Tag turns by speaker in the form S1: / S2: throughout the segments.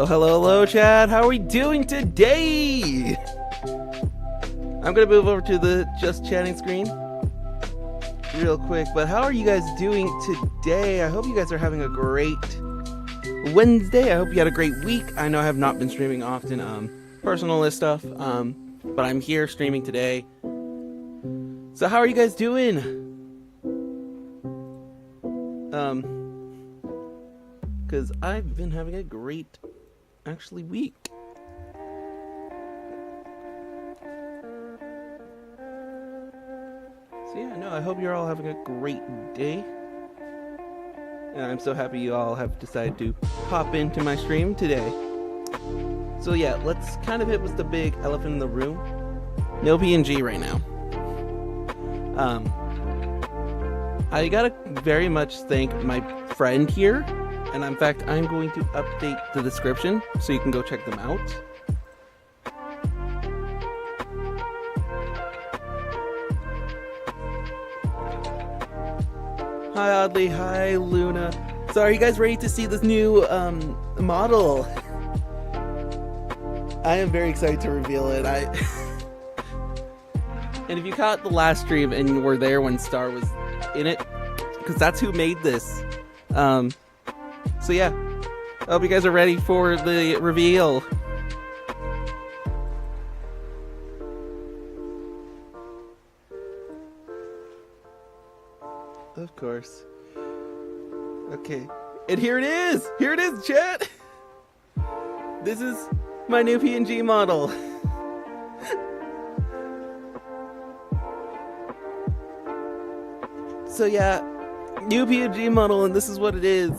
S1: Hello, Chad. How are we doing today? I'm gonna move over to the just chatting screen real quick, but how are you guys doing today? I hope you guys are having a great Wednesday. I hope you had a great week. I know I have not been streaming often, personal stuff, but I'm here streaming today. So how are you guys doing? Because I've been having a great week. So yeah, no, I hope you're all having a great day. And I'm so happy you all have decided to pop into my stream today. So yeah, let's kind of hit with the big elephant in the room. No PNG right now. I gotta very much thank my friend here. And in fact, I'm going to update the description so you can go check them out. Hi Audley, hi Luna. So are you guys ready to see this new model? I am very excited to reveal it. And if you caught the last stream and you were there when Star was in it, because that's who made this. So yeah, I hope you guys are ready for the reveal. Of course. Okay, and here it is! Here it is, chat! This is my new PNG model. So yeah, new PNG model, and this is what it is.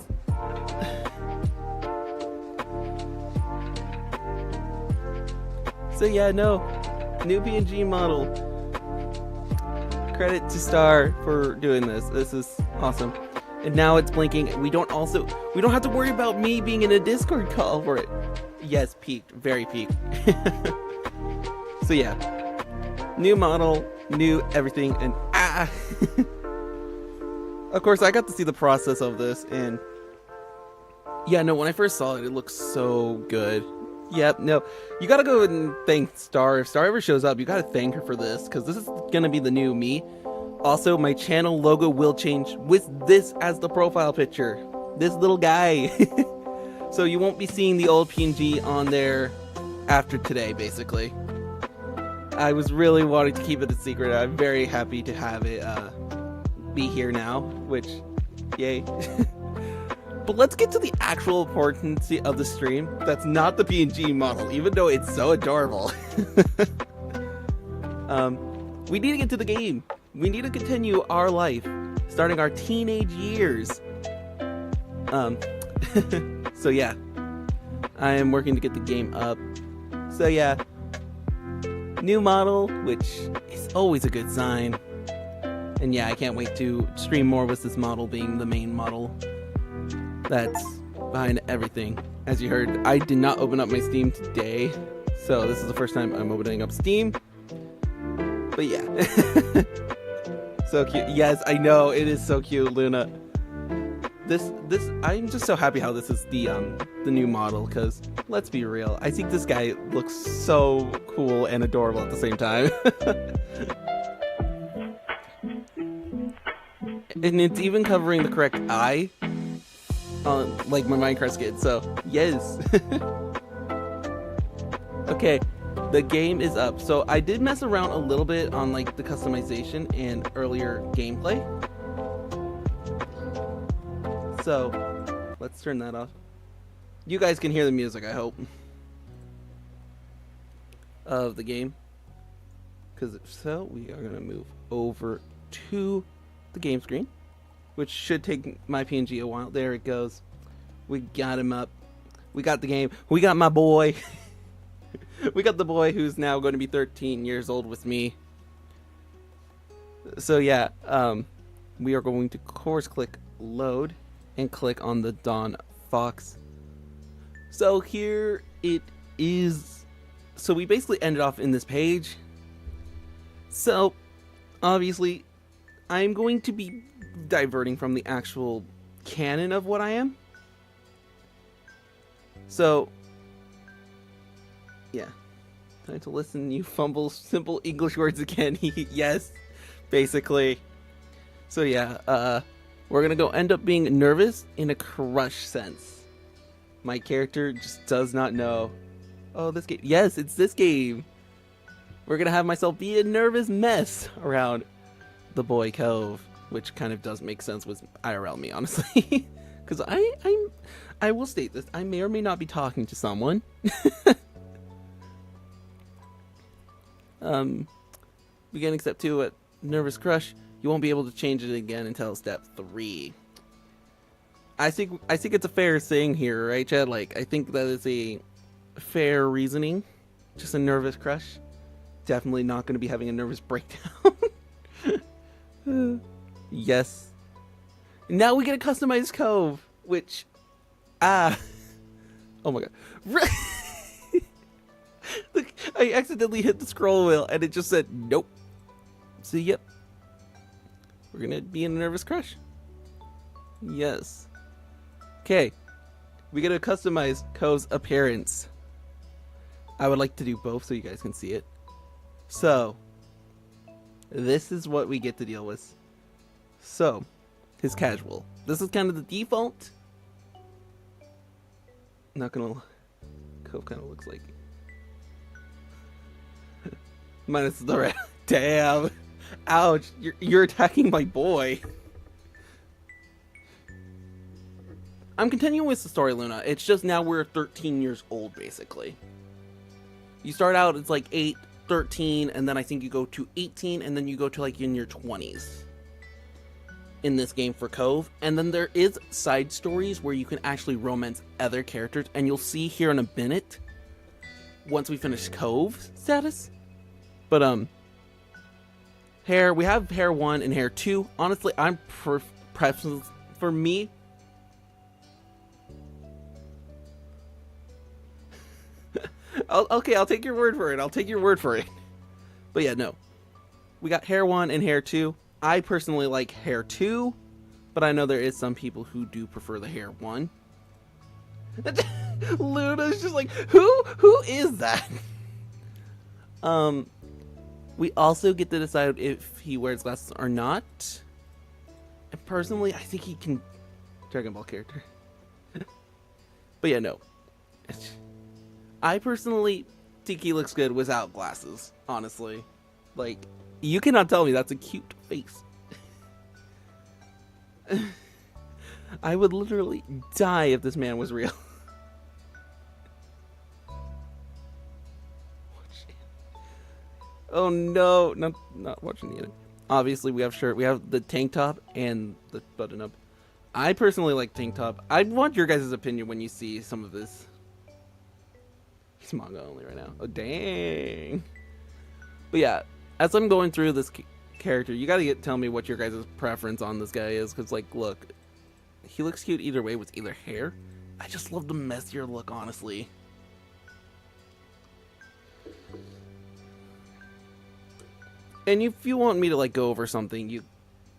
S1: So yeah, no, new PNG model. Credit to Star for doing this. This is awesome. And now it's blinking. We don't have to worry about me being in a Discord call for it. Yes, peaked, very peaked. So yeah, new model, new everything, and of course I got to see the process of this, and yeah, no, when I first saw it, it looked so good. Yep, no, you gotta go and thank Star. If Star ever shows up, you gotta thank her for this, because this is gonna be the new me. Also, my channel logo will change with this as the profile picture. This little guy. So you won't be seeing the old PNG on there after today, basically. I was really wanting to keep it a secret. I'm very happy to have it be here now, which, yay. But let's get to the actual importance of the stream. That's not the PNG model, even though it's so adorable. We need to get to the game. We need to continue our life, starting our teenage years. So yeah, I am working to get the game up. So yeah, new model, which is always a good sign. And yeah, I can't wait to stream more with this model being the main model that's behind everything. As you heard, I did not open up my Steam today, so this is the first time I'm opening up Steam. But yeah. So cute. Yes, I know, it is so cute, Luna. This I'm just so happy how this is the new model, because let's be real, I think this guy looks so cool and adorable at the same time. And it's even covering the correct eye on like my Minecraft skin, so yes. Okay, the game is up. So I did mess around a little bit on like the customization and earlier gameplay. So let's turn that off. You guys can hear the music, I hope, of the game. Because if so, we are going to move over to the game screen, which should take my PNG a while. There it goes. We got him up. We got the game. We got my boy. We got the boy who's now going to be 13 years old with me. So yeah, we are going to course click load and click on the Dawn Fox. So here it is. So we basically ended off in this page. So obviously I'm going to be diverting from the actual canon of what I am. So yeah, time to listen. You fumble simple English words again. Yes, basically. So yeah, we're gonna go end up being nervous in a crush sense. My character just does not know. Oh, this game. Yes, it's this game. We're gonna have myself be a nervous mess around the boy Cove, which kind of does make sense with IRL me, honestly. Because I will state this. I may or may not be talking to someone. Beginning step 2 at nervous crush. You won't be able to change it again until step 3. I think it's a fair thing here, right, Chad? Like, I think that is a fair reasoning. Just a nervous crush. Definitely not going to be having a nervous breakdown. Yes. Now we get a customized Cove, which oh my god. Look, I accidentally hit the scroll wheel and it just said nope. So yep, we're gonna be in a nervous crush. Yes. Okay, we gotta customize Cove's appearance. I would like to do both so you guys can see it. So this is what we get to deal with. So his casual. This is kind of the default. Not gonna. Cove kind of looks like. Minus the red. Damn. Ouch. You're attacking my boy. I'm continuing with the story, Luna. It's just now we're 13 years old, basically. You start out, it's like 8, 13, and then I think you go to 18, and then you go to like in your 20s. In this game for Cove. And then there is side stories where you can actually romance other characters, and you'll see here in a minute once we finish Cove status. But hair, we have hair 1 and hair 2. Honestly, I'm preference for me. Okay, I'll take your word for it. I'll take your word for it. But yeah, no. We got hair 1 and hair 2. I personally like hair 2, but I know there is some people who do prefer the hair 1. Luna's just like, who is that? We also get to decide if he wears glasses or not. And personally, I think he can. Dragon Ball character. But yeah, no. I personally think he looks good without glasses, honestly. Like, you cannot tell me that's a cute face. I would literally die if this man was real. Oh no, not watching the anime. Obviously, we have the tank top and the button up. I personally like tank top. I want your guys' opinion when you see some of this. He's manga only right now. Oh dang. But yeah, as I'm going through this character, you gotta tell me what your guys' preference on this guy is, because, like, look, he looks cute either way with either hair. I just love the messier look, honestly. And if you want me to, like, go over something,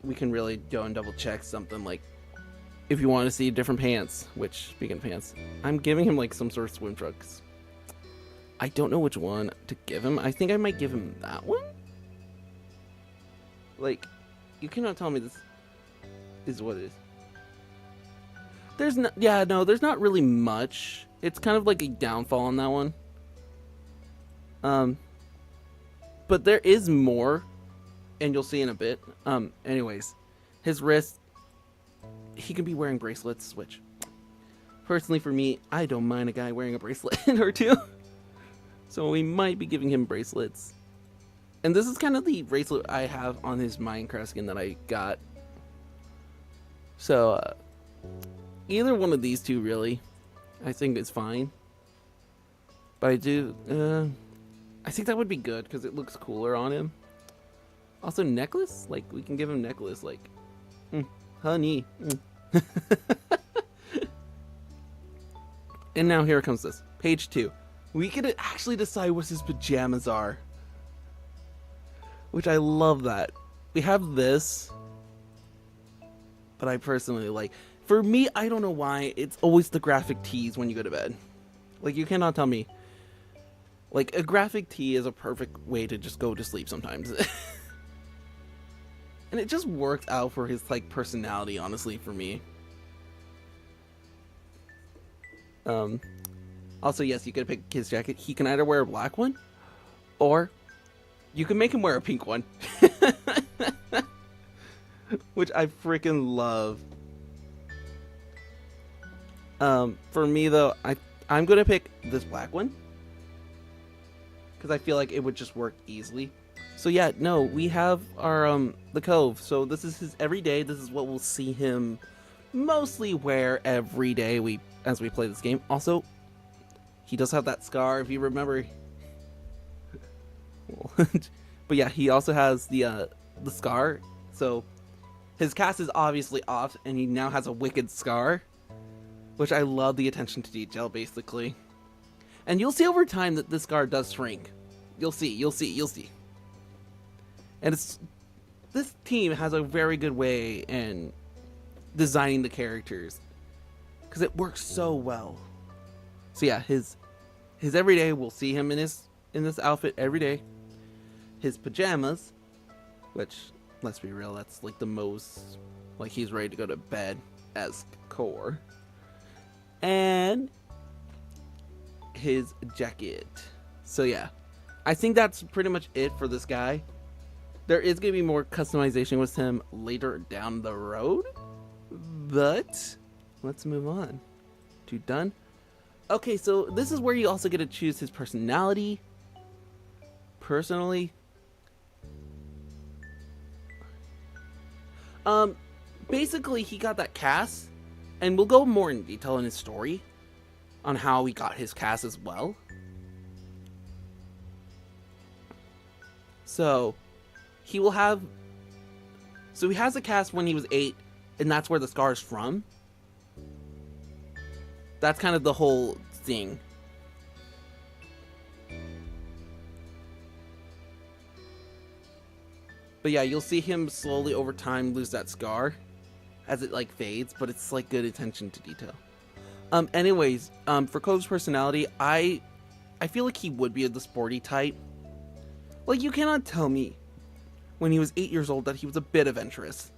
S1: we can really go and double check something, like, if you want to see different pants, which, speaking of pants, I'm giving him, like, some sort of swim trunks. I don't know which one to give him. I think I might give him that one. Like, you cannot tell me this is what it is. There's not, yeah, no, there's not really much. It's kind of like a downfall on that one. But there is more, and you'll see in a bit. Anyways, his wrist, he can be wearing bracelets, which, personally for me, I don't mind a guy wearing a bracelet or two. So we might be giving him bracelets. And this is kind of the bracelet I have on his Minecraft skin that I got. So, either one of these two, really, I think is fine. But I think that would be good, because it looks cooler on him. Also, necklace? Like, we can give him necklace, like, honey. And now here comes this. Page 2. We can actually decide what his pajamas are. Which I love that. We have this. But I personally like... For me, I don't know why, it's always the graphic tees when you go to bed. Like, you cannot tell me. Like, a graphic tee is a perfect way to just go to sleep sometimes. And it just works out for his, like, personality, honestly, for me. Also, yes, you could pick his jacket. He can either wear a black one, or you can make him wear a pink one. Which I freaking love. For me, though, I'm going to pick this black one. Because I feel like it would just work easily. So yeah, no, we have our, the Cove. So this is his everyday. This is what we'll see him mostly wear every day as we play this game. Also, he does have that scar, if you remember. But yeah, he also has the scar. So his cast is obviously off, and he now has a wicked scar. Which I love the attention to detail, basically. And you'll see over time that this scar does shrink. You'll see. And this team has a very good way in designing the characters, because it works so well. So yeah, his everyday, we'll see him in this outfit every day. His pajamas, which, let's be real, that's like the most, like, he's ready to go to bed-esque core. And his jacket. So yeah, I think that's pretty much it for this guy. There is going to be more customization with him later down the road, but let's move on to done. Okay, so this is where you also get to choose his personality. Personally, basically he got that cast, and we'll go more in detail in his story on how he got his cast as well. So he has a cast when he was 8, and that's where the scar's from. That's kind of the whole thing. But yeah, you'll see him slowly over time lose that scar as it, like, fades, but it's, like, good attention to detail. Anyways, for Cove's personality, I feel like he would be the sporty type. Like, you cannot tell me when he was 8 years old that he was a bit adventurous.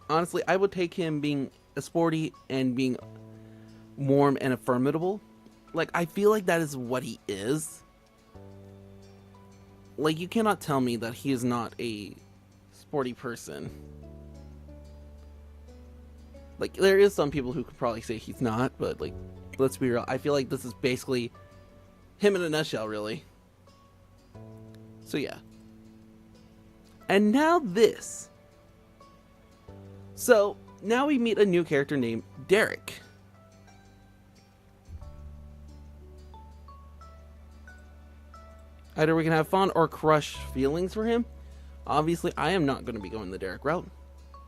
S1: Honestly, I would take him being a sporty and being warm and affirmable. Like, I feel like that is what he is. Like, you cannot tell me that he is not a sporty person. Like, there is some people who could probably say he's not, but, like, let's be real. I feel like this is basically him in a nutshell, really. So, yeah. And now this. So, now we meet a new character named Derek. Either we can have fun or crush feelings for him. Obviously, I am not going to be going the Derek route.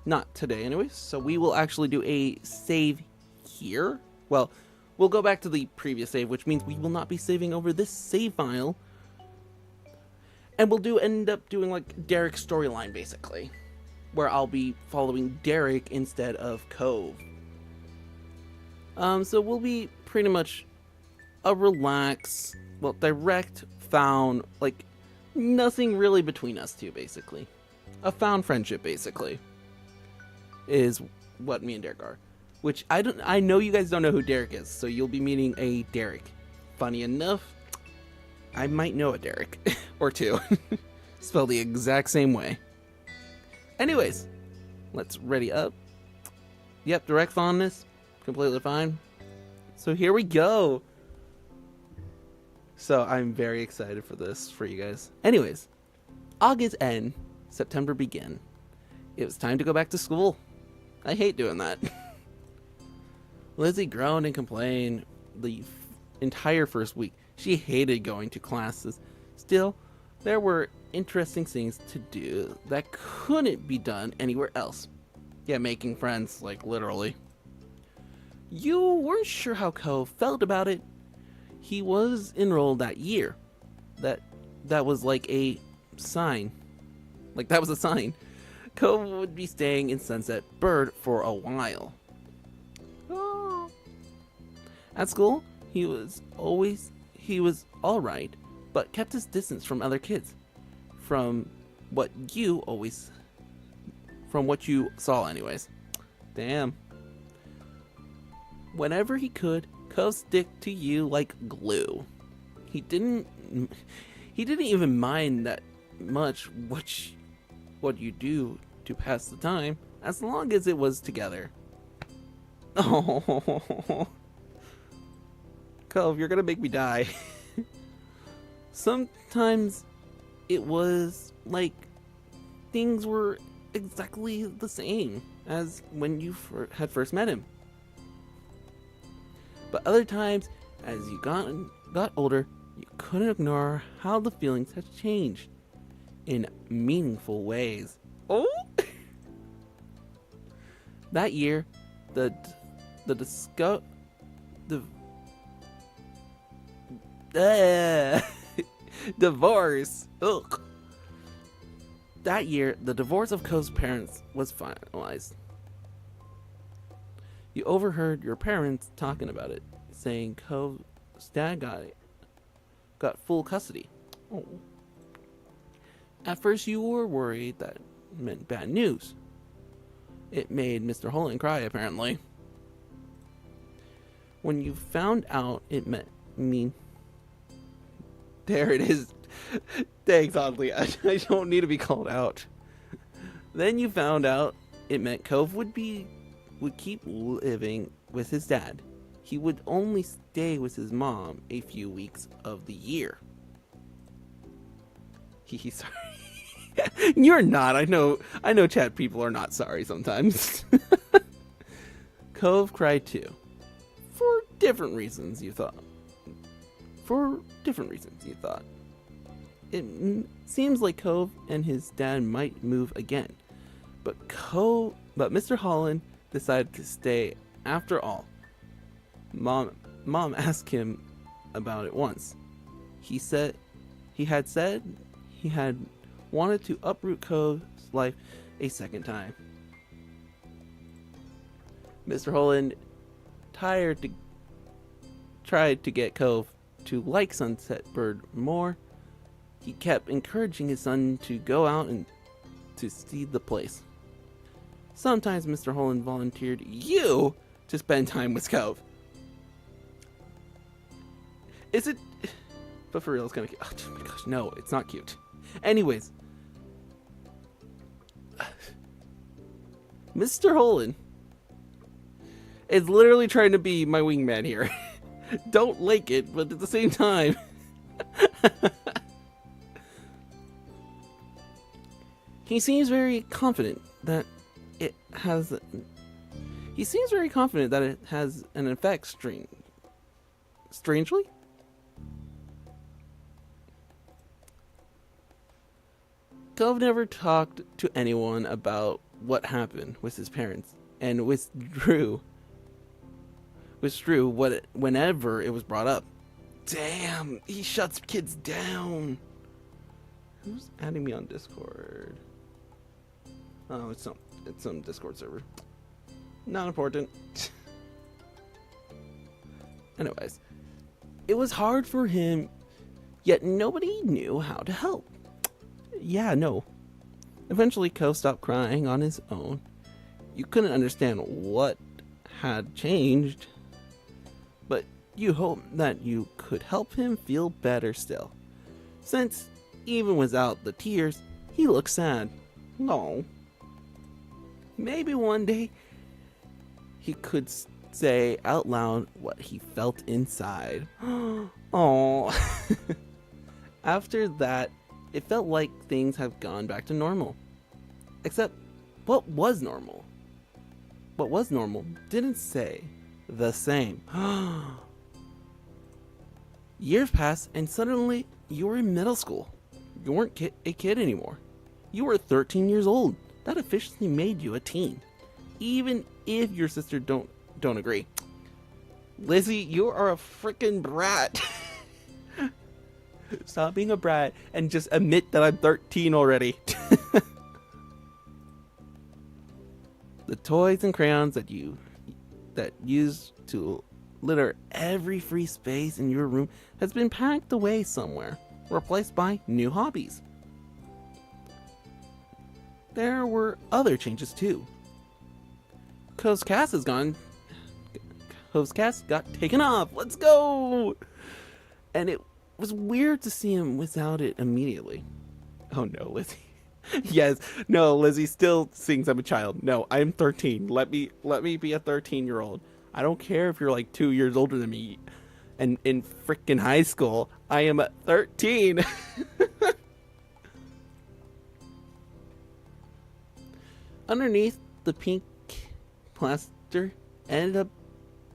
S1: Not today, anyways. So we will actually do a save here. Well, we'll go back to the previous save, which means we will not be saving over this save file. And we'll end up doing like Derek's storyline, basically, where I'll be following Derek instead of Cove. So we'll be pretty much a direct found, like, nothing really between us two, basically. A found friendship, basically, is what me and Derek are. Which I know you guys don't know who Derek is, so you'll be meeting a Derek. Funny enough, I might know a Derek or two, spelled the exact same way. Anyways, let's ready up. Yep, direct fondness, completely fine. So here we go. So I'm very excited for this for you guys. Anyways, August end, September begin. It was time to go back to school. I hate doing that. Lizzie groaned and complained the entire first week. She hated going to classes. Still, there were interesting things to do that couldn't be done anywhere else. Yeah, making friends, like literally. You weren't sure how Cove felt about it. He was enrolled that year. That was like a sign. Like that was a sign. Cove would be staying in Sunset Bird for a while. Oh. At school, he was alright, but kept his distance from other kids. From what you saw anyways. Damn. Whenever he could, Cove stick to you like glue. He didn't even mind that much what you do to pass the time, as long as it was together. Oh, Cove, you're gonna make me die. Sometimes it was like things were exactly the same as when you had first met him. But other times, as you got older, you couldn't ignore how the feelings had changed in meaningful ways. Oh! That year, divorce. Ugh. That year, the divorce of Cove's parents was finalized. You overheard your parents talking about it, saying Cove's dad got full custody. Oh. At first, you were worried that meant bad news. It made Mr. Holland cry, apparently. When you found out it mean... There it is. Thanks, oddly. I don't need to be called out. Then you found out it meant Cove would keep living with his dad. He would only stay with his mom a few weeks of the year. Sorry. You're not. I know chat people are not sorry sometimes. Cove cried too. For different reasons, you thought. It seems like Cove and his dad might move again. But Mr. Holland decided to stay after all. Mom asked him about it once. He had said he had wanted to uproot Cove's life a second time. Mr. Holland tried to get Cove to like Sunset Bird more. He kept encouraging his son to go out and to see the place. Sometimes Mr. Holland volunteered you to spend time with Cove. Is it? But for real, it's kind of cute. Oh my gosh, no, it's not cute. Anyways, Mr. Holland is literally trying to be my wingman here. Don't like it, but at the same time, he seems very confident that it has. He seems very confident that it has an effect. Strangely. Cove never talked to anyone about what happened with his parents, and withdrew whenever it was brought up. Damn, he shuts kids down. Who's adding me on Discord? Oh, it's some Discord server. Not important. Anyways, it was hard for him, yet nobody knew how to help. Yeah, no. Eventually, Cove stopped crying on his own. You couldn't understand what had changed, but you hoped that you could help him feel better still. Since, even without the tears, he looked sad. No. Maybe one day he could say out loud what he felt inside. Oh. After that, it felt like things have gone back to normal. Except, what was normal? What was normal didn't say the same. Years passed, and suddenly you were in middle school. You weren't a kid anymore. You were 13 years old. That officially made you a teen, even if your sister don't agree. Lizzie, you are a freaking brat. Stop being a brat and just admit that I'm 13 already. The toys and crayons that used to litter every free space in your room has been packed away somewhere, replaced by new hobbies. There were other changes too. Cove's cast is gone. Cove's cast got taken off. Let's go! And it was weird to see him without it immediately. Oh no, Lizzie. Yes, no, Lizzie still thinks I'm a child. No, I'm 13. Let me be a 13-year-old. I don't care if you're like 2 years older than me and in freaking high school. I am 13. Underneath the pink plaster ended up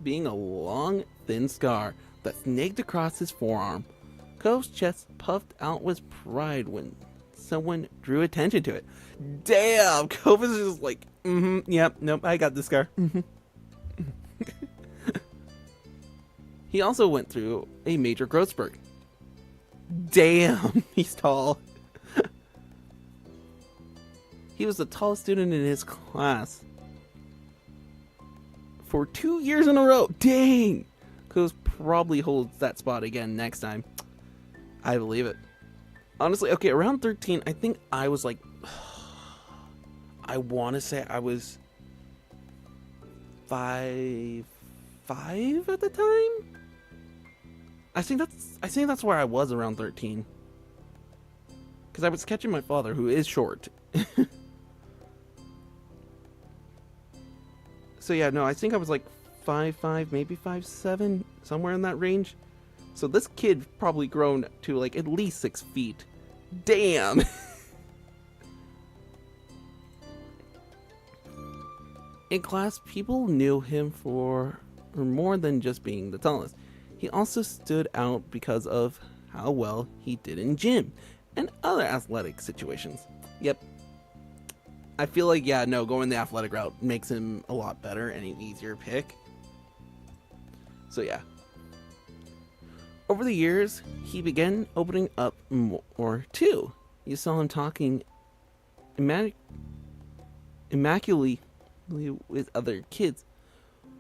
S1: being a long, thin scar that snaked across his forearm. Cove's chest puffed out with pride when someone drew attention to it. Damn, Cove is just like, yep, nope, I got this scar. He also went through a major growth spurt. Damn, he's tall. He was the tallest student in his class for 2 years in a row. Dang! Cove probably holds that spot again next time. I believe it. Honestly, okay, around 13, I think I was like, I want to say I was 5'5" at the time. I think that's where I was around 13. Because I was catching my father, who is short. So yeah, no, I think I was like 5'5", maybe 5'7", somewhere in that range. So this kid probably grown to like at least 6 feet. Damn! In class, people knew him for more than just being the tallest. He also stood out because of how well he did in gym and other athletic situations. Yep. I feel like, yeah, no, going the athletic route makes him a lot better and an easier pick. So yeah. Over the years, he began opening up more too. You saw him talking immaculately with other kids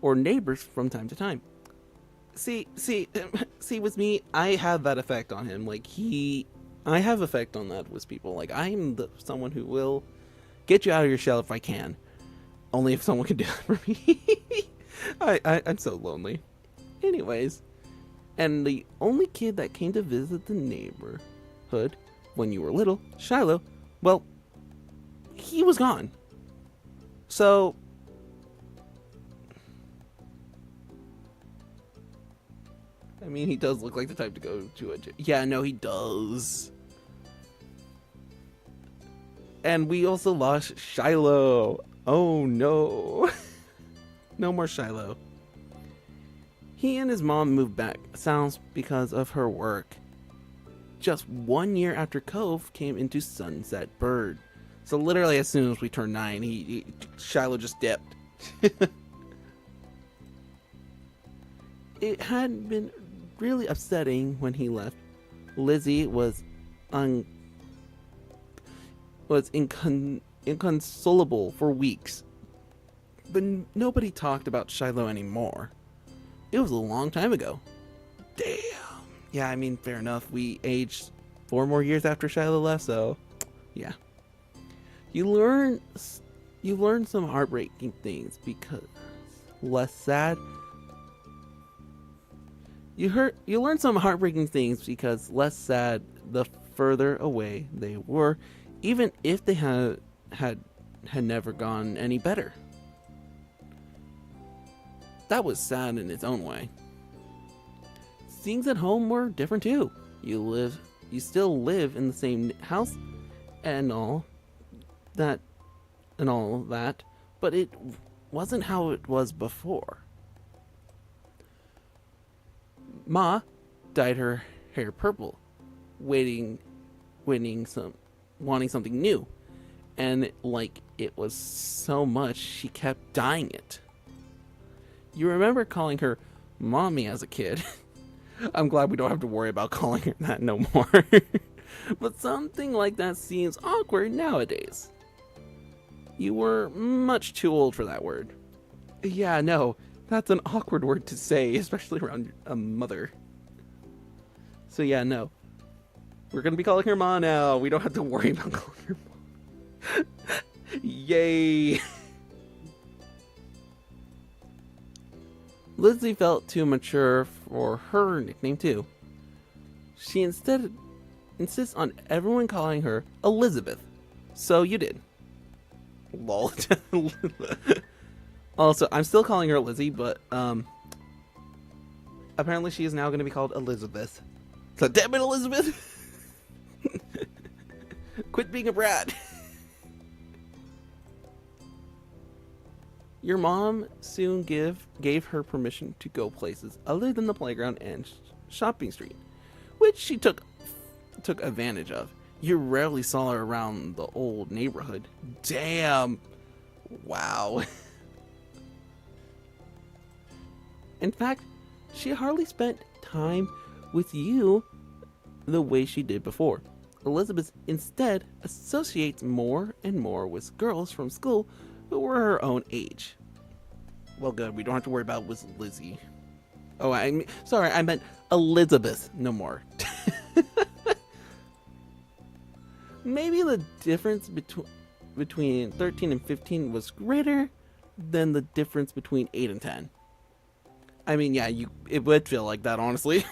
S1: or neighbors from time to time. See, with me, I have that effect on him. Like, I have effect on that with people. Like, I'm someone who will get you out of your shell if I can. Only if someone can do it for me. I'm so lonely. Anyways, and the only kid that came to visit the neighborhood when you were little, Shiloh, well, he was gone. So, I mean, he does look like the type to go to a gym. Yeah, no, he does. And we also lost Shiloh. Oh no. No more Shiloh. He and his mom moved back south because of her work. just 1 year after Cove came into Sunset Bird. So literally as soon as we turned 9, Shiloh just dipped. It had been really upsetting when he left. Lizzie was inconsolable for weeks. But nobody talked about Shiloh anymore. It was a long time ago. Damn. Yeah, I mean, fair enough. We aged 4 more years after Shiloh left, so yeah. You learn some heartbreaking things because less sad. You learn some heartbreaking things because less sad the further away they were, even if they had never gone any better. That was sad in its own way. Things at home were different too. You still live in the same house and all that, but it wasn't how it was before. Ma dyed her hair purple, wanting something new, and like it was so much she kept dyeing it. You remember calling her Mommy as a kid. I'm glad we don't have to worry about calling her that no more. But something like that seems awkward nowadays. You were much too old for that word. Yeah, no, that's an awkward word to say, especially around a mother. So yeah, no. We're gonna be calling her Ma now. We don't have to worry about calling her Ma. Yay! Lizzie felt too mature for her nickname too. She insists on everyone calling her Elizabeth. So you did. Lol. Also, I'm still calling her Lizzie, but apparently she is now going to be called Elizabeth. So damn it, Elizabeth! Quit being a brat. Your mom soon gave her permission to go places other than the playground and shopping street, which she took advantage of. You rarely saw her around the old neighborhood. Damn. Wow. In fact, she hardly spent time with you the way she did before. Elizabeth instead associates more and more with girls from school who were her own age. Well, good. We don't have to worry about with Lizzie. Oh, sorry. I meant Elizabeth. No more. Maybe the difference between 13 and 15 was greater than the difference between 8 and 10. I mean, yeah, it would feel like that, honestly.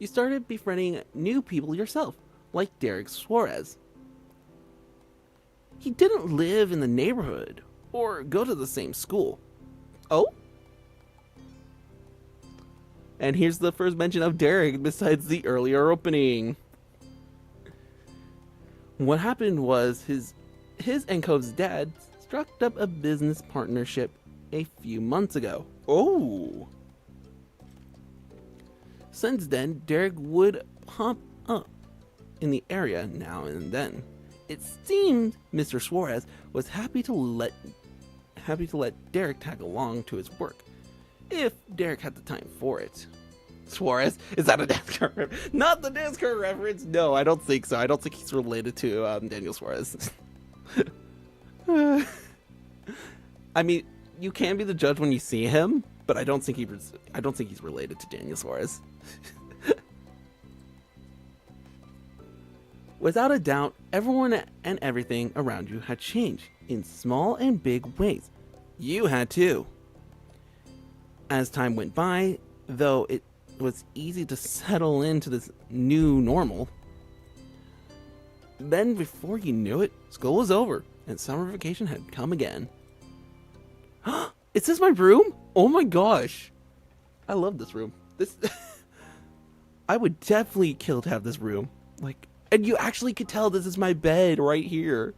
S1: You started befriending new people yourself, like Derek Suarez. He didn't live in the neighborhood or go to the same school. Oh? And here's the first mention of Derek besides the earlier opening. What happened was his and Cove's dad struck up a business partnership a few months ago. Oh. Since then, Derek would pop up in the area now and then. It seemed Mr. Suarez was happy to let Derek tag along to his work, if Derek had the time for it. Suarez? Is that a NASCAR reference? Not the NASCAR reference! No, I don't think so. I don't think he's related to Daniel Suarez. I mean, you can be the judge when you see him, but I don't think he's related to Daniel Suarez. Without a doubt, everyone and everything around you had changed in small and big ways. You had too. As time went by, though it was easy to settle into this new normal, then before you knew it, school was over and summer vacation had come again. Is this my room? Oh my gosh. I love this room. I would definitely kill to have this room. And you actually could tell this is my bed right here.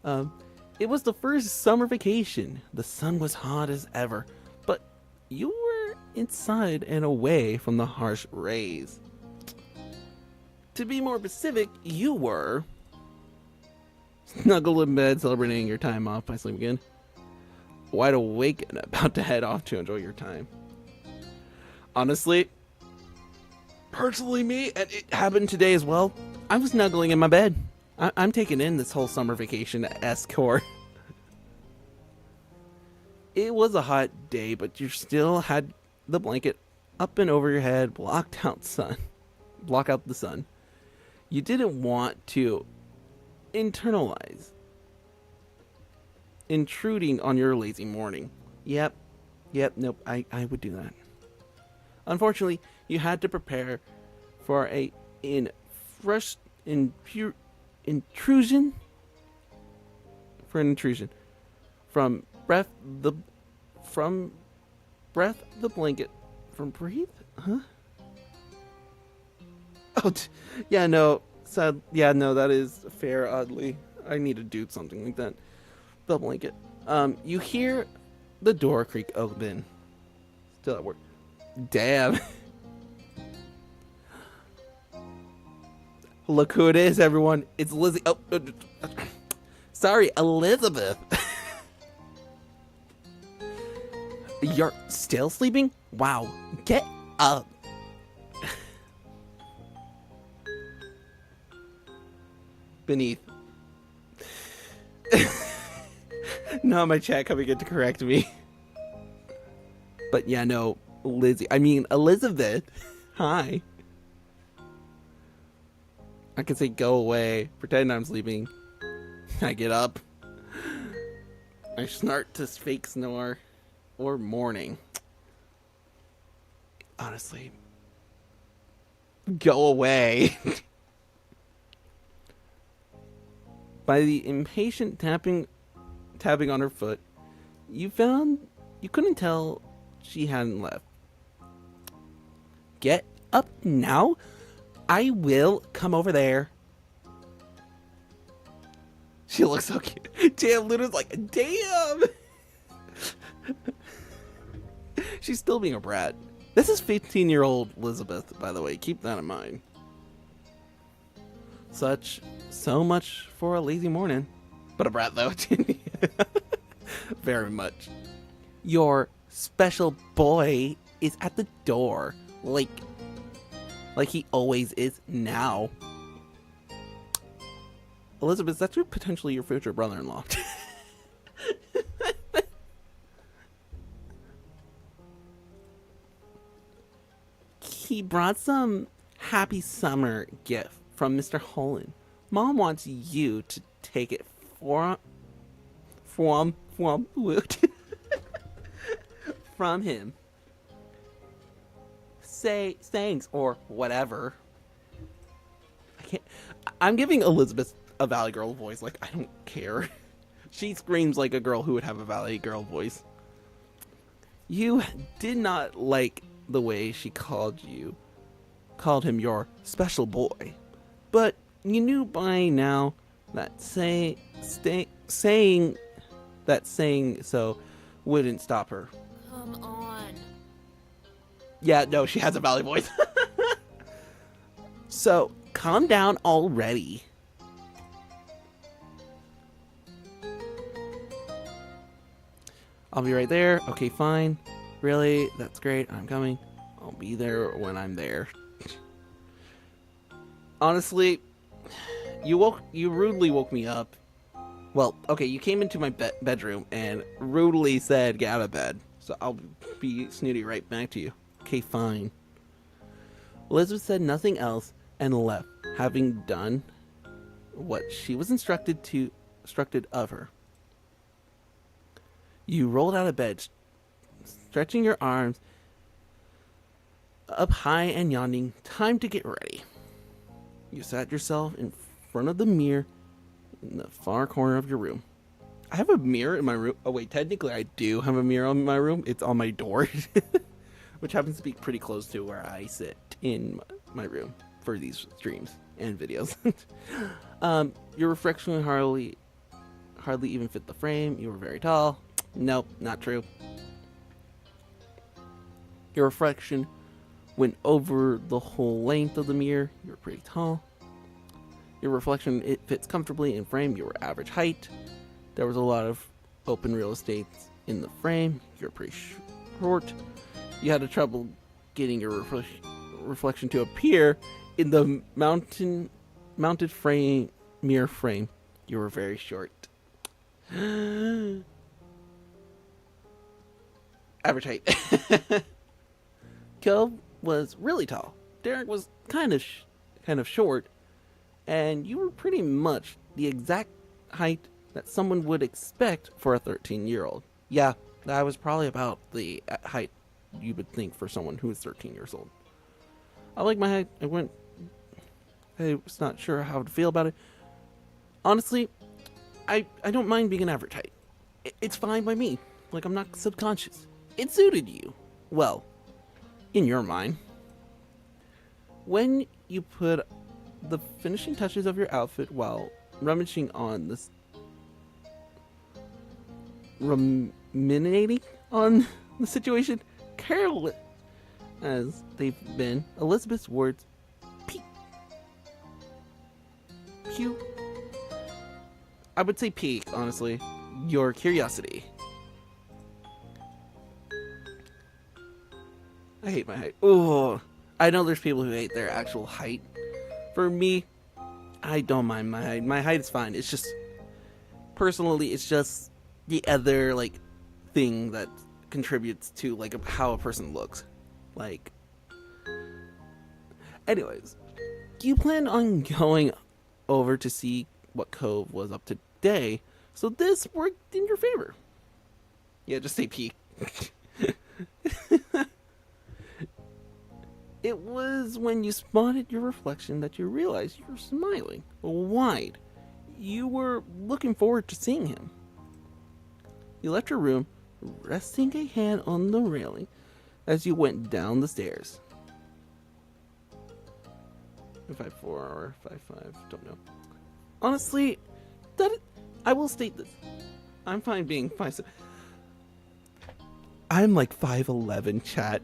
S1: It was the first summer vacation. The sun was hot as ever, but you were inside and away from the harsh rays. To be more specific, you were snuggled in bed celebrating your time off by sleeping in, wide awake and about to head off to enjoy your time. Honestly, personally me, and it happened today as well, I was snuggling in my bed. I'm taking in this whole summer vacation escort. It was a hot day, but you still had the blanket up and over your head, block out the sun. You didn't want to internalize intruding on your lazy morning. Yep, nope, I would do that. Unfortunately, you had to prepare for intrusion from breath the blanket from breathe, huh? Oh, yeah, no, sad. Yeah, no, that is fair. Oddly, I need to do something like that. The blanket. You hear the door creak open. Still at work. Damn. Look who it is, everyone. It's Lizzie. Oh, sorry, Elizabeth. You're still sleeping? Wow. Get up. Beneath. Not my chat coming in to correct me. But yeah, no, Elizabeth. Hi. I can say go away, pretend I'm sleeping. I get up. I snart to fake snore. Or morning. Honestly. Go away. By the impatient tapping on her foot, you couldn't tell she hadn't left. Get up now. I will come over there. She looks so cute. Damn, Luna's like, damn. She's still being a brat. This is 15-year-old Elizabeth, by the way. Keep that in mind. So much for a lazy morning. But a brat, though. Very much. Your special boy is at the door. Like he always is now. Elizabeth, that's potentially your future brother-in-law. He brought some happy summer gift from Mr. Holland. Mom wants you to take it from him. Say thanks or whatever. I'm giving Elizabeth a Valley Girl voice. Like, I don't care. She screams like a girl who would have a Valley Girl voice. You did not like the way she called him your special boy, but you knew by now that saying so wouldn't stop her.
S2: Come on.
S1: Yeah, no, she has a Valley voice. So calm down already. I'll be right there. Okay, fine. Really? That's great. I'm coming. I'll be there when I'm there. Honestly, you rudely woke me up. Well, okay, you came into my bedroom and rudely said, get out of bed. So I'll be snooty right back to you. Okay, fine. Elizabeth said nothing else and left, having done what she was instructed of her. You rolled out of bed, stretching your arms up high and yawning. Time to get ready. You sat yourself in front of the mirror in the far corner of your room. I have a mirror in my room. Oh wait, technically I do have a mirror in my room. It's on my door, which happens to be pretty close to where I sit in my room for these streams and videos. Your reflection hardly even fit the frame. You were very tall. Nope, not true. Your reflection went over the whole length of the mirror. You're pretty tall. Your reflection, it fits comfortably in frame. You were average height. There was a lot of open real estate in the frame. You're pretty short. You had trouble getting your reflection to appear in the mounted frame mirror frame. You were very short. Average height. Kel was really tall. Derek was kind of short, and you were pretty much the exact height that someone would expect for a 13-year-old. Yeah, that was probably about the height you would think for someone who is 13 years old. I like my height. I was not sure how to feel about it. Honestly, I don't mind being an average height. It's fine by me. Like, I'm not subconscious. It suited you. Well, in your mind. When you put the finishing touches of your outfit while rummaging on this... ruminating on the situation, careless as they've been, Elizabeth's words peak. I would say peak, honestly. Your curiosity. I hate my height. Oh, I know there's people who hate their actual height. For me, I don't mind my height. My height is fine. It's just, personally, it's just the other, like, thing that contributes to, like, how a person looks. Like, anyways, you plan on going over to see what Cove was up to today, so this worked in your favor. Yeah, just say peak. It was when you spotted your reflection that you realized you were smiling wide. You were looking forward to seeing him. You left your room, resting a hand on the railing as you went down the stairs. 5'4" or 5'5", don't know. Honestly, I will state this. I'm fine being 5'7". I'm like 5'11", chat.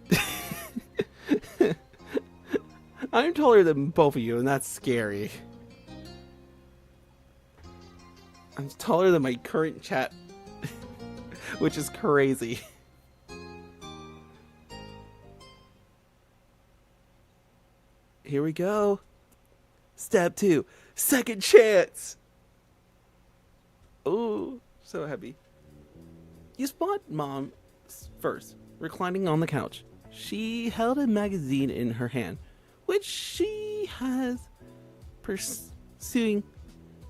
S1: I'm taller than both of you, and that's scary. I'm taller than my current chat, which is crazy. Here we go. Step 2, second chance. Oh, so happy. You spot Mom first, reclining on the couch. She held a magazine in her hand, which she has pursuing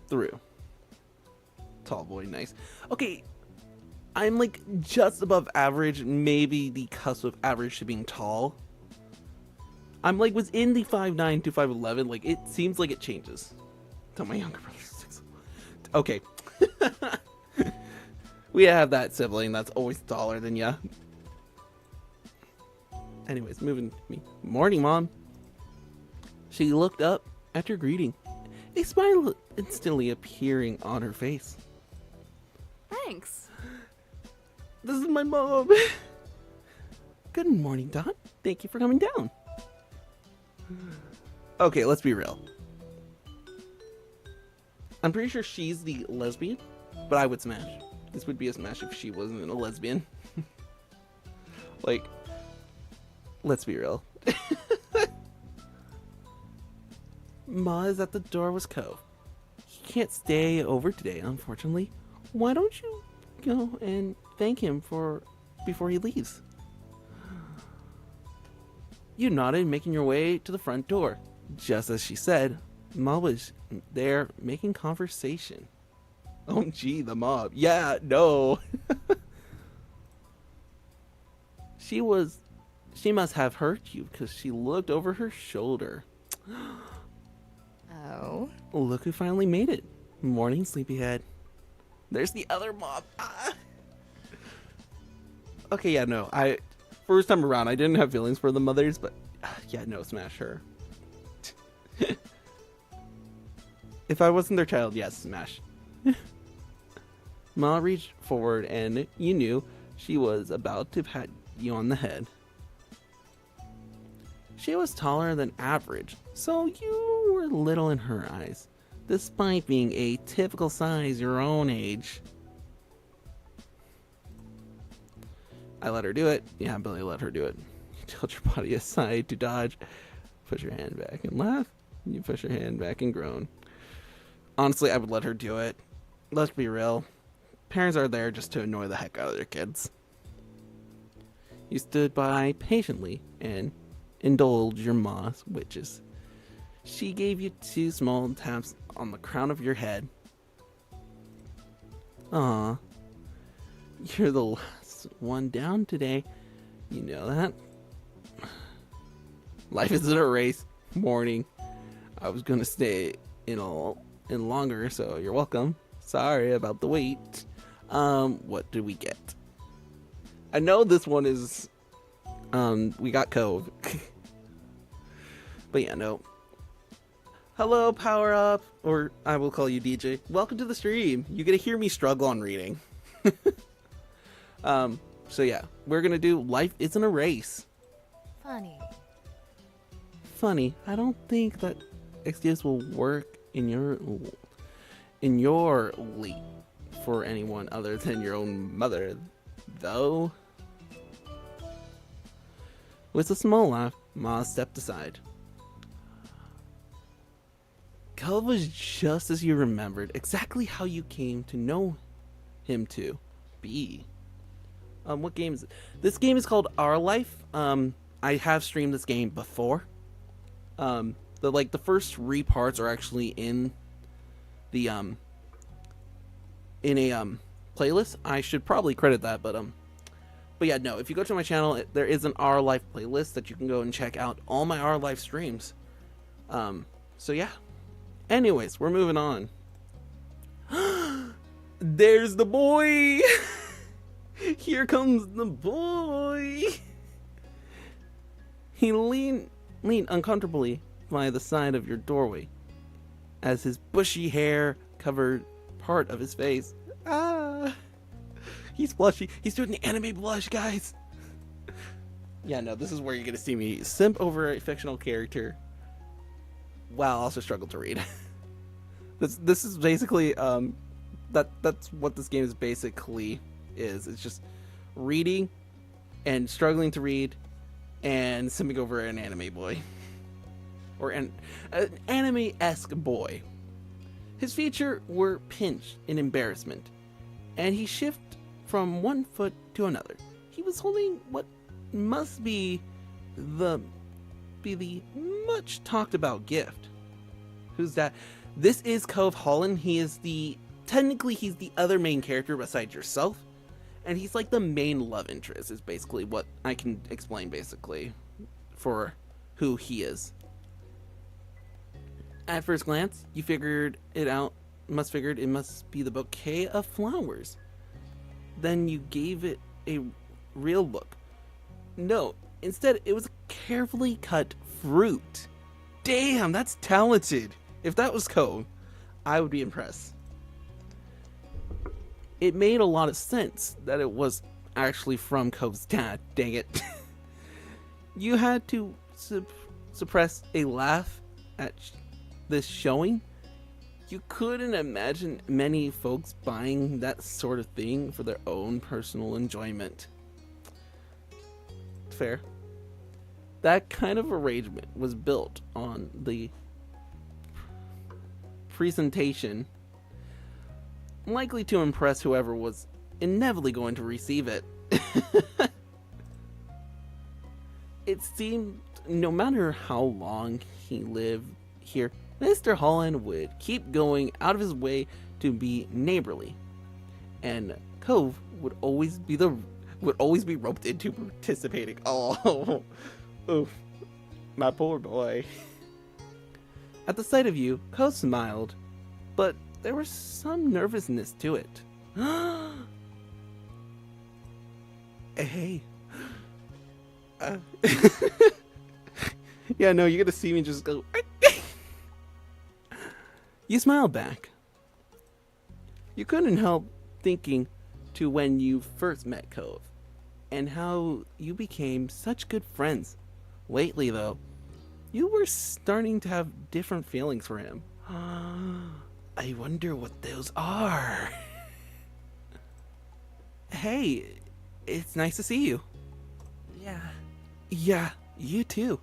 S1: through. Tall boy, nice. Okay, I'm like just above average, maybe the cusp of average to being tall. I'm like within the 5'9" to 5'11", like it seems like it changes. Tell my younger brother 6. Okay. We have that sibling that's always taller than ya. Anyways, moving to me. Morning, Mom. She looked up at your greeting, a smile instantly appearing on her face.
S2: Thanks.
S1: This is my mom. Good morning, Dot. Thank you for coming down. Okay, let's be real. I'm pretty sure she's the lesbian, but I would smash. This would be a smash if she wasn't a lesbian. Like, let's be real. Ma is at the door with Cove. He can't stay over today, unfortunately. Why don't you go and thank him before he leaves? You nodded, making your way to the front door. Just as she said, Ma was there making conversation. Oh, gee, the mob. Yeah, no. She must have hurt you because she looked over her shoulder.
S2: Oh?
S1: Look who finally made it. Morning, sleepyhead. There's the other mob. Ah. Okay, yeah, no. First time around, I didn't have feelings for the mothers, but yeah, no, smash her. If I wasn't their child, yes, smash. Ma reached forward and you knew she was about to pat you on the head. She was taller than average, so you were little in her eyes, despite being a typical size your own age. I let her do it. Yeah, Billy let her do it. You tilt your body aside to dodge. Push your hand back and laugh. You push your hand back and groan. Honestly, I would let her do it. Let's be real. Parents are there just to annoy the heck out of their kids. You stood by patiently and indulged your ma's wishes. She gave you 2 small taps on the crown of your head. Aw, you're the last one down today. You know that? Life isn't a race. Morning. I was gonna stay in longer, so you're welcome. Sorry about the wait. What did we get? I know this one is, we got Cove. But yeah, no. Hello, Power Up, or I will call you DJ. Welcome to the stream. You get to hear me struggle on reading. So yeah, we're gonna do Life Isn't a Race. Funny. I don't think that excuse will work in your leap for anyone other than your own mother, though. With a small laugh, Ma stepped aside. Cove was just as you remembered, exactly how you came to know him to be. What game is it? This game is called Our Life. I have streamed this game before. The first 3 parts are actually in the playlist. I should probably credit that, but yeah, no, if you go to my channel, there is an Our Life playlist that you can go and check out all my Our Life streams. So yeah. Anyways, we're moving on. There's the boy. Here comes the boy. He leaned uncomfortably by the side of your doorway as his bushy hair covered part of his face. Ah, he's blushy. He's doing the anime blush, guys. Yeah, no, this is where you're gonna see me simp over a fictional character while also struggle to read. This is basically that's what this game is basically is. It's just reading and struggling to read and simping over an anime boy. Or an anime-esque boy. His features were pinched in embarrassment, and he shifted from one foot to another. He was holding what must be the much talked about gift. Who's that? This is Cove Holland. He is technically he's the other main character besides yourself, and he's like the main love interest is basically what I can explain basically for who he is. At first glance, you figured it must be the bouquet of flowers. Then you gave it a real look. No, instead it was a carefully cut fruit. Damn, that's talented. If that was Cove, I would be impressed. It made a lot of sense that it was actually from Cove's dad. Dang it. You had to suppress a laugh at this showing. You couldn't imagine many folks buying that sort of thing for their own personal enjoyment. Fair. That kind of arrangement was built on the presentation, likely to impress whoever was inevitably going to receive it. It seemed no matter how long he lived here, Mr. Holland would keep going out of his way to be neighborly, and Cove would always be roped into participating. Oh, oof, my poor boy. At the sight of you, Cove smiled, but there was some nervousness to it. Hey. Yeah, no, you're gonna see me just go. You smiled back. You couldn't help thinking to when you first met Cove, and how you became such good friends. Lately, though, you were starting to have different feelings for him. I wonder what those are. Hey, it's nice to see you.
S3: Yeah.
S1: Yeah, you too.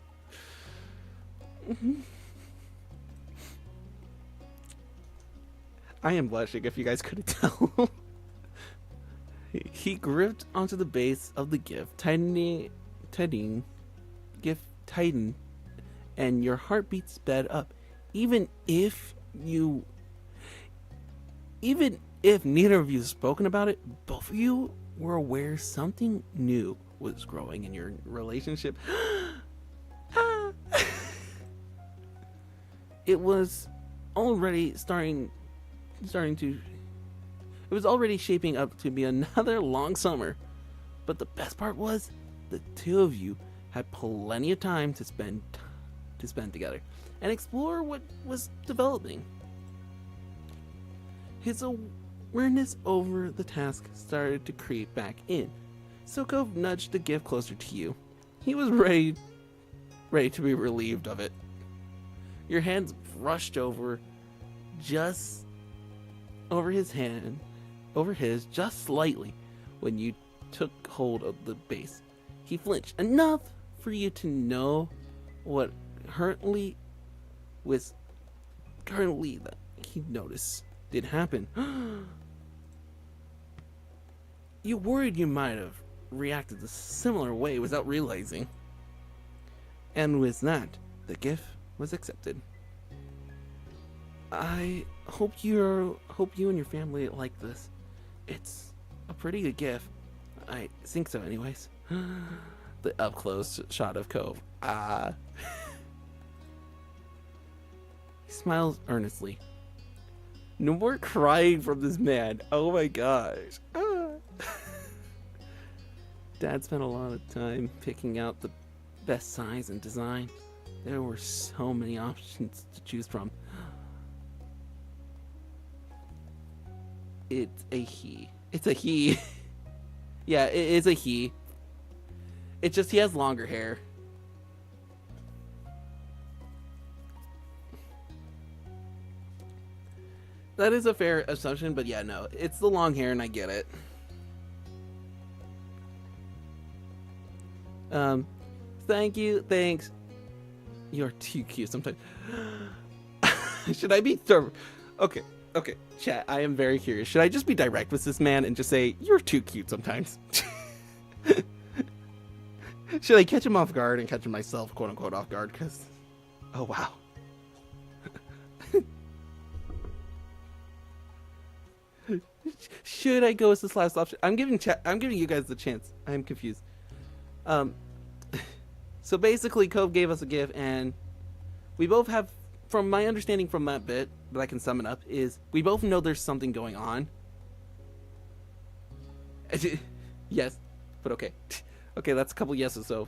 S1: I am blushing if you guys couldn't tell. He gripped onto the base of the gift, tightened, and your heartbeat sped up. Even if neither of you spoken about it, both of you were aware something new was growing in your relationship. It was already it was already shaping up to be another long summer. But the best part was the two of you had plenty of time to spend together and explore what was developing. His awareness over the task started to creep back in, so Cove nudged the gift closer to you. He was ready to be relieved of it. Your hands brushed just over his just slightly when you took hold of the base. He flinched enough for you to know what currently that he noticed did happen. You worried you might have reacted a similar way without realizing. And with that, the gift was accepted. I hope you and your family like this. It's a pretty good gift. I think so anyways. The up close shot of Cove. He smiles earnestly. No more crying from this man. Oh my gosh. Dad spent a lot of time picking out the best size and design. There were so many options to choose from. It's a he. It's a he. Yeah, it is a he. It's just he has longer hair. That is a fair assumption, but yeah, no. It's the long hair and I get it. Thank you, thanks. You're too cute sometimes. Should I be... Okay, chat, I am very curious. Should I just be direct with this man and just say, you're too cute sometimes? Should I catch him off guard and catch him myself, quote unquote, off guard? Because, oh wow. Should I go with this last option? I'm giving you guys the chance. I'm confused. So basically, Cove gave us a gift, and we both have, from my understanding from that bit, that I can sum it up, is we both know there's something going on. Yes, but okay. Okay, that's a couple yeses, so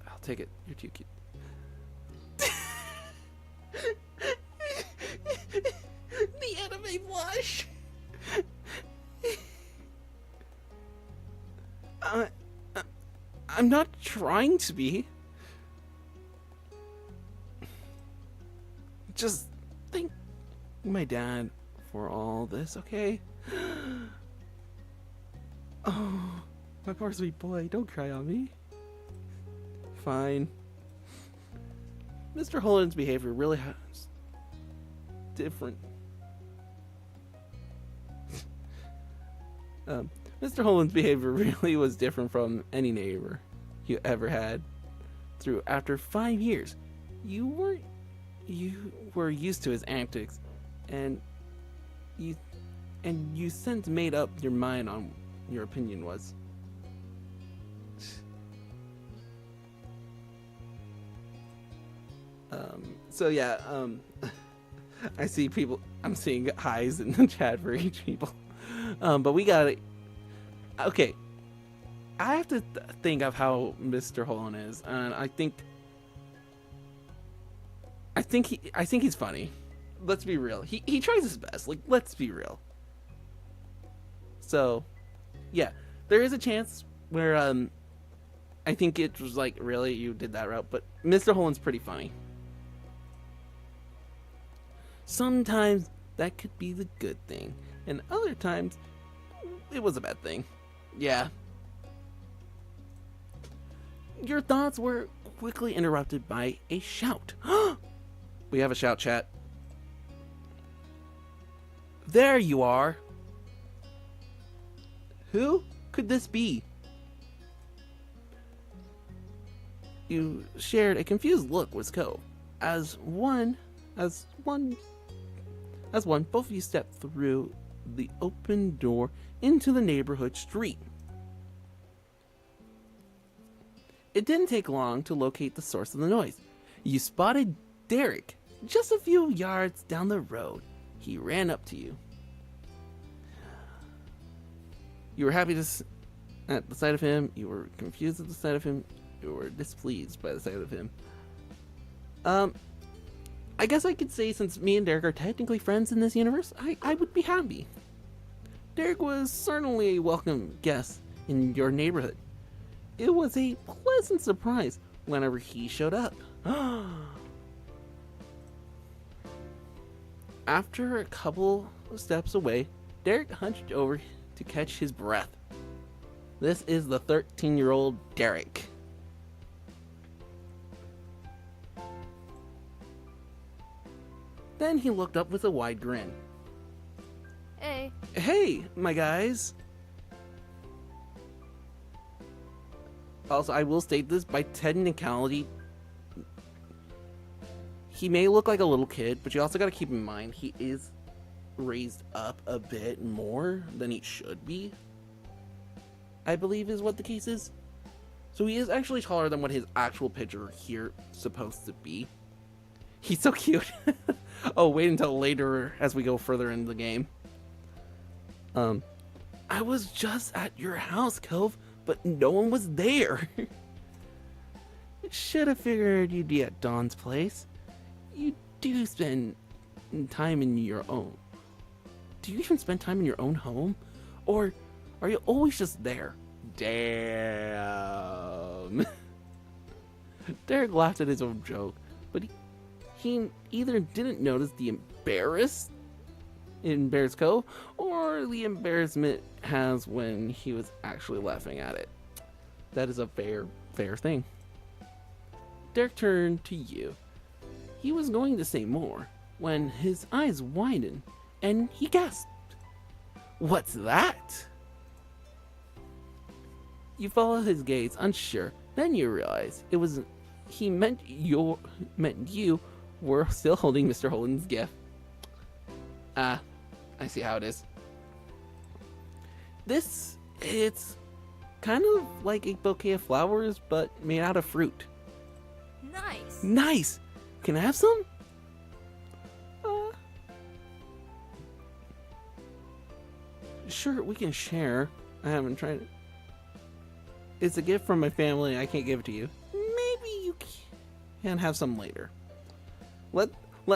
S1: I'll take it. You're too cute. The anime blush. I'm not trying to be. Just thank my dad for all this, okay? Oh, my poor sweet boy, don't cry on me. Fine. Mr. Holland's behavior really has different. Mr. Holland's behavior really was different from any neighbor you ever had. After 5 years, you were used to his antics, and you since made up your mind on your opinion was. So yeah, I see people. I'm seeing highs in the chat for each people. But we got it. Okay, I have to think of how Mr. Holland is, and I think he's funny. Let's be real. He tries his best. Like, let's be real. So, yeah, there is a chance where I think it was like, really, you did that route, but Mr. Holland's pretty funny. Sometimes that could be the good thing, and other times it was a bad thing. Yeah. Your thoughts were quickly interrupted by a shout. We have a shout, chat. There you are. Who could this be? You shared a confused look with Cove. As one, both of you stepped through the open door into the neighborhood street. It didn't take long to locate the source of the noise. You spotted Derek just a few yards down the road. He ran up to you. You were happy at the sight of him. You were confused at the sight of him. You were displeased by the sight of him. I guess I could say, since me and Derek are technically friends in this universe, I would be happy. Derek was certainly a welcome guest in your neighborhood. It was a pleasant surprise whenever he showed up. After a couple of steps away, Derek hunched over to catch his breath. This is the 13-year-old Derek. Then he looked up with a wide grin.
S2: Hey.
S1: Hey, my guys. Also, I will state this, by technicality, he may look like a little kid, but you also got to keep in mind he is raised up a bit more than he should be, I believe is what the case is. So he is actually taller than what his actual picture here is supposed to be. He's so cute. Oh, wait until later as we go further into the game. I was just at your house, Cove, but no one was there. Should have figured you'd be at Dawn's place. You do spend time in your own. Do you even spend time in your own home? Or are you always just there? Damn. Derek laughed at his own joke, but he either didn't notice the embarrassed Cove, or the embarrassment has when he was actually laughing at it. That is a fair thing. Derek turned to you. He was going to say more when his eyes widened and he gasped. What's that? You follow his gaze, unsure. Then you realize it was he meant you were still holding Mr. Holden's gift. I see how it is. It's kind of like a bouquet of flowers, but made out of fruit.
S2: Nice.
S1: Nice! Can I have some? Sure, we can share. I haven't tried it. It's a gift from my family. I can't give it to you. Maybe you can have some later. Let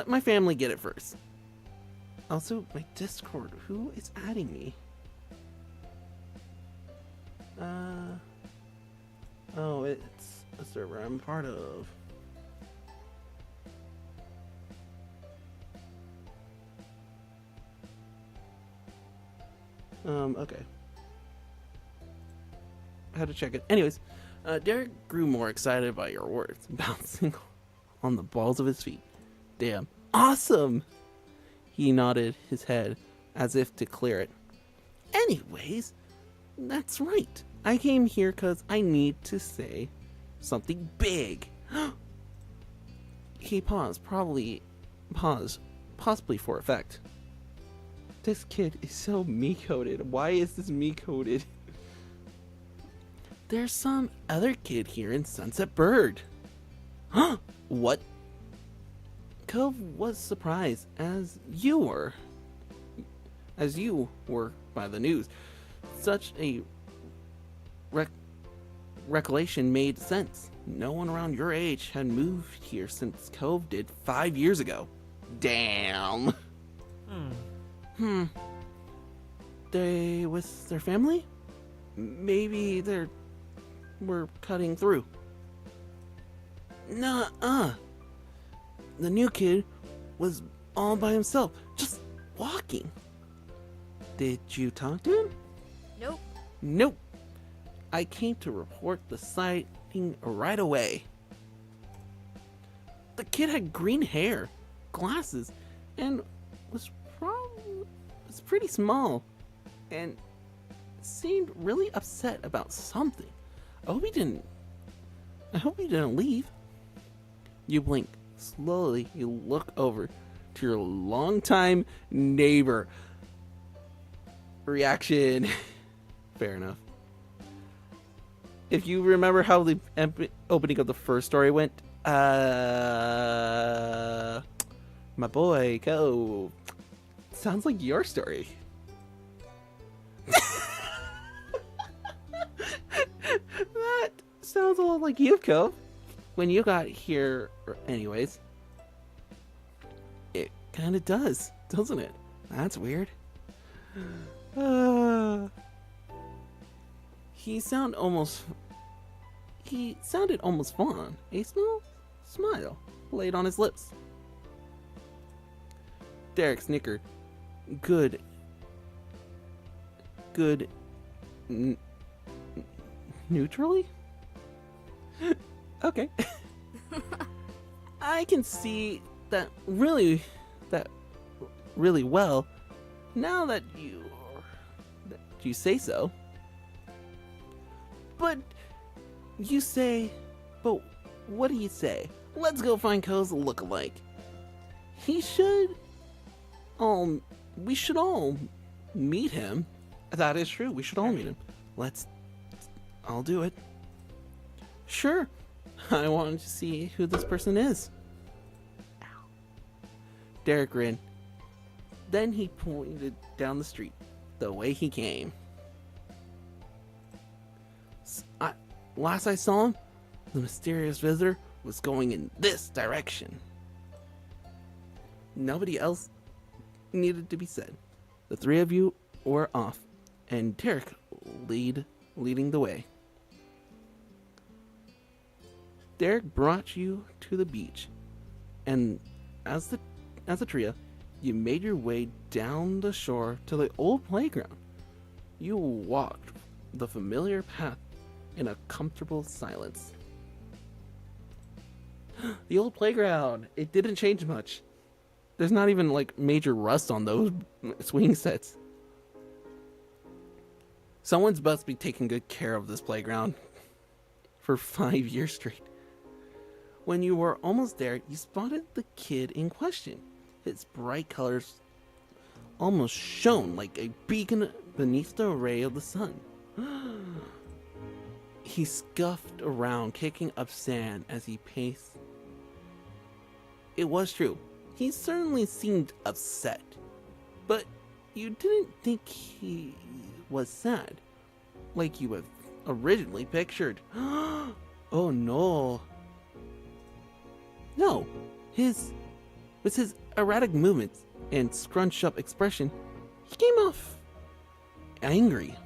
S1: my family get it first. Also, my Discord. Who is adding me? Oh, it's a server I'm part of. Okay. I had to check it. Anyways, Derek grew more excited by your words, bouncing on the balls of his feet. Damn. Awesome! He nodded his head as if to clear it. Anyways, that's right. I came here because I need to say something big. He paused, possibly for effect. This kid is so me-coded. Why is this me-coded? There's some other kid here in Sunset Bird. Huh? What? Cove was surprised, as you were by the news. Such a recollection made sense. No one around your age had moved here since Cove did 5 years ago. Damn. They with their family? Maybe we're cutting through. Nuh-uh. The new kid was all by himself, just walking. Did you talk to him?
S2: Nope.
S1: Nope. I came to report the sighting right away. The kid had green hair, glasses, and was pretty small, and seemed really upset about something. I hope he didn't leave. You blink. Slowly, you look over to your longtime neighbor. Reaction. Fair enough. If you remember how the opening of the first story went, my boy, go. Sounds like your story. That sounds a lot like you, Cove. When you got here, anyways. It kind of does, doesn't it? That's weird. He sounded almost fun. A smile played on his lips. Derek snickered. Good. Neutrally? Okay. I can see that really well now that you say so. But what do you say? Let's go find Ko's lookalike. We should all meet him. That is true. We should all meet him. I'll do it. Sure. I wanted to see who this person is. Ow. Derek grinned. Then he pointed down the street, the way he came. Last I saw him, the mysterious visitor was going in this direction. Nobody else needed to be said. The three of you were off, and Derek leading the way. Derek brought you to the beach, and as a trio, you made your way down the shore to the old playground. You walked the familiar path in a comfortable silence. The old playground, it didn't change much. There's not even like major rust on those swing sets. Someone's must be taking good care of this playground for 5 years straight. When you were almost there, you spotted the kid in question. His bright colors almost shone like a beacon beneath the ray of the sun. He scuffed around, kicking up sand as he paced. It was true. He certainly seemed upset. But you didn't think he was sad, like you had originally pictured. Oh no. No, with his erratic movements and scrunched up expression, he came off angry.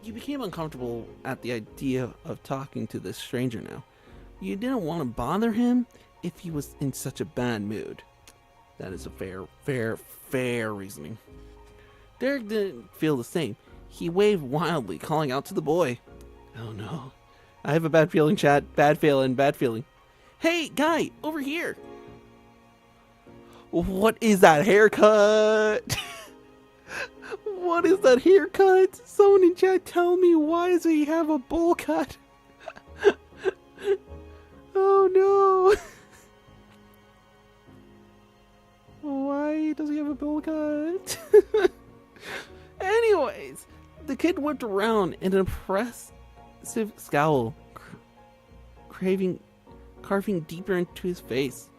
S1: You became uncomfortable at the idea of talking to this stranger now. You didn't want to bother him if he was in such a bad mood. That is a fair reasoning. Derek didn't feel the same. He waved wildly, calling out to the boy. Oh no. I have a bad feeling, chat. Bad feeling. Hey, guy, over here. What is that haircut? What is that haircut? Someone in chat tell me, why does he have a bowl cut? Oh no. Why does he have a bowl cut? Anyways, the kid whipped around in an impressive scowl, carving deeper into his face.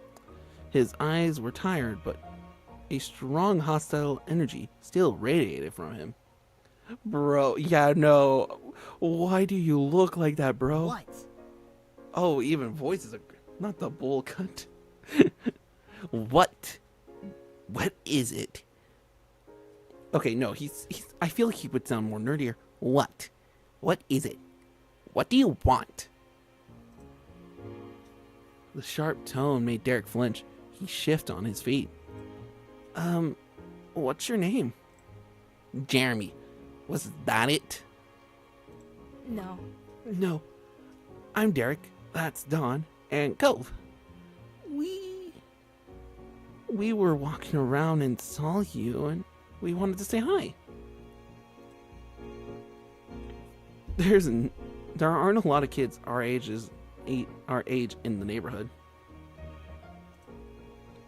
S1: His eyes were tired, but a strong hostile energy still radiated from him. Bro, yeah, no. Why do you look like that, bro?
S3: What?
S1: Oh, even voices are not the bowl cut. What? What is it? Okay, no, he's I feel like he would sound more nerdier. What? What is it? What do you want? The sharp tone made Derek flinch. He shifted on his feet. What's your name? Jeremy. Was that it?
S2: No.
S1: No. I'm Derek. That's Dawn. And Cove. We were walking around and saw you, and we wanted to say hi. There aren't a lot of kids our age in the neighborhood.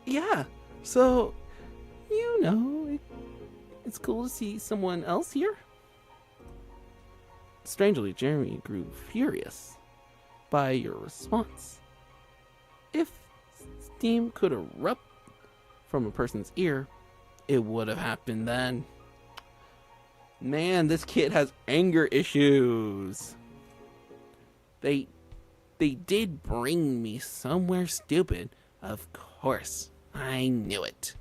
S1: Yeah, so, it's cool to see someone else here. Strangely, Jeremy grew furious by your response. If steam could erupt from a person's ear, it would have happened then. Man, this kid has anger issues. They did bring me somewhere stupid. Of course, I knew it.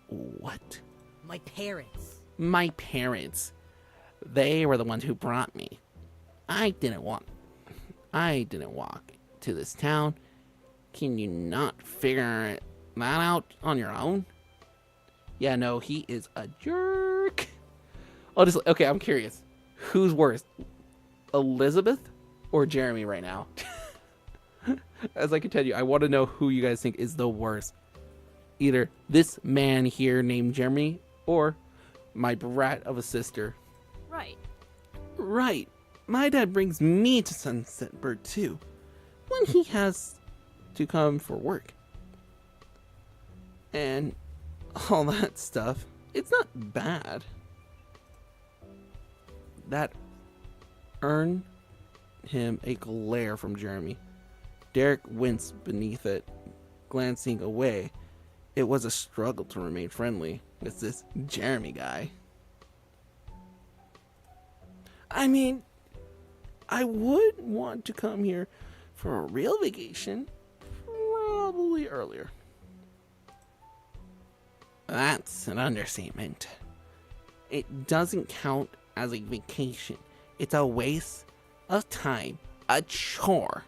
S1: What?
S3: My parents.
S1: My parents. They were the ones who brought me. I didn't walk to this town. Can you not figure that out on your own? Yeah, no, he is a jerk. Okay, I'm curious. Who's worse? Elizabeth or Jeremy right now? As I continue, I want to know who you guys think is the worst. Either this man here named Jeremy or my brat of a sister.
S2: Right.
S1: Right. My dad brings me to Sunset Bird too, when he has to come for work. And all that stuff. It's not bad. That earned him a glare from Jeremy. Derek winced beneath it, glancing away. It was a struggle to remain friendly with this Jeremy guy. I mean, I would want to come here for a real vacation, probably earlier. That's an understatement. It doesn't count as a vacation. It's a waste of time, a chore.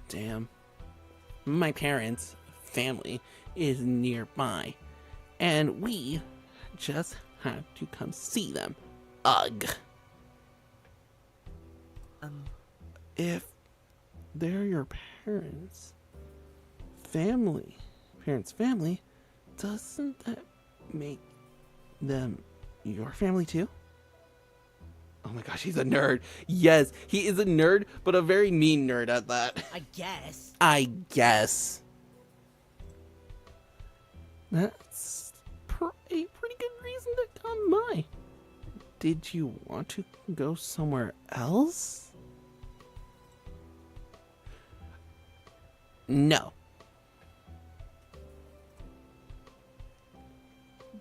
S1: Damn. My parents' family is nearby, and we just have to come see them. Ugh. If they're your parents' family, doesn't that make them your family too? Oh my gosh, he's a nerd. Yes, he is a nerd, but a very mean nerd at that. I guess. That's a pretty good reason to come by. Did you want to go somewhere else? No.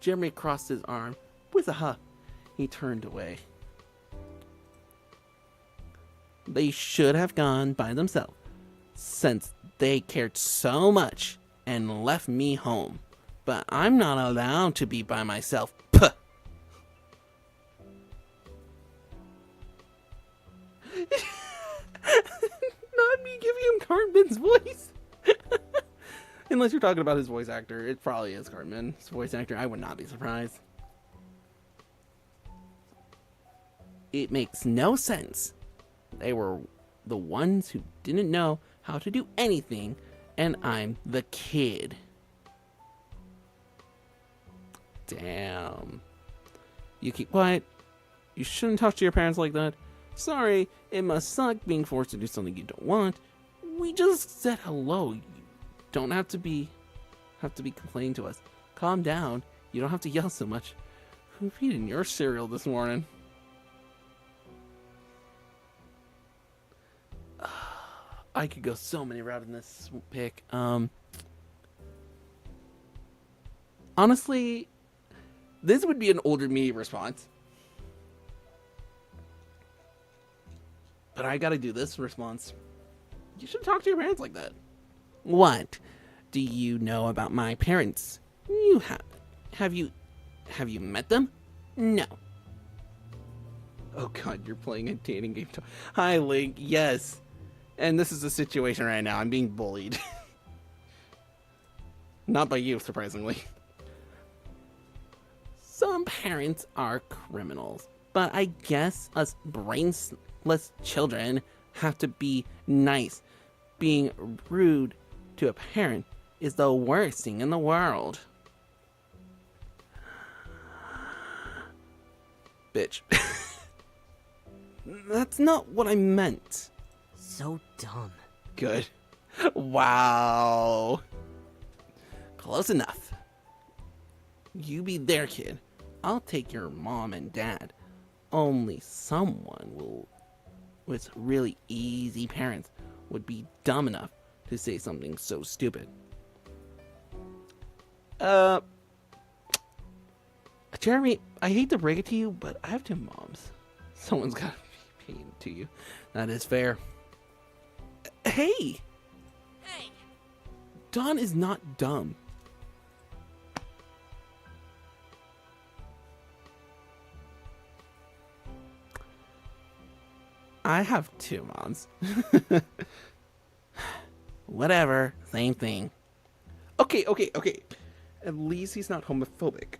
S1: Jeremy crossed his arm with a huff. He turned away. They should have gone by themselves, since they cared so much and left me home. But I'm not allowed to be by myself. Puh. Not me giving him Cartman's voice. Unless you're talking about his voice actor. It probably is Cartman's voice actor. I would not be surprised. It makes no sense. They were the ones who didn't know how to do anything, and I'm the kid. Damn. You keep quiet. You shouldn't talk to your parents like that. Sorry, it must suck being forced to do something you don't want. We just said hello. You don't have to be complaining to us. Calm down. You don't have to yell so much. Who's eating your cereal this morning? I could go so many routes in this pick. Honestly, this would be an older me response. But I gotta do this response. You should talk to your parents like that. What do you know about my parents? You have. Have you met them? No. Oh god, you're playing a dating game. Hi, Link. Yes. And this is the situation right now. I'm being bullied. Not by you, surprisingly. Some parents are criminals, but I guess us brainless children have to be nice. Being rude to a parent is the worst thing in the world. Bitch. That's not what I meant.
S3: So dumb.
S1: Good. Wow. Close enough. You be there, kid. I'll take your mom and dad. Only someone with really easy parents would be dumb enough to say something so stupid. Jeremy, I hate to break it to you, but I have two moms. Someone's gotta be paying to you. That is fair. Hey!
S2: Hey!
S1: Dawn is not dumb. I have two moms. Whatever, same thing. Okay. At least he's not homophobic.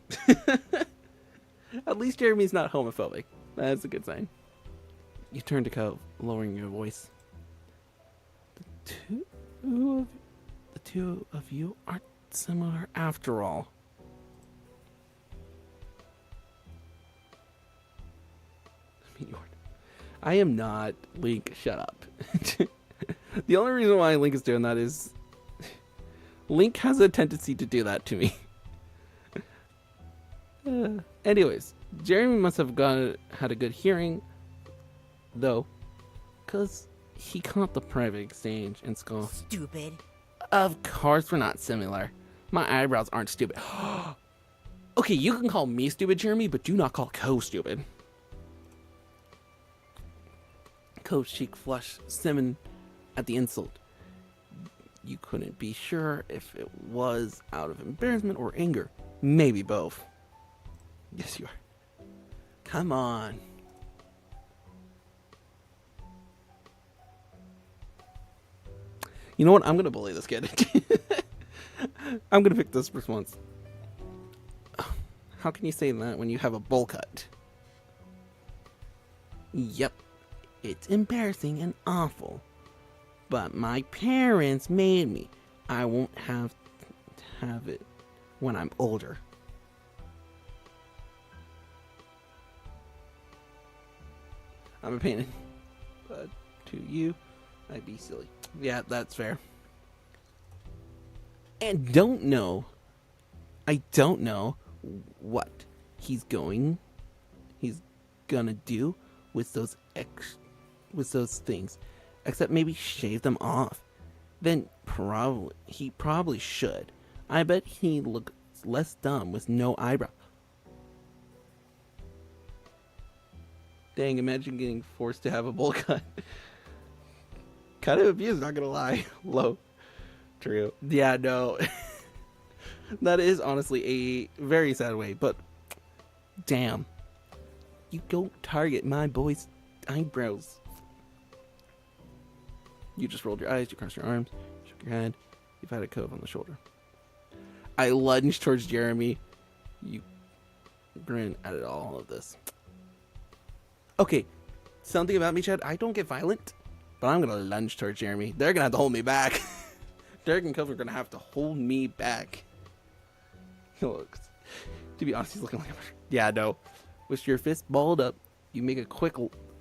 S1: At least Jeremy's not homophobic. That's a good sign. You turn to Cove, lowering your voice. The two of you aren't similar after all. I am not. Link, shut up. The only reason why Link is doing that is Link has a tendency to do that to me. Anyways, Jeremy must have had a good hearing, though, because he caught the private exchange and scoffed.
S3: Stupid.
S1: Of course we're not similar. My eyebrows aren't stupid. Okay, you can call me stupid, Jeremy, but do not call Co stupid. Co's cheek flushed, simming at the insult. You couldn't be sure if it was out of embarrassment or anger. Maybe both. Yes, you are. Come on. You know what? I'm going to bully this kid. I'm going to pick this response. How can you say that when you have a bowl cut? Yep. It's embarrassing and awful. But my parents made me. I won't have to have it when I'm older. I'm a pain, but to you, I'd be silly. Yeah, that's fair. And I don't know what he's gonna do with those things, except maybe shave them off. Then he probably should. I bet he looks less dumb with no eyebrow. Dang, imagine getting forced to have a bowl cut. Kind of abused, not gonna lie. Low. True. Yeah, no. That is honestly a very sad way, but damn. You don't target my boy's eyebrows. You just rolled your eyes, you crossed your arms, shook your head, you've had a Cove on the shoulder. I lunged towards Jeremy. You grin at it all of this. Okay, something about me, Chad. I don't get violent, but I'm gonna lunge towards Jeremy. They're gonna have to hold me back. Derek and Cove are gonna have to hold me back. He looks, to be honest, he's looking like a... Yeah, no. With your fist balled up, you make a quick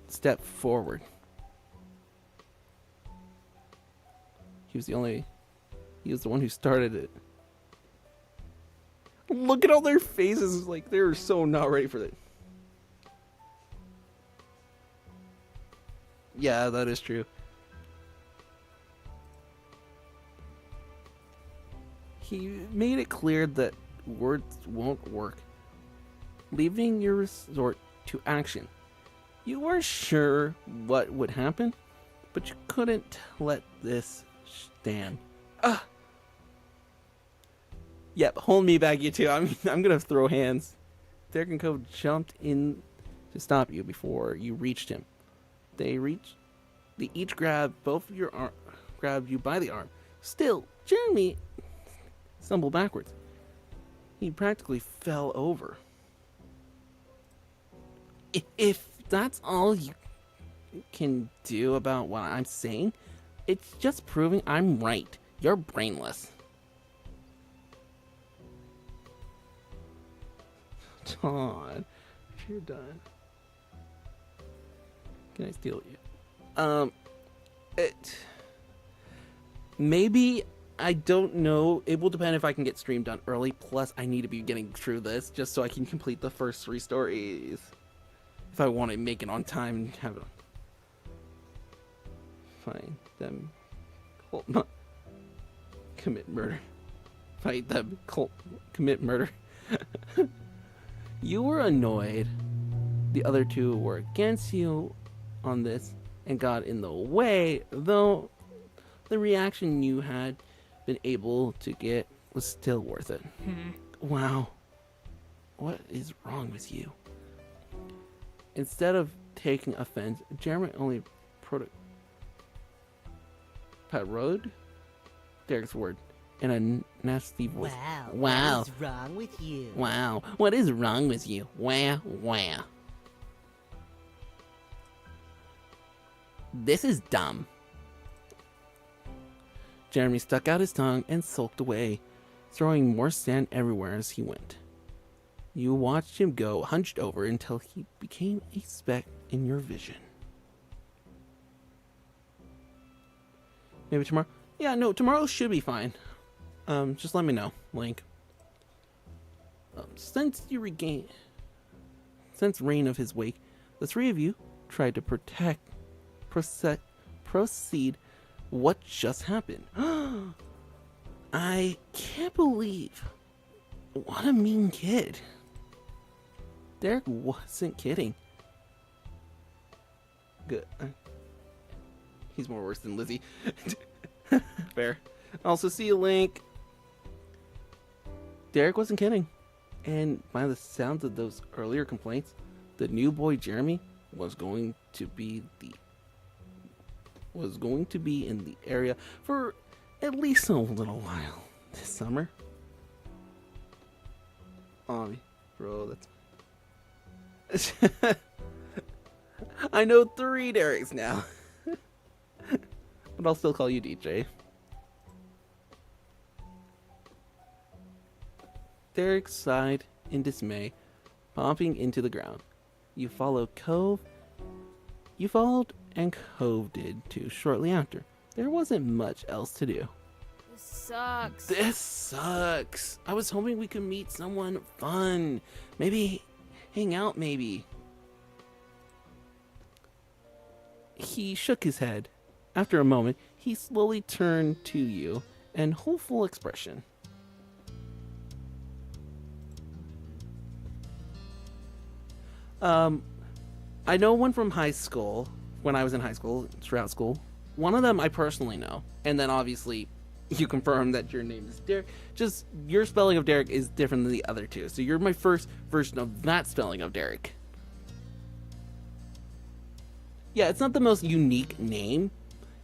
S1: step forward. He was the one who started it. Look at all their faces, like they're so not ready for it. Yeah, that is true. He made it clear that words won't work, leaving your resort to action. You were sure what would happen, but you couldn't let this stand. Yep, hold me back, you two. I'm gonna throw hands. Derek and Cove jumped to stop you before you reached him. They each grabbed grabbed you by the arm. Still, Jeremy stumbled backwards. He practically fell over. If that's all you can do about what I'm saying, it's just proving I'm right. You're brainless. Todd, if you're done, can I steal you? Maybe, I don't know. It will depend if I can get stream done early. Plus, I need to be getting through this just so I can complete the first 3 stories. If I want to make it on time and have it. Find them. Commit murder. Fight them. Commit murder. You were annoyed. The other 2 were against you on this and got in the way, though the reaction you had been able to get was still worth it. Wow. What is wrong with you? Instead of taking offense, Jeremy only parodied Derek's word in a nasty voice.
S3: Wow. What is wrong with you?
S1: Wow. What is wrong with you? Wow. This is dumb. Jeremy stuck out his tongue and sulked away, throwing more sand everywhere as he went. You watched him go hunched over until he became a speck in your vision. Maybe tomorrow? Yeah, no, tomorrow should be fine. Just let me know, Link. Since reign of his wake, the 3 of you tried to proceed what just happened. I can't believe. What a mean kid. Derek wasn't kidding. Good. He's more worse than Lizzie. Fair. Also, see you, Link. Derek wasn't kidding. And by the sounds of those earlier complaints, the new boy Jeremy was going to be in the area for at least a little while this summer. Oh, bro, that's... I know 3 Dereks now. But I'll still call you DJ. Derek sighed in dismay, bumping into the ground. You followed and Cove did too shortly after. There wasn't much else to do.
S2: This
S1: sucks. I was hoping we could meet someone fun. Maybe hang out, maybe. He shook his head. After a moment, he slowly turned to you, an hopeful expression. I know one from high school, when I was in high school, throughout school. One of them I personally know. And then obviously, you confirm that your name is Derek. Just, your spelling of Derek is different than the other 2. So you're my first version of that spelling of Derek. Yeah, it's not the most unique name.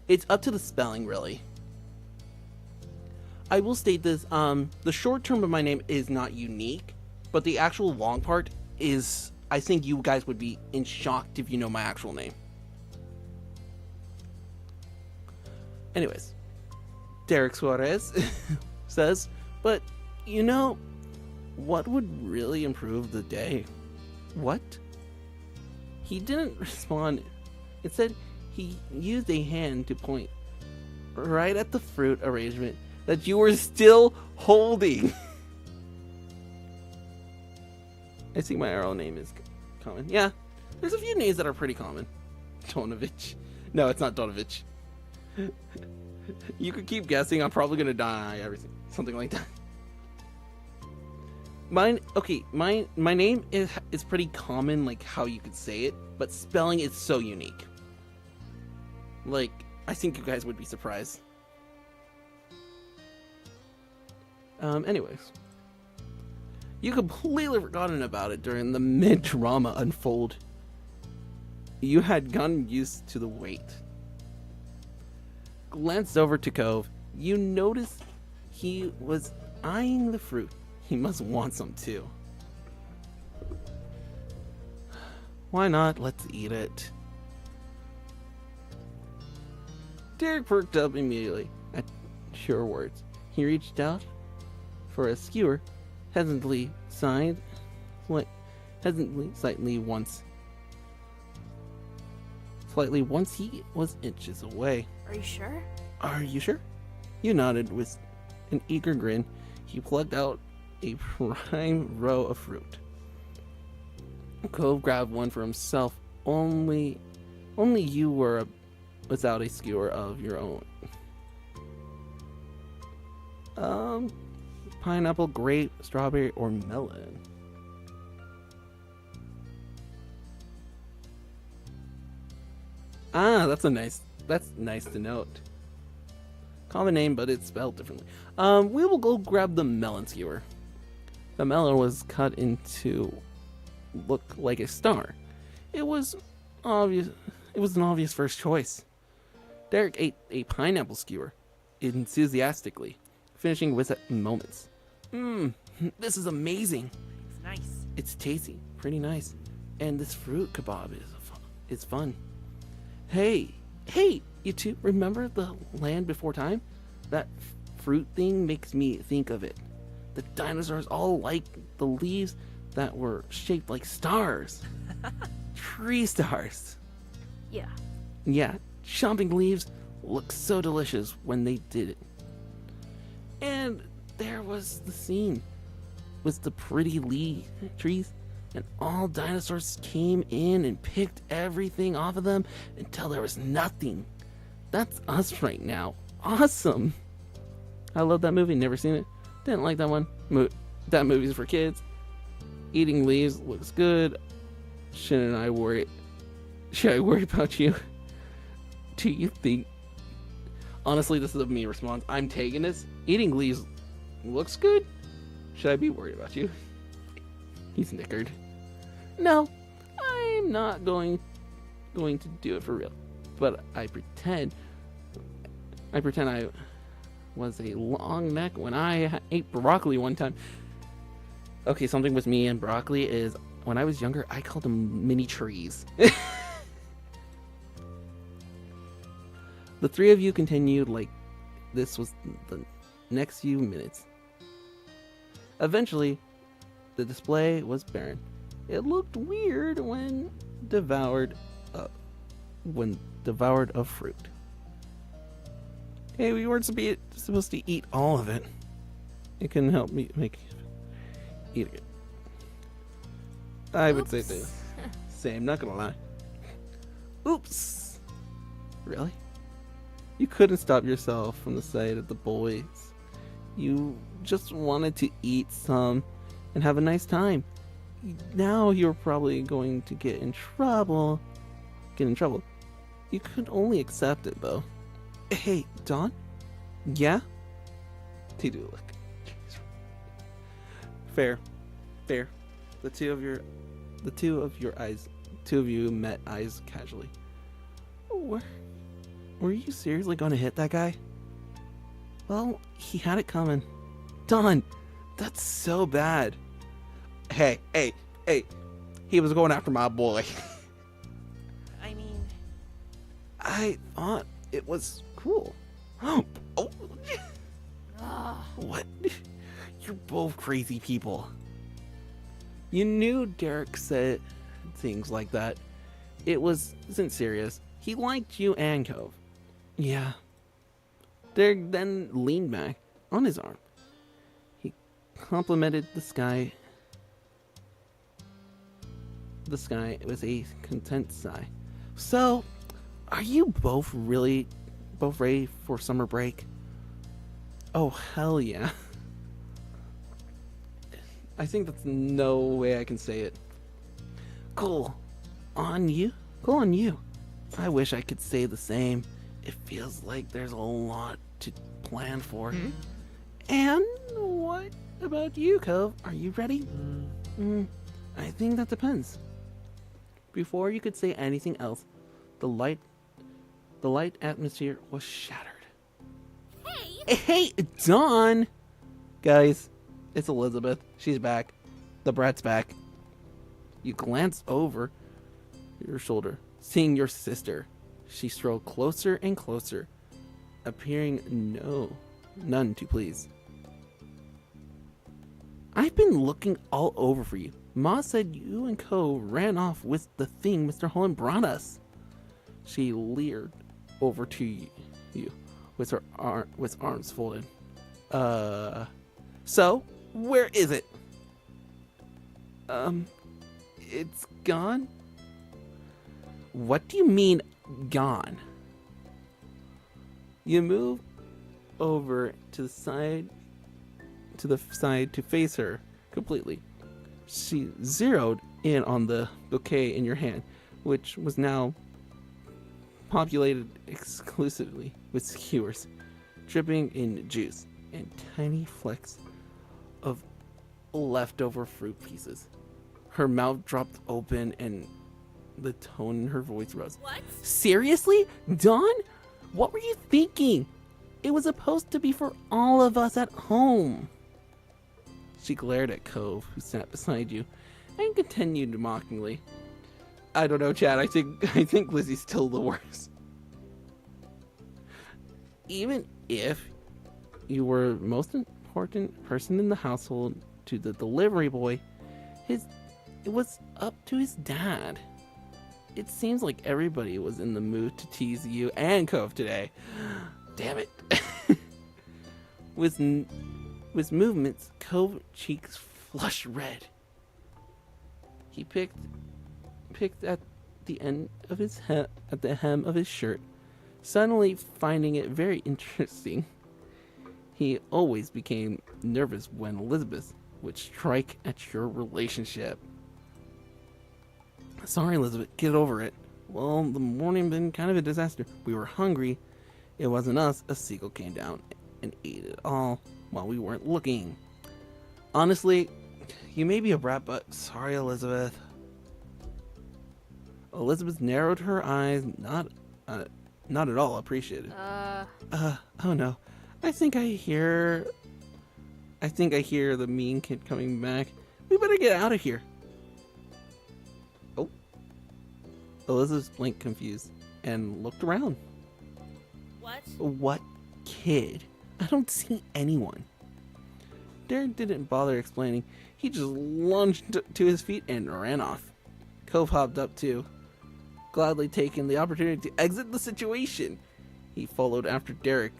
S1: It's up to the spelling, really. I will state this, the short term of my name is not unique, but the actual long part is, I think you guys would be in shock if you know my actual name. Anyways, Derek Suarez says, but you know, what would really improve the day? What? He didn't respond. Instead, he used a hand to point right at the fruit arrangement that you were still holding. I see my arrow name is common. Yeah, there's a few names that are pretty common. Donovich. No, it's not Donovich. You could keep guessing. I'm probably gonna die. Everything, something like that. Mine. Okay, my name is pretty common, like how you could say it, but spelling is so unique. Like, I think you guys would be surprised. Anyways. You completely forgotten about it during the mid-drama unfold. You had gotten used to the weight. Glanced over to Cove. You noticed he was eyeing the fruit. He must want some too. Why not? Let's eat it. Derek perked up immediately at your words. He reached out for a skewer, hesitantly slightly once he was inches away.
S2: Are you sure?
S1: Are you sure? You nodded with an eager grin. He plucked out a prime row of fruit. Cove grabbed one for himself. Only you were without a skewer of your own. Pineapple, grape, strawberry, or melon. Ah, that's nice to note. Common name, but it's spelled differently. We will go grab the melon skewer. The melon was cut into look like a star. It was obvious. It was an obvious first choice. Derek ate a pineapple skewer enthusiastically, finishing with moments. This is amazing.
S3: It's nice.
S1: It's tasty, pretty nice, and this fruit kebab is fun. Hey, you two, remember the Land Before Time? That fruit thing makes me think of it. The dinosaurs all like the leaves that were shaped like stars. Tree stars.
S2: Yeah.
S1: Yeah, chomping leaves looked so delicious when they did it. And there was the scene with the pretty trees, and all dinosaurs came in and picked everything off of them until there was nothing. That's us right now. Awesome. I love that movie. Never seen it. Didn't like that one. That movie's for kids. Eating leaves looks good. Should I worry about you? Do you think... Honestly, this is a me response. I'm taking this. Eating leaves looks good. Should I be worried about you? He snickered. No, I'm not going to do it for real. But I pretend I was a long neck when I ate broccoli one time. Okay, something with me and broccoli is when I was younger, I called them mini trees. The three of you continued like this was the next few minutes. Eventually, the display was barren. It looked weird when devoured of fruit. Hey, we weren't supposed to eat all of it. It can help me eating it. I would say the same, not gonna lie. Oops. Really? You couldn't stop yourself from the sight of the boys. You just wanted to eat some and have a nice time. Now you're probably going to get in trouble. You could only accept it though. Hey, Dawn? Yeah? They do look. Fair. The two of you met eyes casually. Were you seriously going to hit that guy? Well, he had it coming. Dawn, that's so bad. Hey, he was going after my boy.
S3: I mean...
S1: I thought it was cool. Oh.
S2: Ugh.
S1: What? You're both crazy people. You knew Derek said things like that. It wasn't serious. He liked you and Cove. Yeah. Derek then leaned back on his arm. He complimented the sky. The sky with a content sigh. So, are you both ready for summer break? Oh, hell yeah. I think that's no way I can say it. Cool on you. I wish I could say the same. It feels like there's a lot to plan for. And what about you, Cove? Are you ready? I think that depends. Before you could say anything else, the light atmosphere was shattered. Hey, Dawn! Guys, it's Elizabeth. She's back. The brat's back. You glance over your shoulder, seeing your sister. She strode closer and closer, appearing none too pleased. I've been looking all over for you. Ma said you and Co ran off with the thing Mr. Holland brought us. She leered over to you with with arms folded. So where is it? It's gone. What do you mean gone? You move over to the side to face her completely. She zeroed in on the bouquet in your hand, which was now populated exclusively with skewers, dripping in juice and tiny flecks of leftover fruit pieces. Her mouth dropped open and the tone in her voice rose.
S2: What?
S1: Seriously? Dawn? What were you thinking? It was supposed to be for all of us at home. She glared at Cove, who sat beside you, and continued mockingly. I don't know, Chad. I think Lizzie's still the worst. Even if you were the most important person in the household to the delivery boy, it was up to his dad. It seems like everybody was in the mood to tease you and Cove today. Damn it. With movements, Cove cheeks flushed red. He picked at the end of at the hem of his shirt, suddenly finding it very interesting. He always became nervous when Elizabeth would strike at your relationship. Sorry, Elizabeth, get over it. Well, the morning been kind of a disaster. We were hungry. It wasn't us. A seagull came down and ate it all while we weren't looking. Honestly, you may be a brat, but sorry, Elizabeth. Elizabeth narrowed her eyes, not at all appreciated. Oh no. I think I hear the mean kid coming back. We better get out of here. Oh. Elizabeth blinked confused and looked around.
S2: What?
S1: What kid? I don't see anyone. Derek didn't bother explaining. He just lunged to his feet and ran off. Cove hopped up too, gladly taking the opportunity to exit the situation. He followed after Derek,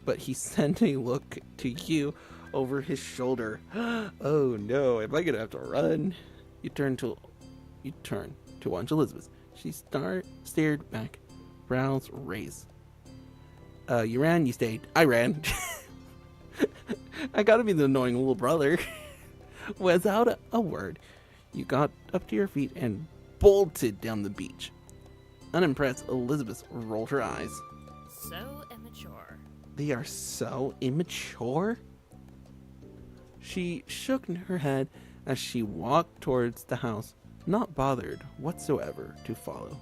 S1: but he sent a look to you over his shoulder. Oh no, am I gonna have to run? You turn to watch Elizabeth. She stared back, brows raised. You ran, you stayed. I ran. I gotta be the annoying little brother. Without a word, you got up to your feet and bolted down the beach. Unimpressed, Elizabeth rolled her eyes.
S2: So immature.
S1: They are so immature? She shook her head as she walked towards the house, not bothered whatsoever to follow.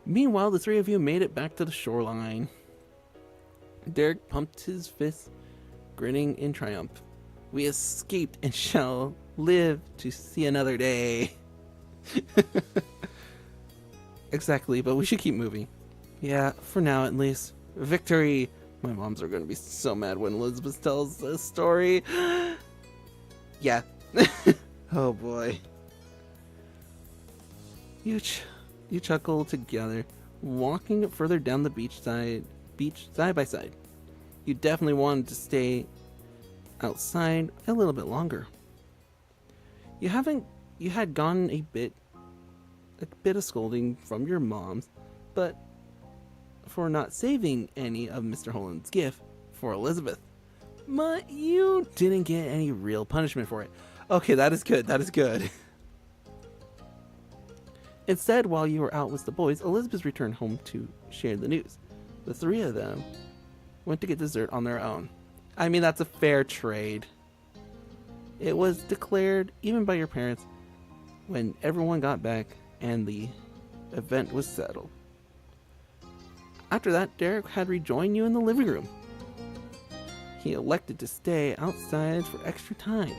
S1: Meanwhile, the three of you made it back to the shoreline. Derek pumped his fist, grinning in triumph. We escaped and shall live to see another day. Exactly, but we should keep moving. Yeah, for now at least. Victory! My moms are going to be so mad when Elizabeth tells this story. Yeah. Oh boy. You chuckle together, walking further down the beach side by side. You definitely wanted to stay outside a little bit longer. You had gotten a bit of scolding from your moms, but for not saving any of Mr. Holland's gift for Elizabeth. But you didn't get any real punishment for it. Okay, that is good. That is good. Instead, while you were out with the boys, Elizabeth returned home to share the news. The three of them went to get dessert on their own. I mean, that's a fair trade. It was declared even by your parents when everyone got back and the event was settled. After that, Derek had rejoined you in the living room. He elected to stay outside for extra time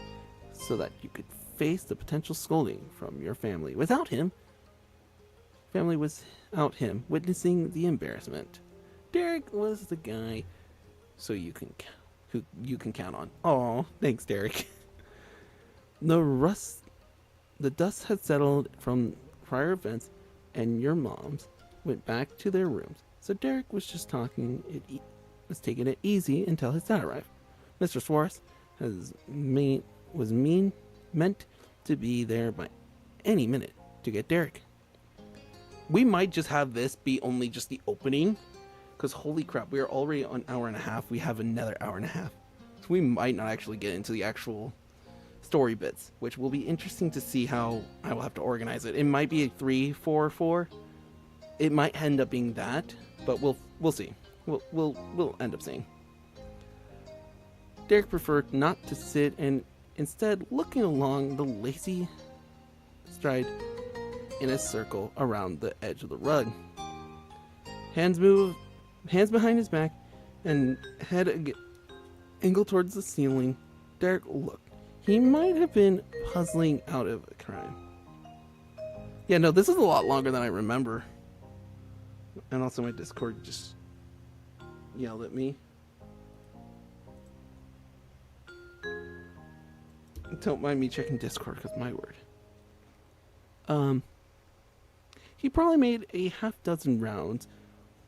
S1: so that you could face the potential scolding from your family. Without him, witnessing the embarrassment. Derek was the guy who you can count on. Oh, thanks, Derek. The dust had settled from prior events, and your moms went back to their rooms. So Derek was just taking it easy until his dad arrived. Mr. Suarez was meant to be there by any minute to get Derek. We might just have this be only just the opening, because holy crap, we are already on an hour and a half. We have another hour and a half. So we might not actually get into the actual story bits, which will be interesting to see how I will have to organize it. It might be a 3-4-4. It might end up being that, but we'll see. We'll end up seeing. Derek preferred not to sit and instead looking along the lazy stride in a circle around the edge of the rug. Hands behind his back and head angled towards the ceiling. Derek looked. He might have been puzzling out of a crime. Yeah, no, this is a lot longer than I remember. And also my Discord just yelled at me. Don't mind me checking Discord, because my word. He probably made a half dozen rounds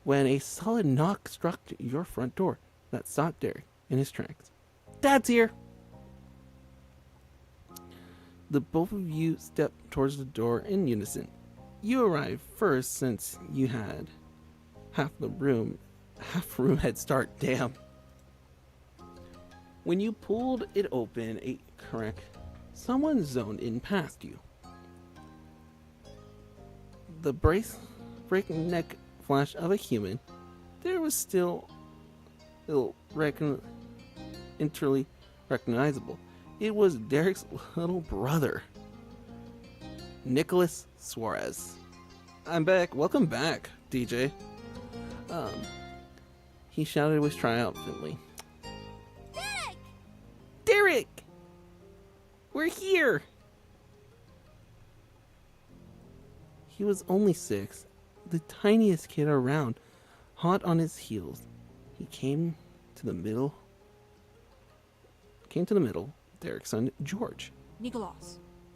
S1: when a solid knock struck your front door that stopped Derek in his tracks. Dad's here! The both of you stepped towards the door in unison. You arrived first since you had half room head start. Damn. When you pulled it open, someone zoned in past you. The breakneck flash of a human, there was still entirely recognizable. It was Derek's little brother, Nicholas Suarez. I'm back. Welcome back, DJ. He shouted triumphantly.
S2: Derek!
S1: Derek! We're here! He was only 6, the tiniest kid around, hot on his heels. He came to the middle, Derek's son, George.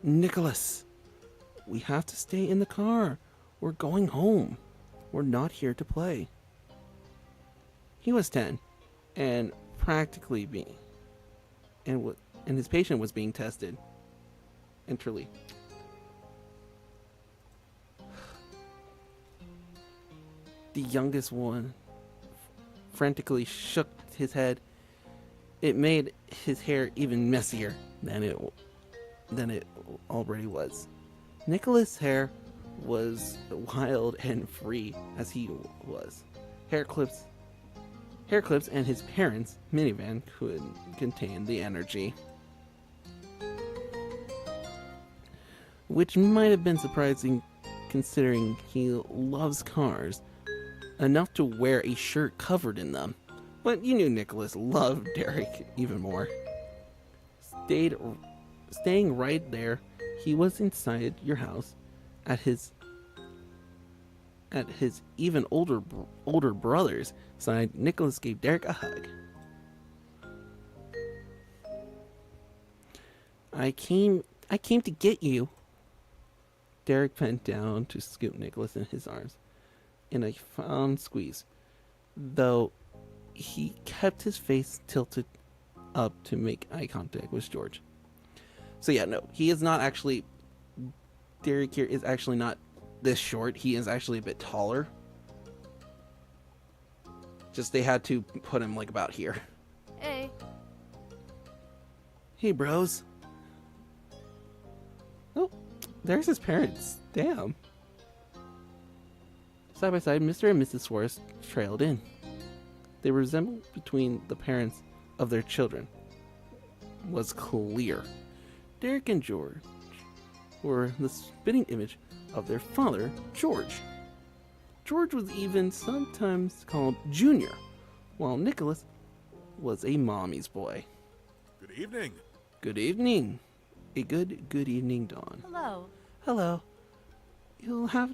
S1: Nicholas, we have to stay in the car. We're going home. We're not here to play. He was 10, and his patient was being tested. Enterly. The youngest one frantically shook his head. It made his hair even messier than it already was. Nicholas' hair was wild and free as he was. Hair clips and his parents' minivan could contain the energy. Which might have been surprising considering he loves cars enough to wear a shirt covered in them. But you knew Nicholas loved Derek even more. Staying right there, he was inside your house at his even older brother's side. Nicholas gave Derek a hug. I came to get you. Derek bent down to scoop Nicholas in his arms in a fond squeeze, though he kept his face tilted up to make eye contact with George. So yeah, no, he is not actually. Derek here is actually not this short. He is actually a bit taller. Just they had to put him like about here.
S2: Hey.
S1: Hey, bros. Oh, there's his parents. Damn. Side by side, Mr. and Mrs. Suarez trailed in. The resemblance between the parents of their children was clear. Derek and George were the spitting image of their father, George. George was even sometimes called Junior, while Nicholas was a mommy's boy.
S4: Good evening.
S1: Good evening. A good evening, Dawn.
S3: Hello.
S1: Hello. You'll have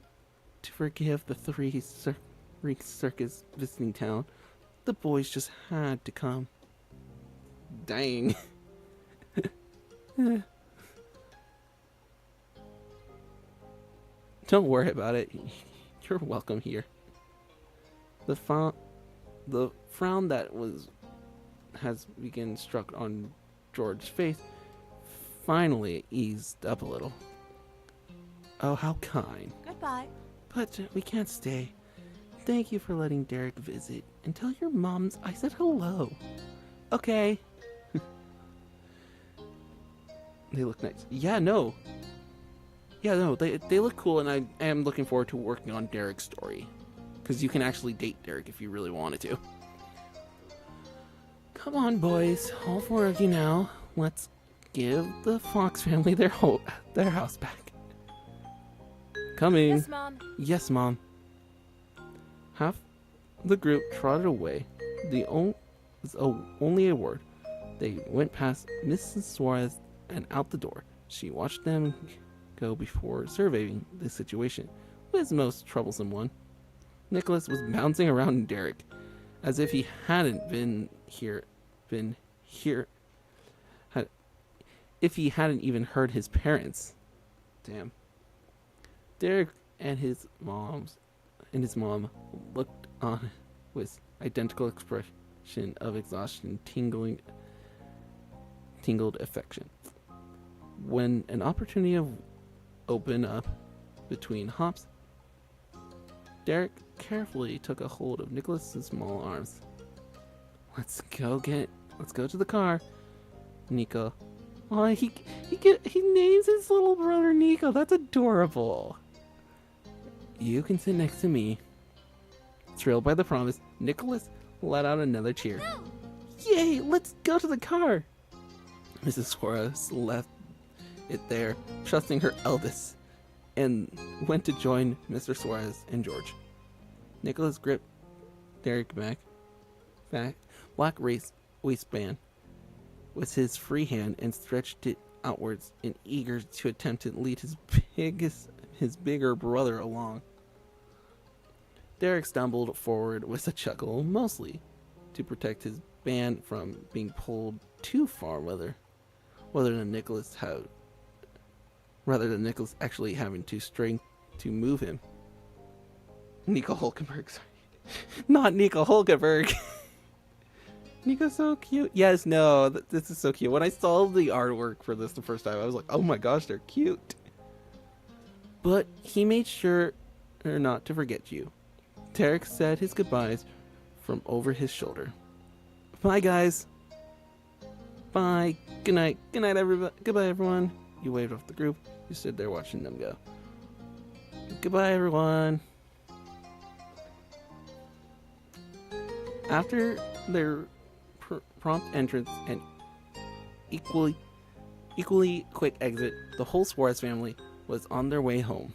S1: to forgive the three circus visiting town. The boys just had to come. Dang. Don't worry about it. You're welcome here. The frown that has begun struck on George's face finally eased up a little. Oh, how kind.
S3: Goodbye.
S1: But we can't stay. Thank you for letting Derek visit. And tell your moms I said hello. Okay. They look nice. Yeah, no, they look cool, and I am looking forward to working on Derek's story. Because you can actually date Derek if you really wanted to. Come on, boys. All four of you now. Let's give the Fox family their house back. Coming.
S2: Yes, Mom.
S1: Yes, Mom. Half the group trotted away. Only a word. They went past Mrs. Suarez and out the door. She watched them go before surveying the situation, was most troublesome one. Nicholas was bouncing around Derek, as if he hadn't if he hadn't even heard his parents. Damn. Derek and his mom looked on with identical expression of exhaustion, tingled affection. When an opportunity opened up between hops, Derek carefully took a hold of Nicholas's small arms. Let's go to the car, Nico. Oh, he names his little brother Nico. That's adorable. You can sit next to me. Thrilled by the promise, Nicholas let out another cheer.
S2: No.
S1: Yay, let's go to the car. Mrs. Suarez left it there, trusting her eldest, and went to join Mr. Suarez and George. Nicholas gripped Derek back black waistband with his free hand and stretched it outwards in eager to attempt to lead his bigger brother along. Derek stumbled forward with a chuckle, mostly to protect his band from being pulled too far, rather than Nicholas actually having to strength to move him. Nico Hulkenberg, sorry. Not Nico Hulkenberg. Nico's so cute. Yes, no, this is so cute. When I saw the artwork for this the first time, I was like, oh my gosh, they're cute. But he made sure not to forget you. Derek said his goodbyes from over his shoulder. Bye, guys. Bye. Good night. Good night, everybody. Goodbye, everyone. You waved off the group. You stood there watching them go. Goodbye, everyone. After their prompt entrance and equally quick exit, the whole Suarez family was on their way home.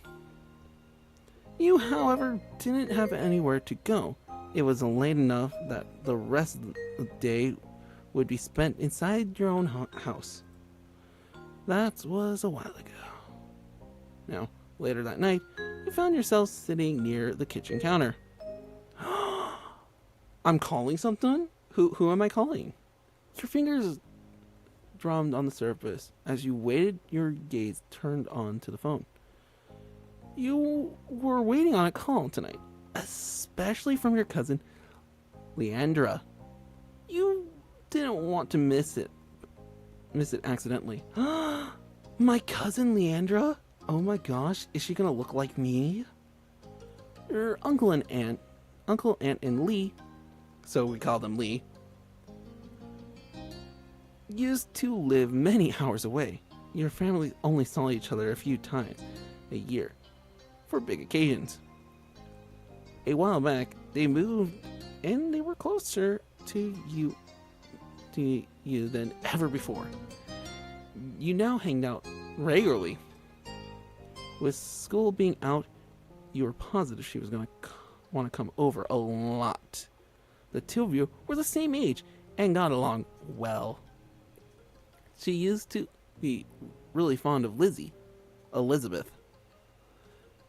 S1: You, however, didn't have anywhere to go. It was late enough that the rest of the day would be spent inside your own house. That was a while ago. Now, later that night, you found yourself sitting near the kitchen counter. I'm calling something? Who am I calling? Your fingers drummed on the surface as you waited, your gaze turned on to the phone. You were waiting on a call tonight, especially from your cousin, Leandra. You didn't want to miss it accidentally. My cousin Leandra? Oh my gosh, is she gonna look like me? Your uncle, aunt, and Lee, so we call them Lee, used to live many hours away. Your family only saw each other a few times a year for big occasions. A while back, they moved and they were closer to you than ever before. You now hang out regularly. With school being out, you were positive she was going to want to come over a lot. The two of you were the same age and got along well. She used to be really fond of Elizabeth,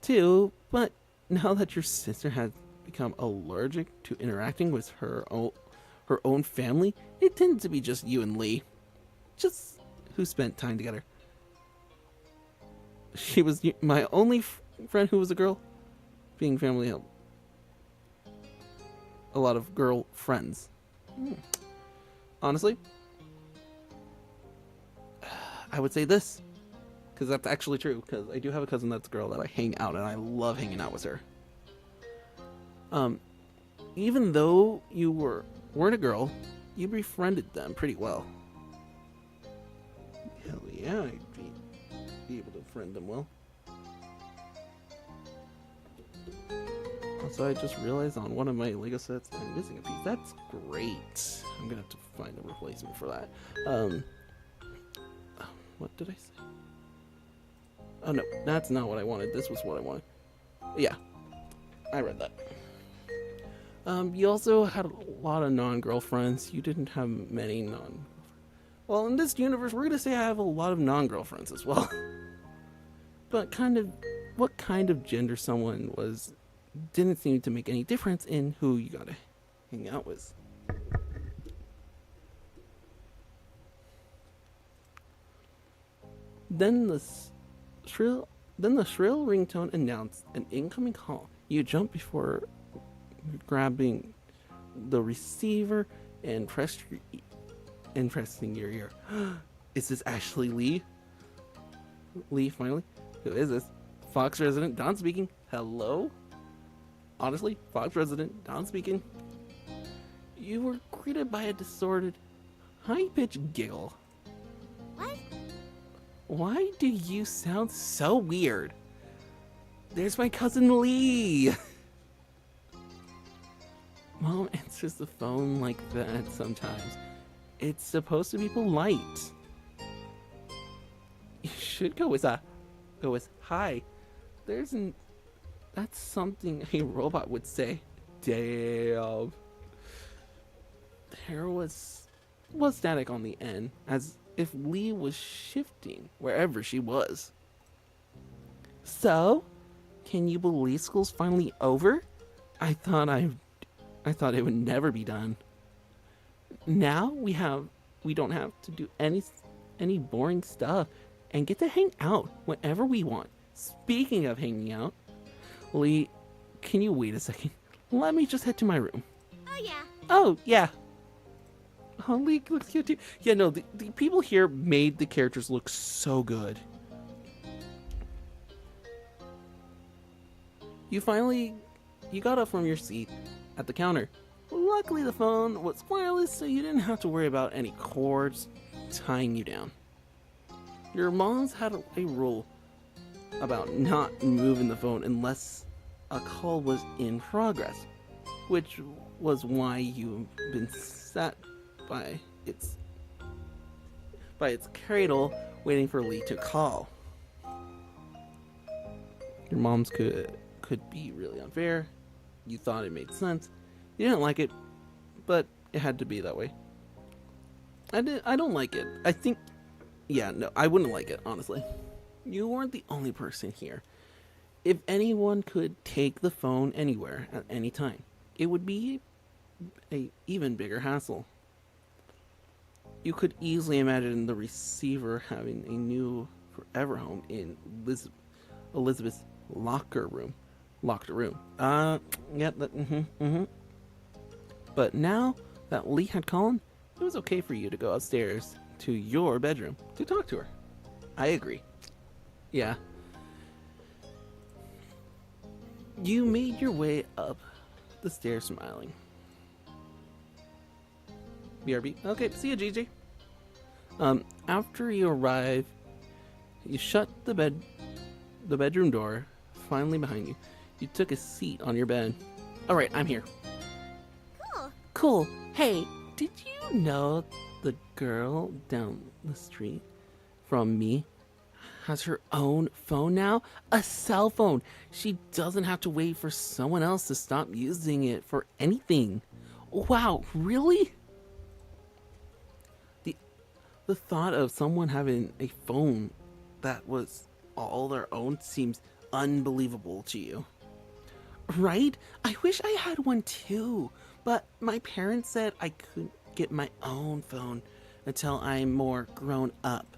S1: too, but now that your sister has become allergic to interacting with her own family, it tended to be just you and Lee. Just who spent time together. She was my only friend who was a girl. Being family helped. A lot of girl friends. Honestly, I would say this. Because that's actually true. Because I do have a cousin that's a girl that I hang out, and I love hanging out with her. Even though you weren't a girl, you befriended them pretty well. Hell yeah, I'd be able to friend them well. Also, I just realized on one of my Lego sets I'm missing a piece. That's great. I'm gonna have to find a replacement for that. What did I say? Oh no, that's not what I wanted. This was what I wanted. Yeah, I read that. You also had a lot of non-girlfriends. You didn't have many non... Well, in this universe, we're gonna say I have a lot of non-girlfriends as well. But what kind of gender someone was didn't seem to make any difference in who you gotta hang out with. Then the shrill ringtone announced an incoming call. You jumped before grabbing the receiver and pressing your ear. Is this actually Lee? Lee, finally? Who is this? Fox resident Don speaking. Hello? Honestly, Fox resident Don speaking. You were greeted by a distorted, high-pitched giggle.
S2: What?
S1: Why do you sound so weird? There's my cousin Lee. Mom answers the phone like that sometimes. It's supposed to be polite. You should go with hi. That's something a robot would say. Damn. There was static on the end, as if Lee was shifting wherever she was. So, can you believe school's finally over? I thought it would never be done. Now we don't have to do any boring stuff and get to hang out whenever we want. Speaking of hanging out, Lee, can you wait a second? Let me just head to my room.
S2: Oh yeah.
S1: Oh, yeah. Oh, Lee looks cute too. Yeah, no, the people here made the characters look so good. You got up from your seat at the counter. Luckily, the phone was wireless, so you didn't have to worry about any cords tying you down. Your mom's had a rule about not moving the phone unless a call was in progress, which was why you've been sat by its cradle waiting for Lee to call. Your mom's could be really unfair. You thought it made sense. You didn't like it, but it had to be that way. I don't like it. I wouldn't like it, honestly. You weren't the only person here. If anyone could take the phone anywhere at any time, it would be a even bigger hassle. You could easily imagine the receiver having a new forever home in Elizabeth's locker room. But now that Lee had called, it was okay for you to go upstairs to your bedroom to talk to her. I agree. Yeah. You made your way up the stairs smiling. BRB. Okay, see you, Gigi. After you arrive, you shut the bedroom door finally behind you. You took a seat on your bed. Alright, I'm here. Cool. Hey, did you know the girl down the street from me has her own phone now, a cell phone. She doesn't have to wait for someone else to stop using it for anything. Wow, really? The thought of someone having a phone that was all their own seems unbelievable to you. Right? I wish I had one too, but my parents said I couldn't get my own phone until I'm more grown up.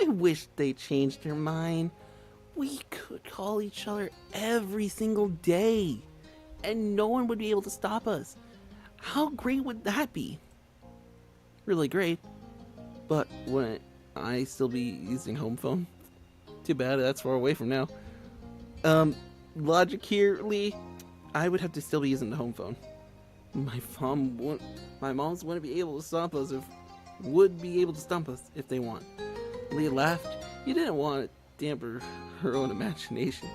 S1: I wish they changed their mind. We could call each other every single day, and no one would be able to stop us. How great would that be? Really great. But wouldn't I still be using home phone? Too bad, that's far away from now. Logically, I would have to still be using the home phone. My moms wouldn't be able to stop us if they want. Lee laughed. You didn't want to damper her own imagination.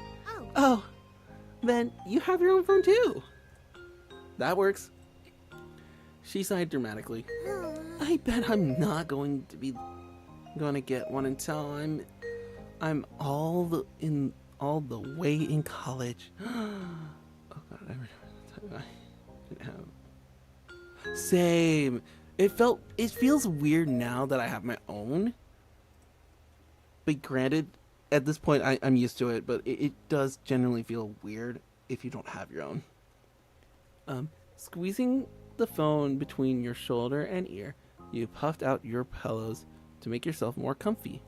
S1: Oh, then you have your own phone too. That works. She sighed dramatically. I bet I'm not going to get one until I'm all the way in college. Oh god, I remember the time I didn't have. Same. It feels weird now that I have my own. But granted, at this point I'm used to it, but it does generally feel weird if you don't have your own. Squeezing the phone between your shoulder and ear, you puffed out your pillows to make yourself more comfy.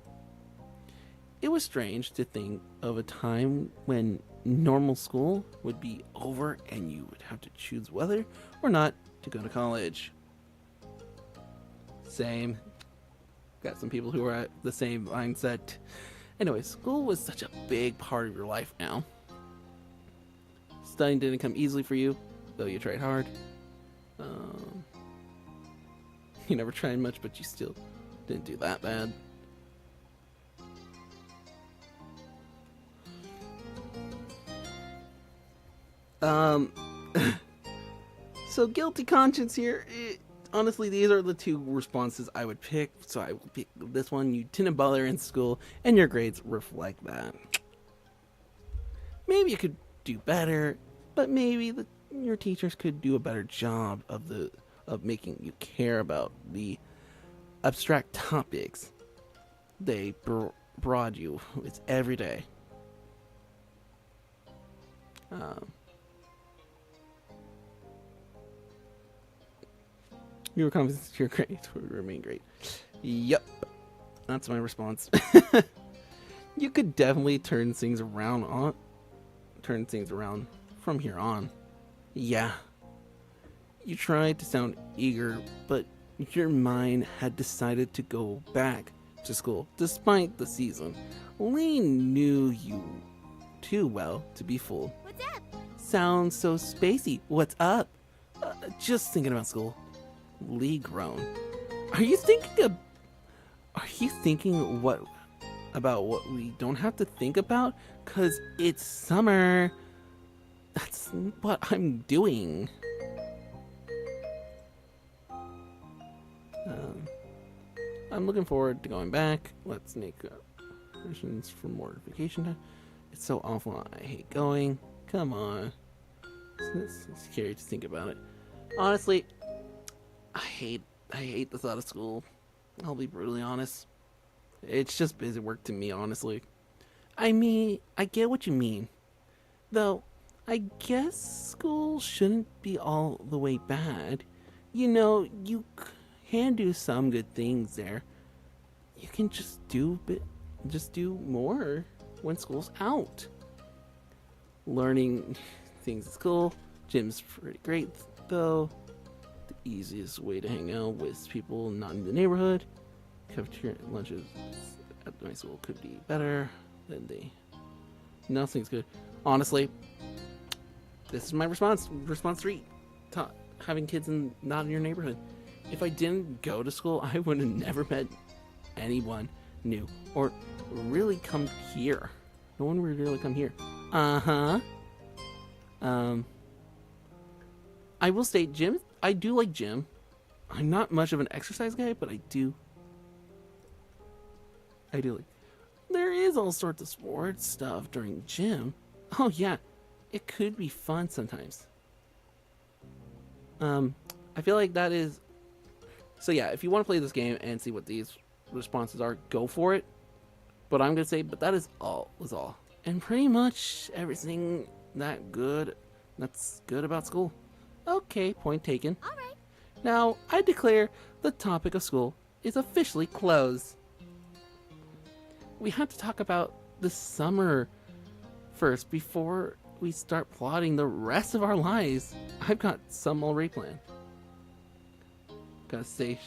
S1: It was strange to think of a time when normal school would be over and you would have to choose whether or not to go to college. Same. Got some people who are at the same mindset. Anyway, school was such a big part of your life now. Studying didn't come easily for you, though you tried hard. You never tried much, but you still didn't do that bad. So guilty conscience here. Honestly, these are the two responses I would pick, so I will pick this one. You didn't bother in school, and your grades reflect that. Maybe you could do better, but maybe your teachers could do a better job of making you care about the abstract topics they brought you with every day. Your confidence in your grades would remain great. Yep, that's my response. You could definitely turn things around from here on. Yeah. You tried to sound eager, but your mind had decided to go back to school despite the season. Lane knew you too well to be fooled.
S2: What's up?
S1: Sounds so spacey. What's up? Just thinking about school. Lee groaned. Are you thinking about what we don't have to think about? 'Cause it's summer. That's what I'm doing. I'm looking forward to going back. Let's make questions for more vacation time. It's so awful. I hate going. Come on. It's scary to think about it. Honestly, I hate the thought of school. I'll be brutally honest. It's just busy work to me, honestly. I mean, I get what you mean. Though, I guess school shouldn't be all the way bad. You know, you can do some good things there. You can just do more when school's out. Learning things at school. Gym's pretty great, though. The easiest way to hang out with people not in the neighborhood. Cafeteria lunches at my school could be better than nothing's good. Honestly, this is my response. Response 3. Having kids not in your neighborhood. If I didn't go to school, I would have never met anyone new or really come here. No one would really come here. I will state gym. I do like gym. I'm not much of an exercise guy, but I do. Ideally. There is all sorts of sports stuff during gym. Oh yeah, it could be fun sometimes. I feel like that is. So yeah, if you want to play this game and see what these responses are, go for it. But I'm gonna say, but that is all. Was all, and pretty much everything that's good about school. Okay, point taken.
S2: All right.
S1: Now I declare the topic of school is officially closed. We have to talk about the summer first before we start plotting the rest of our lives. I've got some already planned. Gotta stay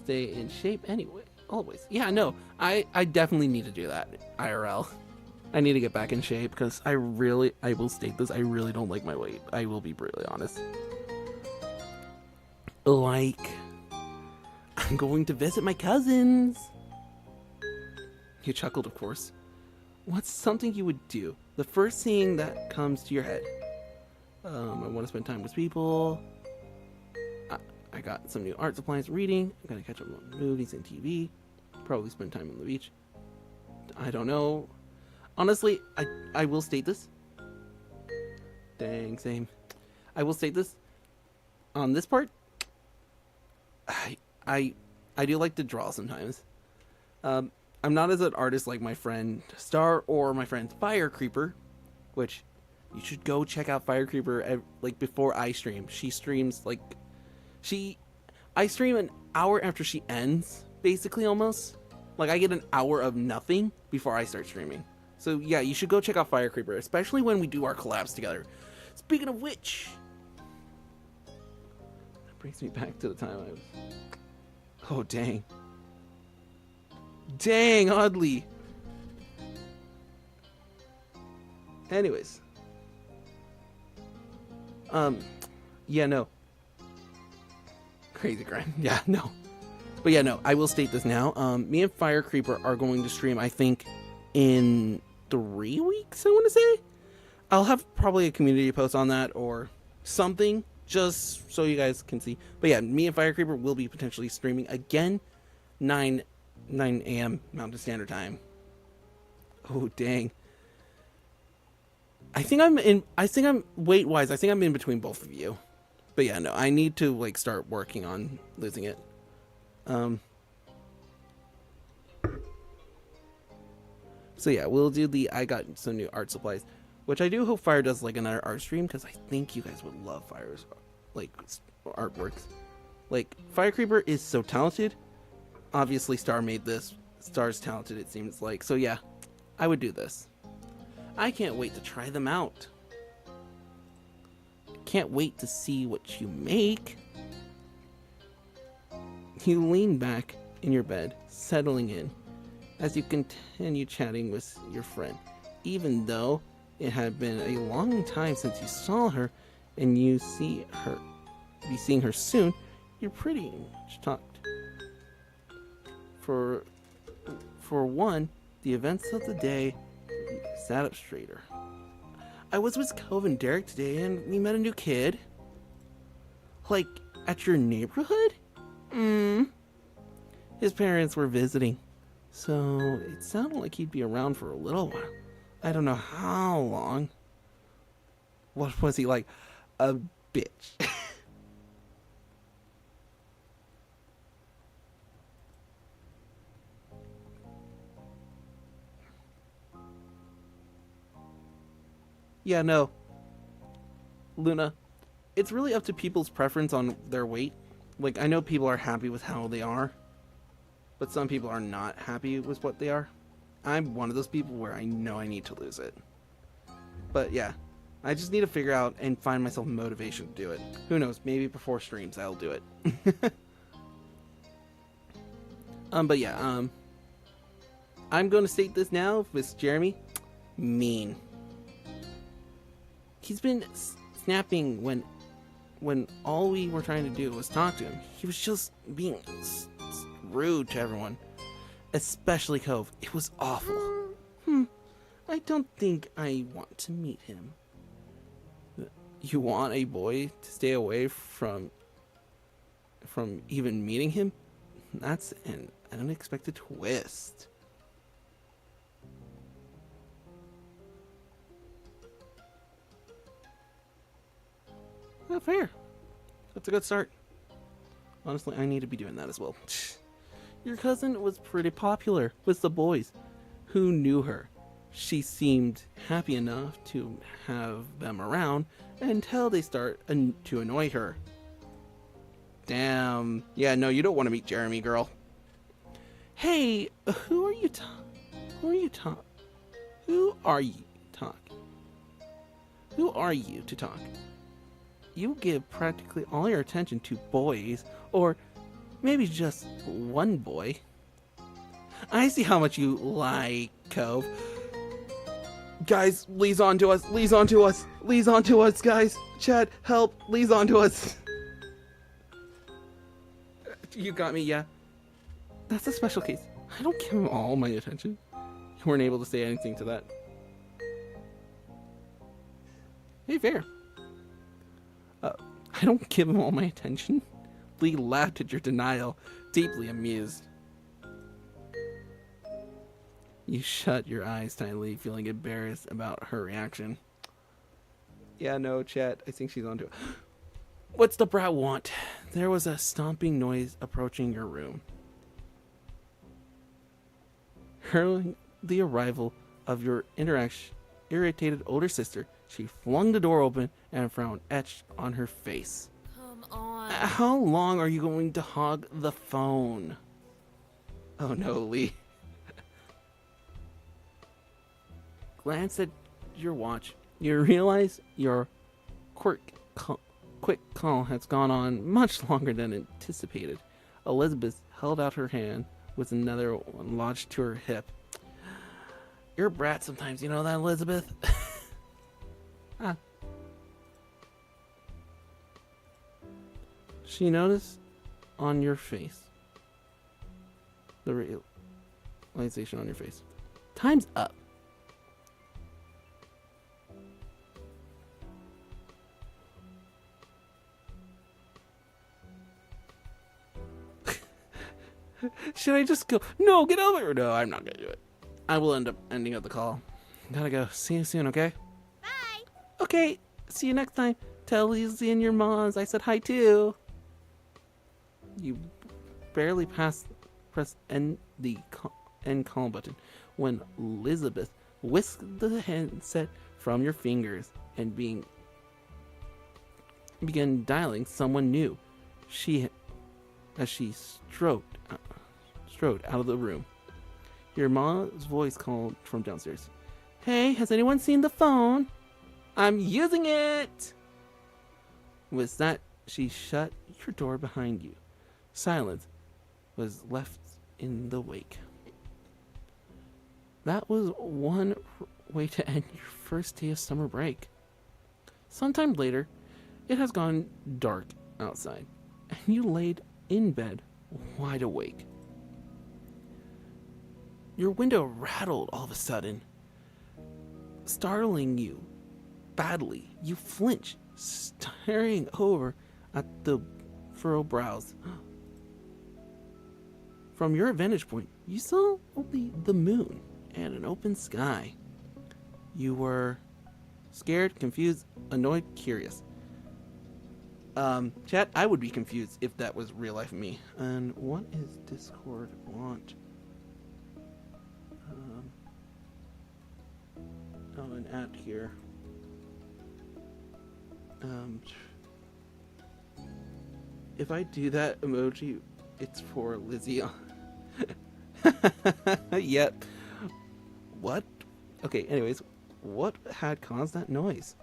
S1: in shape anyway. Always. Yeah, no, I definitely need to do that. IRL. I need to get back in shape because I will state this, I really don't like my weight. I will be brutally honest. Like, I'm going to visit my cousins. You chuckled, of course. What's something you would do? The first thing that comes to your head. I want to spend time with people. I got some new art supplies, reading. I'm going to catch up on movies and TV. Probably spend time on the beach. I don't know. Honestly, I will state this. Dang, same. I will state this. On this part, I do like to draw sometimes. I'm not as an artist like my friend Star or my friend Fire Creeper, which you should go check out Fire Creeper like before I stream. She streams like I stream an hour after she ends, basically almost. Like I get an hour of nothing before I start streaming. So yeah, you should go check out Fire Creeper, especially when we do our collabs together. Speaking of which, that brings me back to the time I was. Oh dang. Dang, oddly. Anyways. Yeah, no. Crazy grind. Yeah, no. But yeah, no, I will state this now. Me and Fire Creeper are going to stream, I think, in 3 weeks, I want to say. I'll have probably a community post on that or something, just so you guys can see. But yeah, me and Fire Creeper will be potentially streaming again, 9 a.m. Mountain Standard Time. Oh, dang. I think I'm weight-wise, I think I'm in between both of you. But yeah, no, I need to like start working on losing it. So yeah, we'll do I got some new art supplies, which I do hope Fire does like another art stream because I think you guys would love Fire's like artworks. Like Fire Creeper is so talented. Obviously Star made this. Star's talented, it seems like. So yeah, I would do this. I can't wait to try them out. Can't wait to see what you make. You lean back in your bed, settling in, as you continue chatting with your friend. Even though it had been a long time since you saw her, and be seeing her soon, you're pretty much talked. For one, the events of the day sat up straighter. I was with Cove and Derek today, and we met a new kid. Like, at your neighborhood? His parents were visiting, so it sounded like he'd be around for a little while. I don't know how long. What was he like? A bitch. Yeah, no. Luna, it's really up to people's preference on their weight. Like, I know people are happy with how they are, but some people are not happy with what they are. I'm one of those people where I know I need to lose it. But yeah, I just need to figure out and find myself motivation to do it. Who knows, maybe before streams I'll do it. But yeah, I'm going to state this now with Jeremy. Mean. He's been snapping when all we were trying to do was talk to him. He was just being rude to everyone, especially Cove. It was awful. I don't think I want to meet him. You want a boy to stay away from even meeting him? that's an unexpected twist. Not fair. That's a good start. Honestly, I need to be doing that as well. Your cousin was pretty popular with the boys who knew her. She seemed happy enough to have them around until they start to annoy her. Damn. Yeah, no, you don't want to meet Jeremy, girl. Hey, who are you talking? Who are you talking? Who are you talking? Who are you to talk? You give practically all your attention to boys, or maybe just one boy. I see how much you like Cove. Guys, Lee's on to us. Lee's on to us. Lee's on to us, guys. Chad, help. Lee's on to us. You got me, yeah. That's a special case. I don't give him all my attention. You weren't able to say anything to that. Hey, fair. I don't give him all my attention. Lee laughed at your denial, deeply amused. You shut your eyes tightly, feeling embarrassed about her reaction. Yeah, no, chat. I think she's onto it. What's the brat want? There was a stomping noise approaching your room. Hearing the arrival of your irritated older sister, she flung the door open and a frown etched on her face.
S2: Come on.
S1: How long are you going to hog the phone? Oh no, Lee. Glance at your watch. You realize your quick call has gone on much longer than anticipated. Elizabeth held out her hand with another one lodged to her hip. You're a brat sometimes, you know that, Elizabeth? Ah. She noticed on your face. The realization on your face. Time's up. Should I just go? No, get over. No, I'm not gonna do it. I will end up ending up the call. Gotta go. See you soon, okay?
S2: Bye.
S1: Okay, see you next time. Tell Lizzie and your moms I said hi too. You barely press end call button when Elizabeth whisked the handset from your fingers and began dialing someone new. As she strode out of the room. Your mom's voice called from downstairs. Hey, has anyone seen the phone? I'm using it! With that, she shut your door behind you. Silence was left in the wake. That was one way to end your first day of summer break. Sometime later, it has gone dark outside, and you laid in bed, wide awake. Your window rattled all of a sudden, startling you badly. You flinch, staring over at the furrowed brows. From your vantage point, you saw only the moon and an open sky. You were scared, confused, annoyed, curious. Chat, I would be confused if that was real life me. And what is Discord want? Oh, an at here. If I do that emoji, it's for Lizzie. Yep. What? Okay, anyways, what had caused that noise?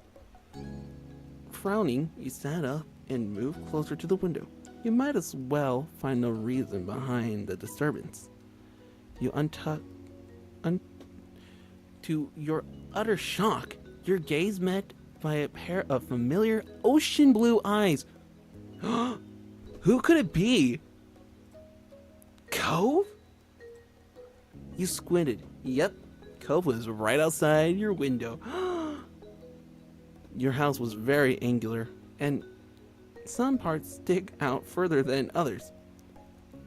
S1: Frowning, you sat up and moved closer to the window. You might as well find the reason behind the disturbance. You to your utter shock, your gaze met by a pair of familiar ocean blue eyes. Who could it be? Cove? You squinted. Yep, Cove was right outside your window. Your house was very angular, and some parts stick out further than others.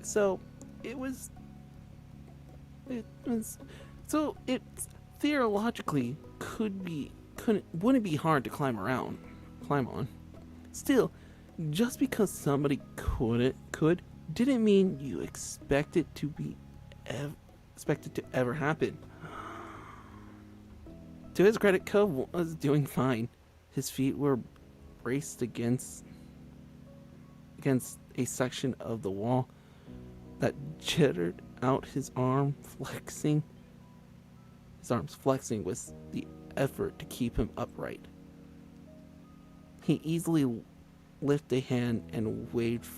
S1: So, it was so it theologically wouldn't be hard to climb on. Still, just because somebody could didn't mean you expect it to ever happen. To his credit, Cove was doing fine. His feet were braced against a section of the wall that jittered out his arms flexing with the effort to keep him upright. He easily lifted a hand and waved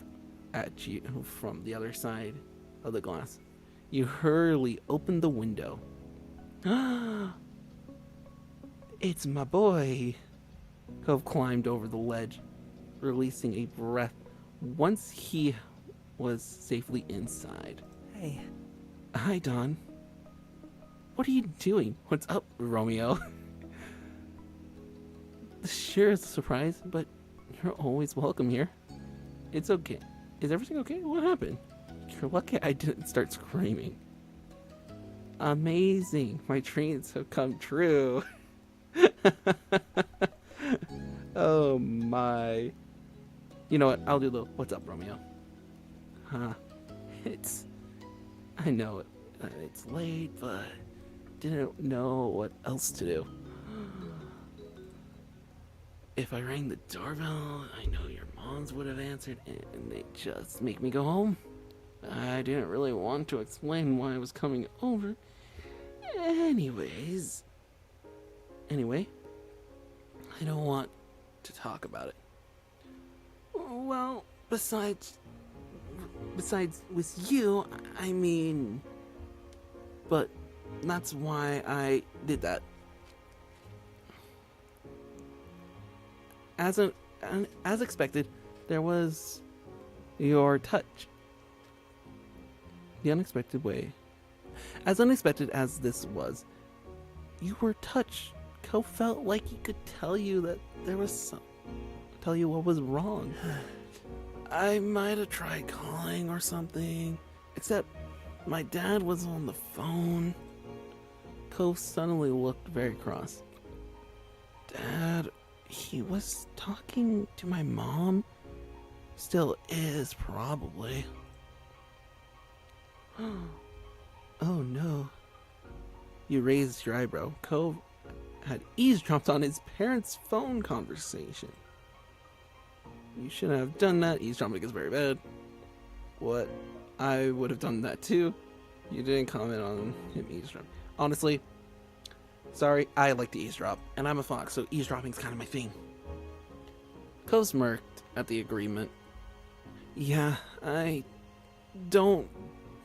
S1: at you from the other side of the glass. You hurriedly opened the window. It's my boy. Cove climbed over the ledge, releasing a breath once he was safely inside.
S4: Hey.
S1: Hi, Don. What are you doing? What's up, Romeo? Sure, it's a surprise, but you're always welcome here. It's okay. Is everything okay? What happened? You're lucky I didn't start screaming. Amazing. My dreams have come true. Oh my. You know what? I'll do the what's up, Romeo. Huh. I know it's late, but didn't know what else to do. If I rang the doorbell, I know your moms would have answered and they'd just make me go home. I didn't really want to explain why I was coming over. Anyway, I don't want to talk about it. Well, besides with you, I mean, but that's why I did that. As expected, there was your touch. The unexpected way. As unexpected as this was, you were touched. Ko felt like he could tell you that there was tell you what was wrong. I might have tried calling or something, except my dad was on the phone. Ko suddenly looked very cross. Dad, he was talking to my mom. Still is, probably. Oh no. You raised your eyebrow. Ko had eavesdropped on his parents' phone conversation. You shouldn't have done that. Eavesdropping is very bad. What? I would have done that too. You didn't comment on him eavesdropping. Honestly, sorry, I like to eavesdrop, and I'm a fox, so eavesdropping's kind of my thing. Ko smirked at the agreement. Yeah, I don't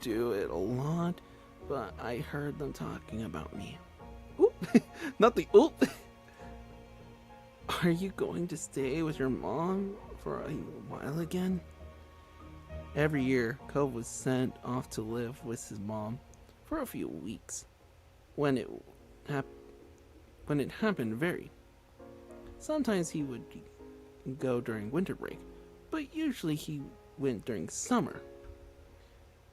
S1: do it a lot, but I heard them talking about me. Oop, not the oop. Are you going to stay with your mom for a while again? Every year, Cove was sent off to live with his mom for a few weeks. When it happened varied. Sometimes he would go during winter break, but usually he went during summer.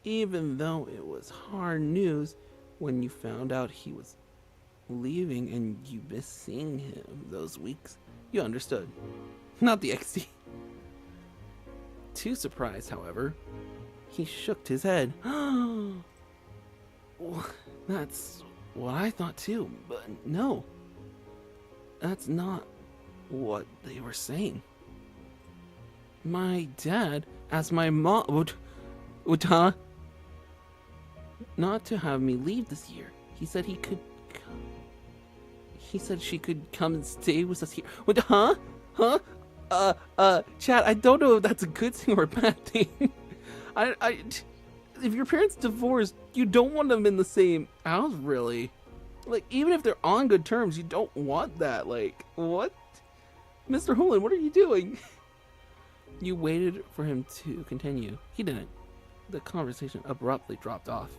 S1: Even though it was hard news when you found out he was leaving and you missed seeing him those weeks, you understood. Not the XD. Too surprised, however, he shook his head. That's what I thought too, but no. That's not what they were saying. My dad asked my mom not to have me leave this year. He said he could He said she could come and stay with us here. What? Huh? Chad, I don't know if that's a good thing or a bad thing. If your parents divorced, you don't want them in the same house, really. Like, even if they're on good terms, you don't want that. Like, what? Mr. Holland, what are you doing? You waited for him to continue. He didn't. The conversation abruptly dropped off.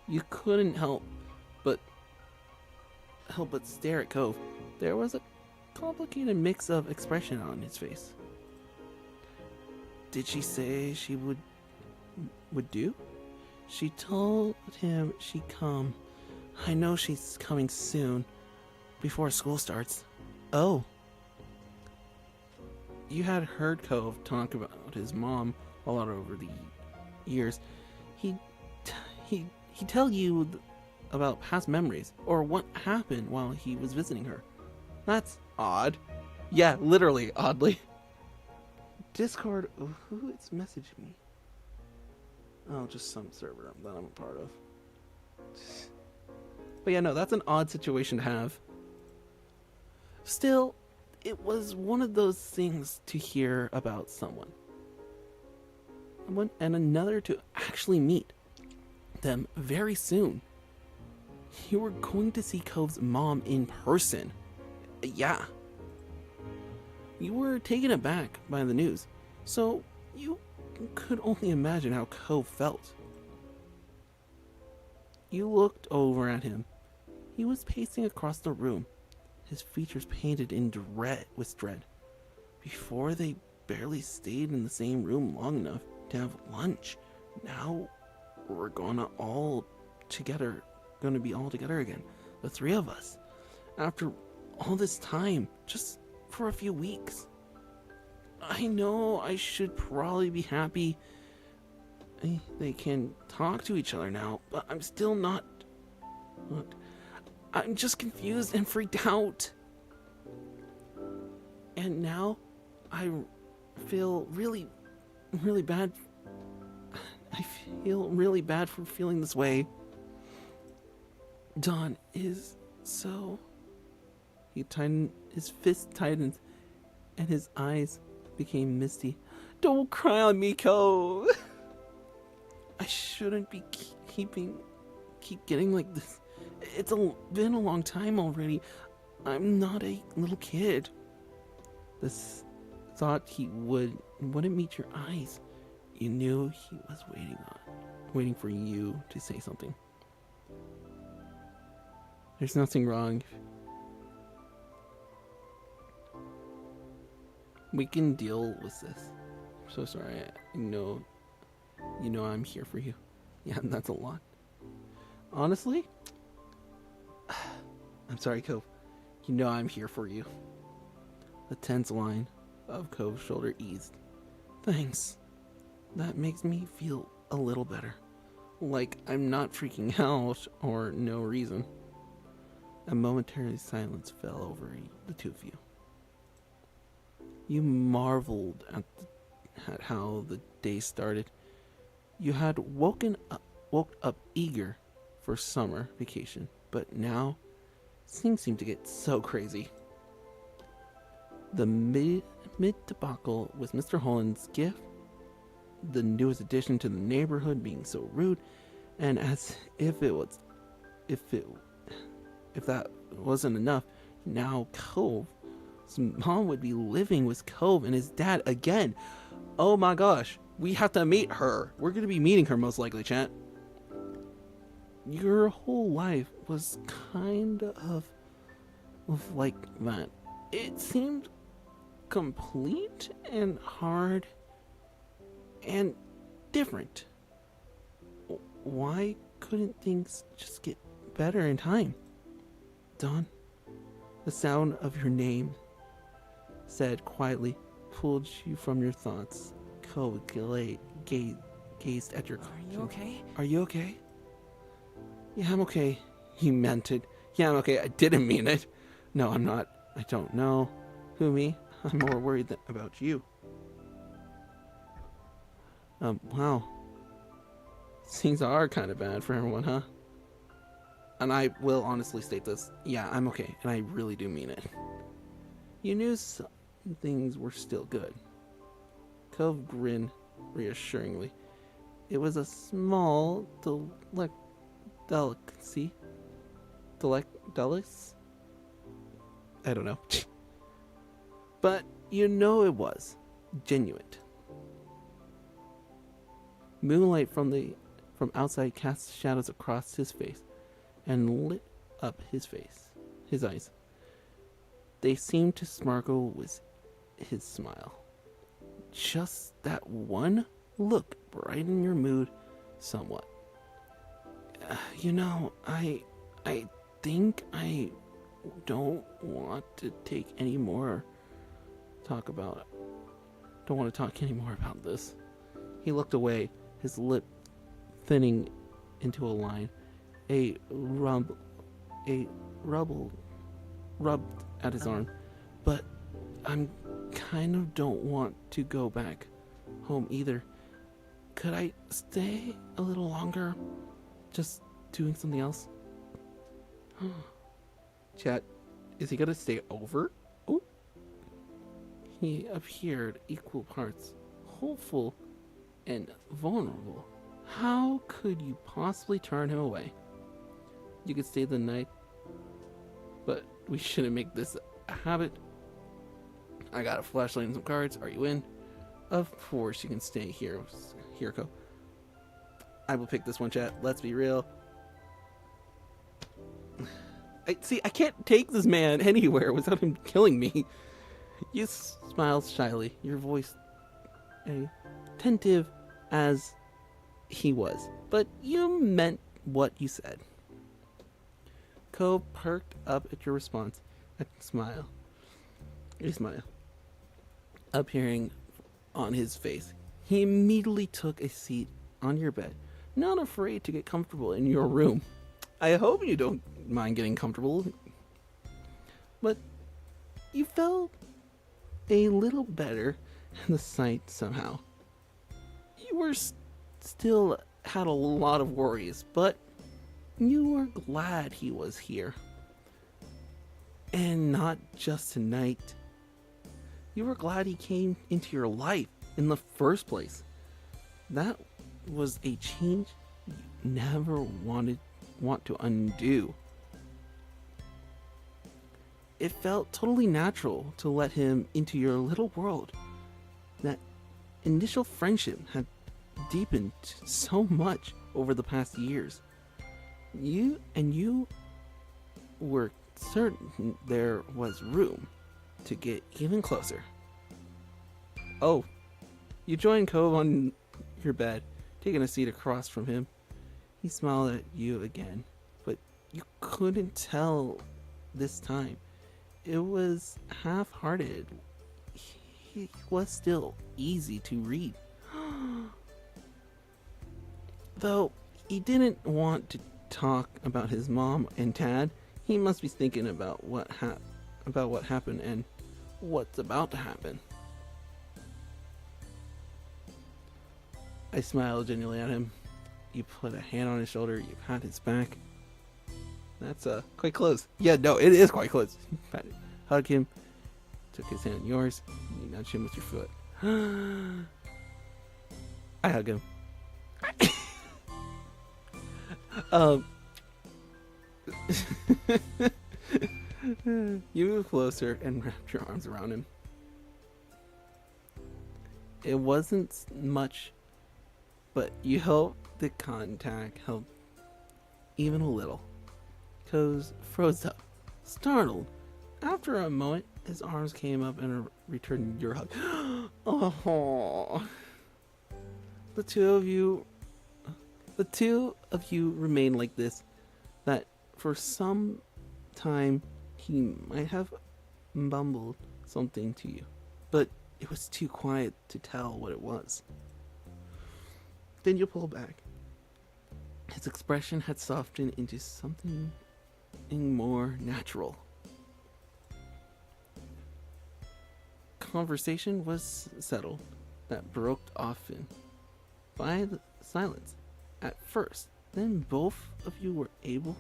S1: You couldn't help but stare at Cove. There was a complicated mix of expression on his face. Did she say she would would do? She told him she'd come. I know she's coming soon, before school starts. Oh. You had heard Cove talk about his mom a lot over the years. He'd tell you about past memories, or what happened while he was visiting her. That's odd. Yeah, literally, oddly. Discord, who is messaging me? Oh, just some server that I'm a part of. But yeah, no, that's an odd situation to have. Still, it was one of those things to hear about someone. And another to actually meet them very soon. You were going to see Cove's mom in person. Yeah. You were taken aback by the news, so you could only imagine how Cove felt. You looked over at him. He was pacing across the room, his features painted in dread. Before they barely stayed in the same room long enough to have lunch. Now we're gonna be all together again. The three of us. After all this time, just for a few weeks. I know I should probably be happy they can talk to each other now, but I'm still not. Look, I'm just confused and freaked out. And now I feel really bad. I feel really bad for feeling this way. Don is so... His fist tightened and his eyes became misty. Don't cry on me, Ko. I shouldn't be keep getting like this. It's been a long time already. I'm not a little kid. This thought he wouldn't meet your eyes. You knew he was waiting for you to say something. There's nothing wrong. We can deal with this. I'm so sorry. I know I'm here for you. Yeah, that's a lot. Honestly, I'm sorry, Cove. You know I'm here for you. The tense line of Cove's shoulder eased. Thanks. That makes me feel a little better. Like I'm not freaking out or no reason. A momentary silence fell over the two of you. You marveled at how the day started. You had woke up eager for summer vacation, but now things seem to get so crazy. The mid debacle with Mr. Holland's gift, the newest addition to the neighborhood being so rude, and as if that wasn't enough, now Cove's mom would be living with Cove and his dad again. Oh my gosh, we have to meet her. We're gonna be meeting her most likely, chat. Your whole life was kind of like that. It seemed complete and hard and different. Why couldn't things just get better in time? Dawn, the sound of your name said quietly pulled you from your thoughts. Cove gazed at your...
S3: Are you okay?
S1: Are you okay? Yeah, I'm okay. He meant it. Yeah, I'm okay. I didn't mean it. No, I'm not. I don't know. Who, me? I'm more worried about you. Wow. Things are kind of bad for everyone, huh? And I will honestly state this. Yeah, I'm okay. And I really do mean it. You knew some things were still good. Cove grinned reassuringly. It was a small delicacy. Delicacy? I don't know. But you know it was genuine. Moonlight from outside cast shadows across his face and lit up his eyes. They seemed to sparkle with his smile. Just that one look brighten your mood somewhat. I think I don't want to take any more talk about don't want to talk anymore about this. He looked away, his lip thinning into a line. A rubble rubbed at his arm. But I'm kind of don't want to go back home either. Could I stay a little longer? Just doing something else? Chat, is he gonna stay over? Oh. He appeared equal parts hopeful and vulnerable. How could you possibly turn him away? You could stay the night, but we shouldn't make this a habit. I got a flashlight and some cards. Are you in? Of course you can stay here, Hiroko. I will pick this one, chat. Let's be real. I can't take this man anywhere without him killing me. You smiled shyly, your voice attentive as he was, but you meant what you said. Ko perked up at your response. A smile appearing on his face. He immediately took a seat on your bed, not afraid to get comfortable in your room. I hope you don't mind getting comfortable. But you felt a little better in the sight somehow. You were still had a lot of worries, but you were glad he was here. And not just tonight. You were glad he came into your life in the first place. That was a change you never want to undo. It felt totally natural to let him into your little world. That initial friendship had deepened so much over the past years. You were certain there was room to get even closer. Oh, you joined Cove on your bed, taking a seat across from him. He smiled at you again, but you couldn't tell this time. It was half-hearted. He was still easy to read. Though he didn't want to talk about his mom and dad, he must be thinking about what happened and what's about to happen. I smiled genuinely at him. You put a hand on his shoulder, you pat his back. That's quite close. Yeah, no, it is quite close. You hug him, took his hand in yours, and you nudge him with your foot. I hug him. You move closer and wrapped your arms around him. It wasn't much, but you hope the contact helped even a little. Toes froze up, startled. After a moment, his arms came up and returned your hug. Oh, the two of you remained like this. That for some time he might have mumbled something to you, but it was too quiet to tell what it was. Then you pull back. His expression had softened into something more natural. Conversation was settled, that broke often by the silence at first. Then both of you were able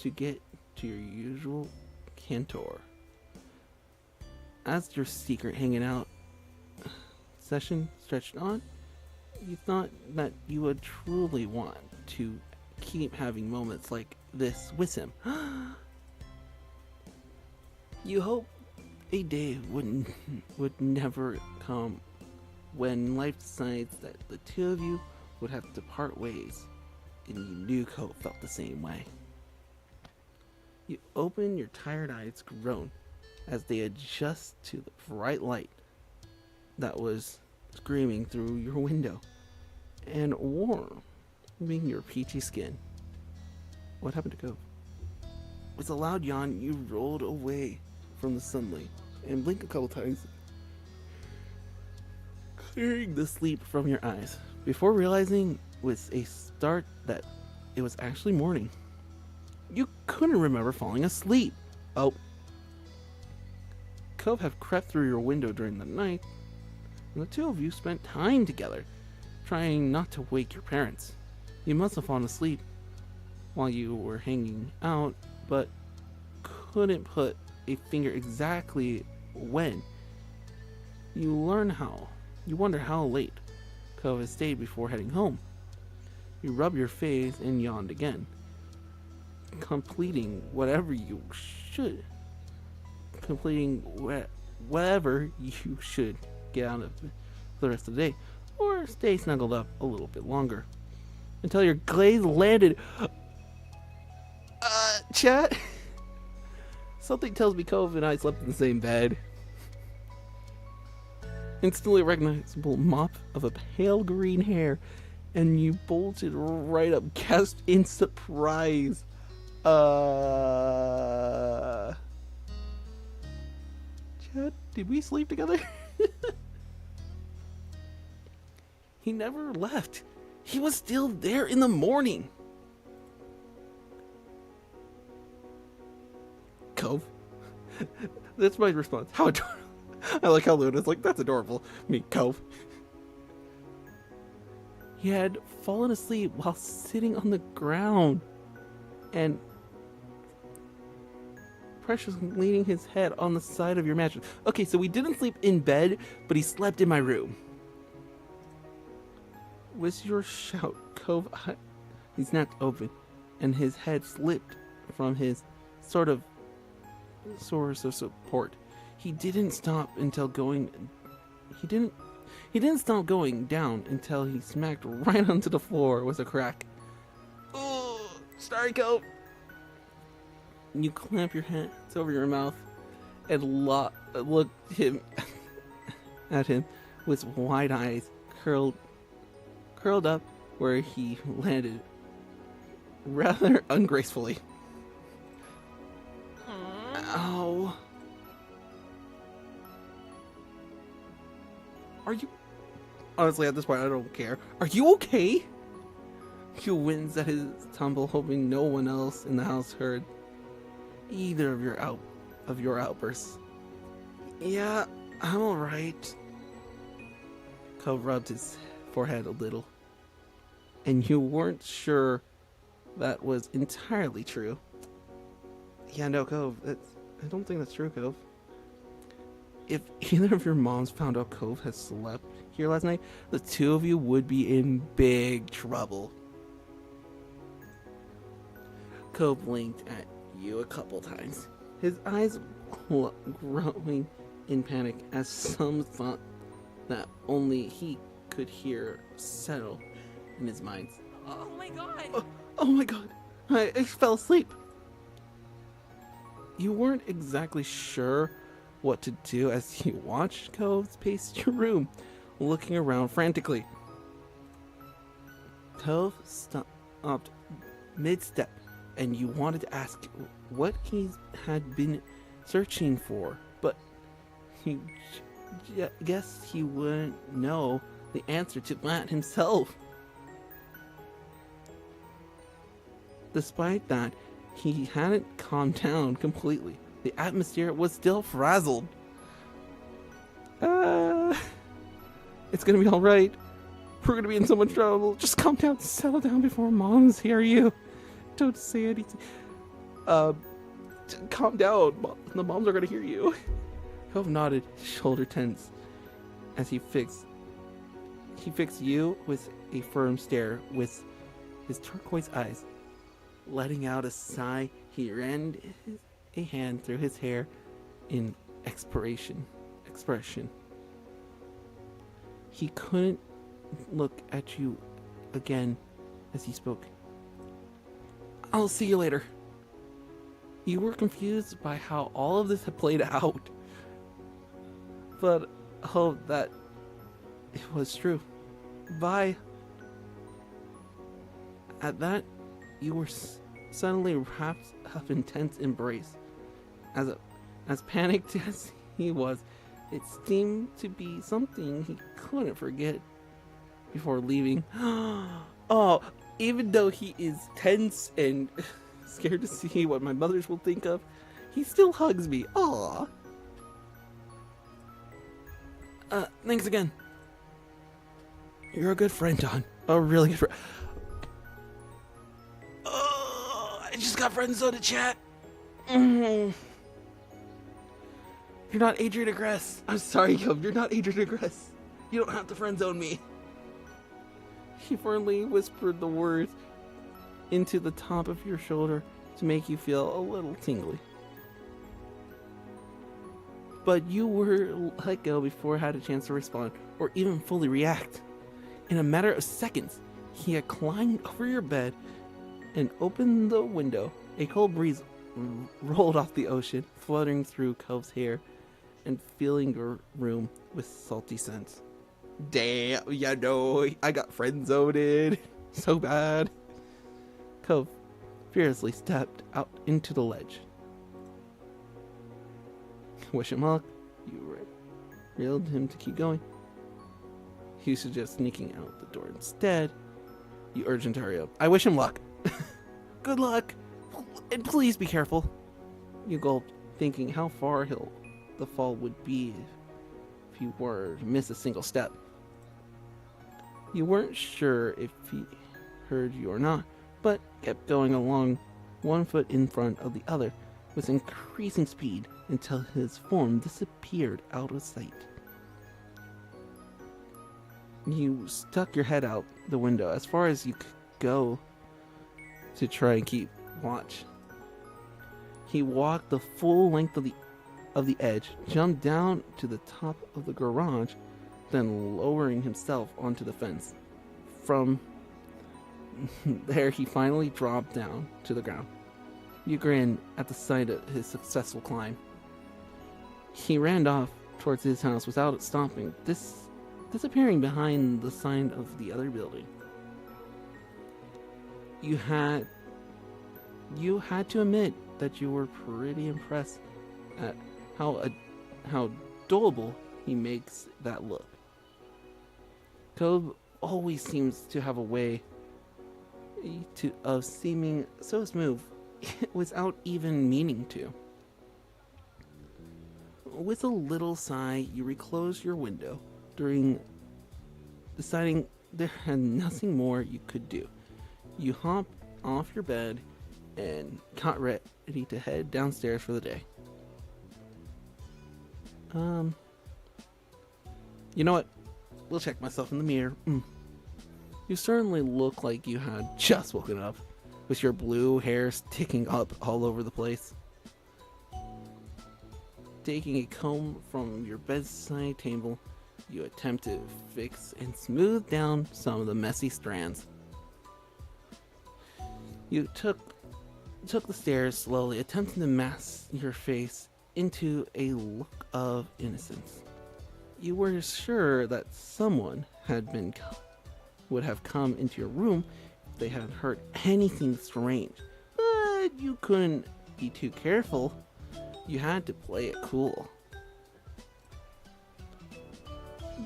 S1: to get to your usual cantor. As your secret hanging out session stretched on, you thought that you would truly want to keep having moments like this with him. You hope a day would never come when life decides that the two of you would have to part ways, and you knew Cope felt the same way. You open your tired eyes, groan as they adjust to the bright light that was screaming through your window and warming your peachy skin. What happened to Cove? With a loud yawn, you rolled away from the sunlight and blinked a couple times, clearing the sleep from your eyes, before realizing with a start that it was actually morning. You couldn't remember falling asleep. Oh. Cove had crept through your window during the night, and the two of you spent time together, trying not to wake your parents. You must have fallen asleep while you were hanging out, but couldn't put a finger exactly when. You wonder how late Cove had stayed before heading home. You rubbed your face and yawned again, completing whatever you should get out of the rest of the day, or stay snuggled up a little bit longer until your glaze landed. Chat. Something tells me Cove and I slept in the same bed. Instantly recognizable mop of a pale green hair, and you bolted right up, gasped in surprise. Chad, did we sleep together? He never left. He was still there in the morning. Cove. That's my response. How adorable. I like how Luna's like, that's adorable. Me, Cove. He had fallen asleep while sitting on the ground, and Precious leaning his head on the side of your mattress. Okay, so we didn't sleep in bed, but he slept in my room. With your shout, Cove, he snapped open, and his head slipped from his source of support. He didn't stop going down until he smacked right onto the floor with a crack. Oh, sorry, Cove. You clamp your hands over your mouth and looked at him with wide eyes curled up where he landed rather ungracefully. Ow. Are you... Honestly, at this point, I don't care. Are you okay? He wins at his tumble, hoping no one else in the house heard either of your outbursts. Yeah, I'm alright. Cove rubbed his forehead a little, and you weren't sure that was entirely true. Yeah, no, Cove, I don't think that's true, Cove. If either of your moms found out Cove had slept here last night, the two of you would be in big trouble. Cove blinked at you a couple times, his eyes growing in panic as some thought that only he could hear settle in his mind.
S3: Oh my god!
S1: Oh my god! I fell asleep. You weren't exactly sure what to do as you watched Cove pace your room, looking around frantically. Cove stopped mid-step, and you wanted to ask what he had been searching for, but you guessed he wouldn't know the answer to that himself. Despite that, he hadn't calmed down completely. The atmosphere was still frazzled. It's gonna be alright. We're gonna be in so much trouble. Just calm down, settle down before moms hear you. Don't say anything. Calm down. The moms are gonna hear you. Cove nodded, shoulder tense, as he fixed you with a firm stare with his turquoise eyes. Letting out a sigh, he ran a hand through his hair in expression. He couldn't look at you again as he spoke. I'll see you later. You were confused by how all of this had played out, but hope that It was true. Bye. At that, you were suddenly wrapped up in tense embrace. As panicked as he was, it seemed to be something he couldn't forget before leaving. Oh, even though he is tense and scared to see what my mothers will think of, he still hugs me. Aw. Thanks again. You're a good friend, Don. A really good friend. Oh, I just got friend zoned to chat. You're not Adrian Agress. I'm sorry, Yob. You're not Adrian Agress. You don't have to friend zone me. He firmly whispered the words into the top of your shoulder to make you feel a little tingly. But you were let go before I had a chance to respond or even fully react. In a matter of seconds, he had climbed over your bed and opened the window. A cold breeze rolled off the ocean, fluttering through Cove's hair and filling your room with salty scents. Damn, I got friend zoned so bad. Cove fearlessly stepped out into the ledge. Wish him luck. You railed him to keep going. He suggests sneaking out the door instead. You urge him to hurry up. I wish him luck. Good luck, and please be careful. You gulped, thinking how far the fall would be if you were to miss a single step. You weren't sure if he heard you or not, but kept going along, one foot in front of the other, with increasing speed until his form disappeared out of sight. You stuck your head out the window as far as you could go to try and keep watch. He walked the full length of the edge, jumped down to the top of the garage, then lowering himself onto the fence. From there, he finally dropped down to the ground. You grinned at the sight of his successful climb. He ran off towards his house without stopping, disappearing behind the sign of the other building. You had to admit that you were pretty impressed at how adorable he makes that look. Cove always seems to have a way of seeming so smooth without even meaning to. With a little sigh, you reclosed your window, deciding there had nothing more you could do. You hopped off your bed and got ready to head downstairs for the day. You know what? We'll check myself in the mirror. You certainly look like you had just woken up, with your blue hair sticking up all over the place. Taking a comb from your bedside table, you attempt to fix and smooth down some of the messy strands. You took the stairs slowly, attempting to mask your face into a look of innocence. You were sure that someone would have come into your room if they had heard anything strange, but you couldn't be too careful. You had to play it cool.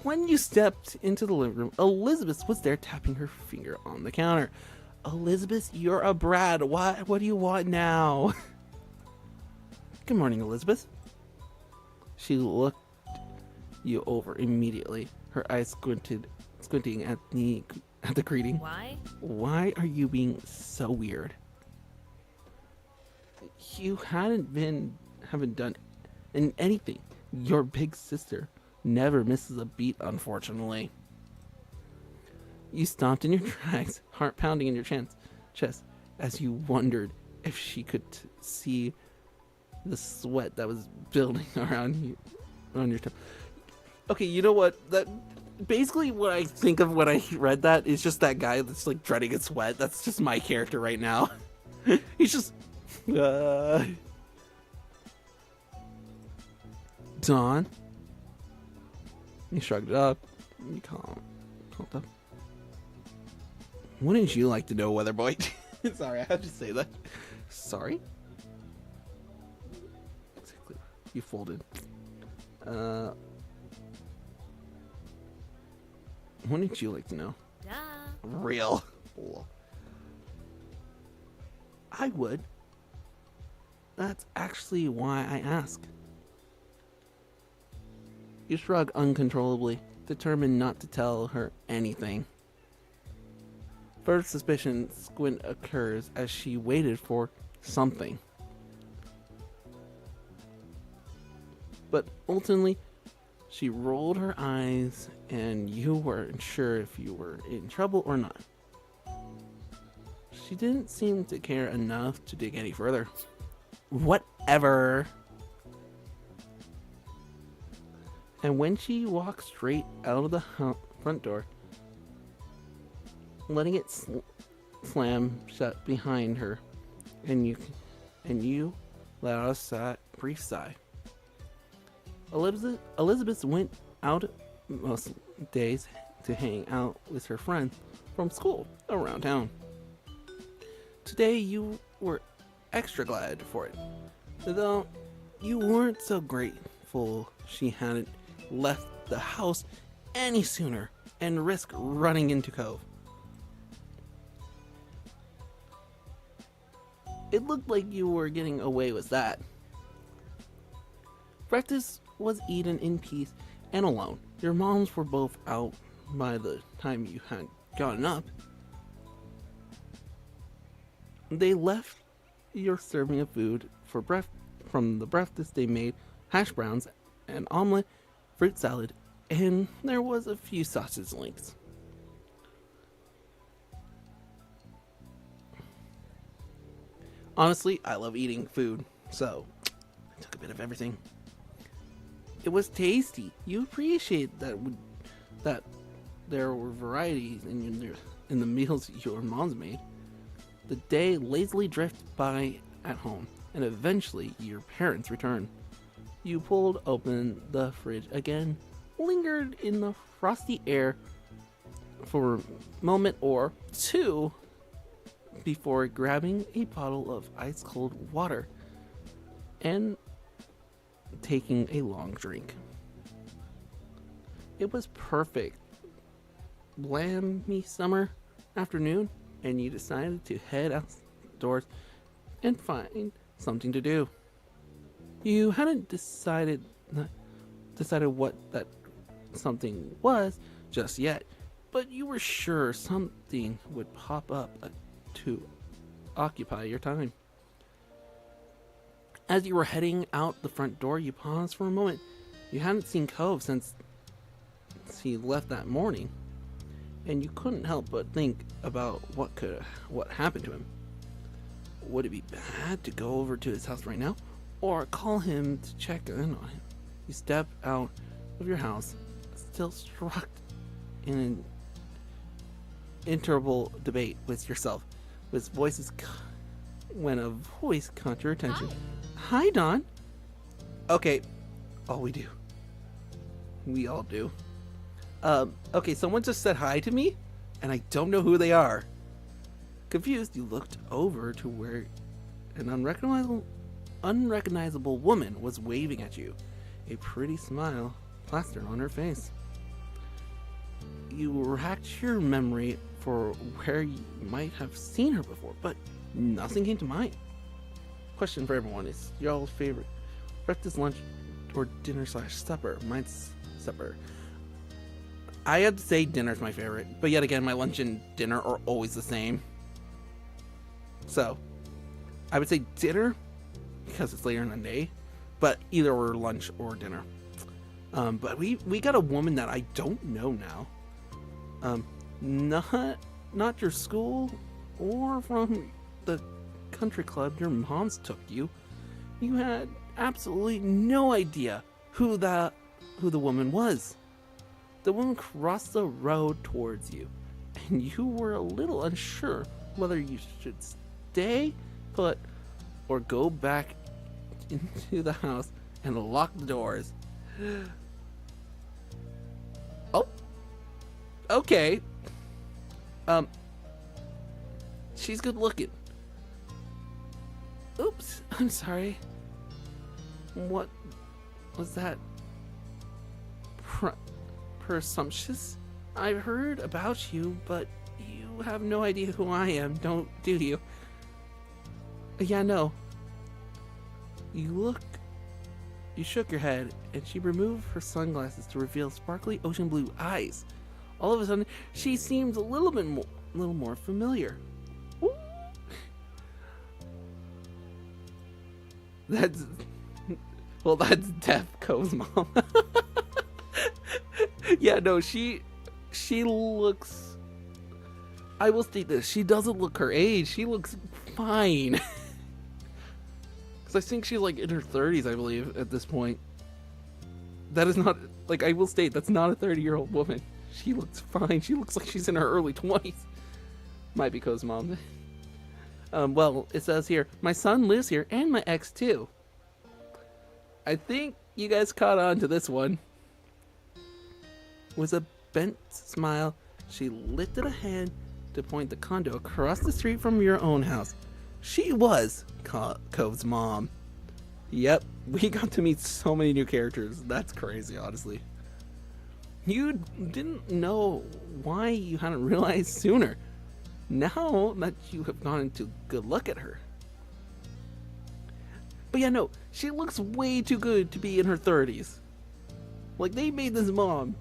S1: When you stepped into the living room, Elizabeth was there tapping her finger on the counter. Elizabeth, you're a brat. What do you want now? Good morning, Elizabeth. She looked you over immediately, her eyes squinting at the greeting. Why are you being so weird? You haven't done anything. Your big sister never misses a beat, unfortunately. You stopped in your tracks, heart pounding in your chest, as you wondered if she could see the sweat that was building around you, on your tongue. Okay, you know what? That basically what I think of when I read that is just that guy that's like dreading his sweat. That's just my character right now. He's just. Dawn. He shrugged it up. You calm down. Wouldn't you like to know, Weather Boy? Sorry, I have to say that. Sorry? Exactly. You folded. Wouldn't you like to know?
S2: Duh.
S1: Real. I would. That's actually why I ask. You shrug uncontrollably, determined not to tell her anything. First suspicion squint occurs as she waited for something. But ultimately, she rolled her eyes and you weren't sure if you were in trouble or not. She didn't seem to care enough to dig any further. Whatever. And when she walked straight out of the front door, letting it slam shut behind her, and you let out a brief sigh. Elizabeth went out most days to hang out with her friends from school around town. Today you were extra glad for it, though you weren't so grateful she hadn't left the house any sooner and risked running into Cove. It looked like you were getting away with that. Breakfast was eaten in peace and alone. Your moms were both out by the time you had gotten up. They left your serving of food for from the breakfast they made: hash browns, an omelet, fruit salad, and there was a few sausage links. Honestly, I love eating food, so I took a bit of everything. It was tasty. You appreciate that there were varieties in the meals your moms made. The day lazily drifted by at home, and eventually your parents returned. You pulled open the fridge again, lingered in the frosty air for a moment or two before grabbing a bottle of ice-cold water and taking a long drink. It was perfect balmy summer afternoon, and you decided to head outdoors and find something to do. You hadn't decided what that something was just yet, but you were sure something would pop up to occupy your time. As you were heading out the front door, you paused for a moment. You hadn't seen Cove since he left that morning, and you couldn't help but think about what happened to him. Would it be bad to go over to his house right now, or call him to check in on him? You stepped out of your house, still struck in an interminable debate with yourself. When a voice caught your attention. Hi, Dawn. Okay, we do. We all do. Okay, someone just said hi to me, and I don't know who they are. Confused, you looked over to where an unrecognizable woman was waving at you, a pretty smile plastered on her face. You racked your memory for where you might have seen her before, but nothing came to mind. Question for everyone: is y'all's favorite breakfast, lunch, or dinner/supper? Mine's supper. I have to say dinner's my favorite, but yet again, my lunch and dinner are always the same. So, I would say dinner because it's later in the day, but either or lunch or dinner. But we got a woman that I don't know now. Not your school or from the country club your moms took you. You had absolutely no idea who the woman was. The woman crossed the road towards you, and you were a little unsure whether you should stay put or go back into the house and lock the doors. Oh, Okay. Um, she's good looking. Oops, I'm sorry. What was that? Presumptuous? I've heard about you, but you have no idea who I am, do you? Yeah, no. You shook your head, and she removed her sunglasses to reveal sparkly ocean blue eyes. All of a sudden, she seems a little more familiar. Ooh. That's Deaf Co's mom. Yeah, no, she looks. I will state this: she doesn't look her age. She looks fine. Because I think she's like in her 30s, I believe, at this point. That is not, like, I will state, that's not a 30-year-old woman. She looks fine. She looks like she's in her early 20s. Might be Co's mom. Well, it says here, my son lives here and my ex too. I think you guys caught on to this one. With a bent smile, she lifted a hand to point the condo across the street from your own house. She was Cove's mom. Yep, we got to meet so many new characters. That's crazy, honestly. You didn't know why you hadn't realized sooner. Now that you have gotten to good look at her. But yeah, no, she looks way too good to be in her 30s. Like, they made this mom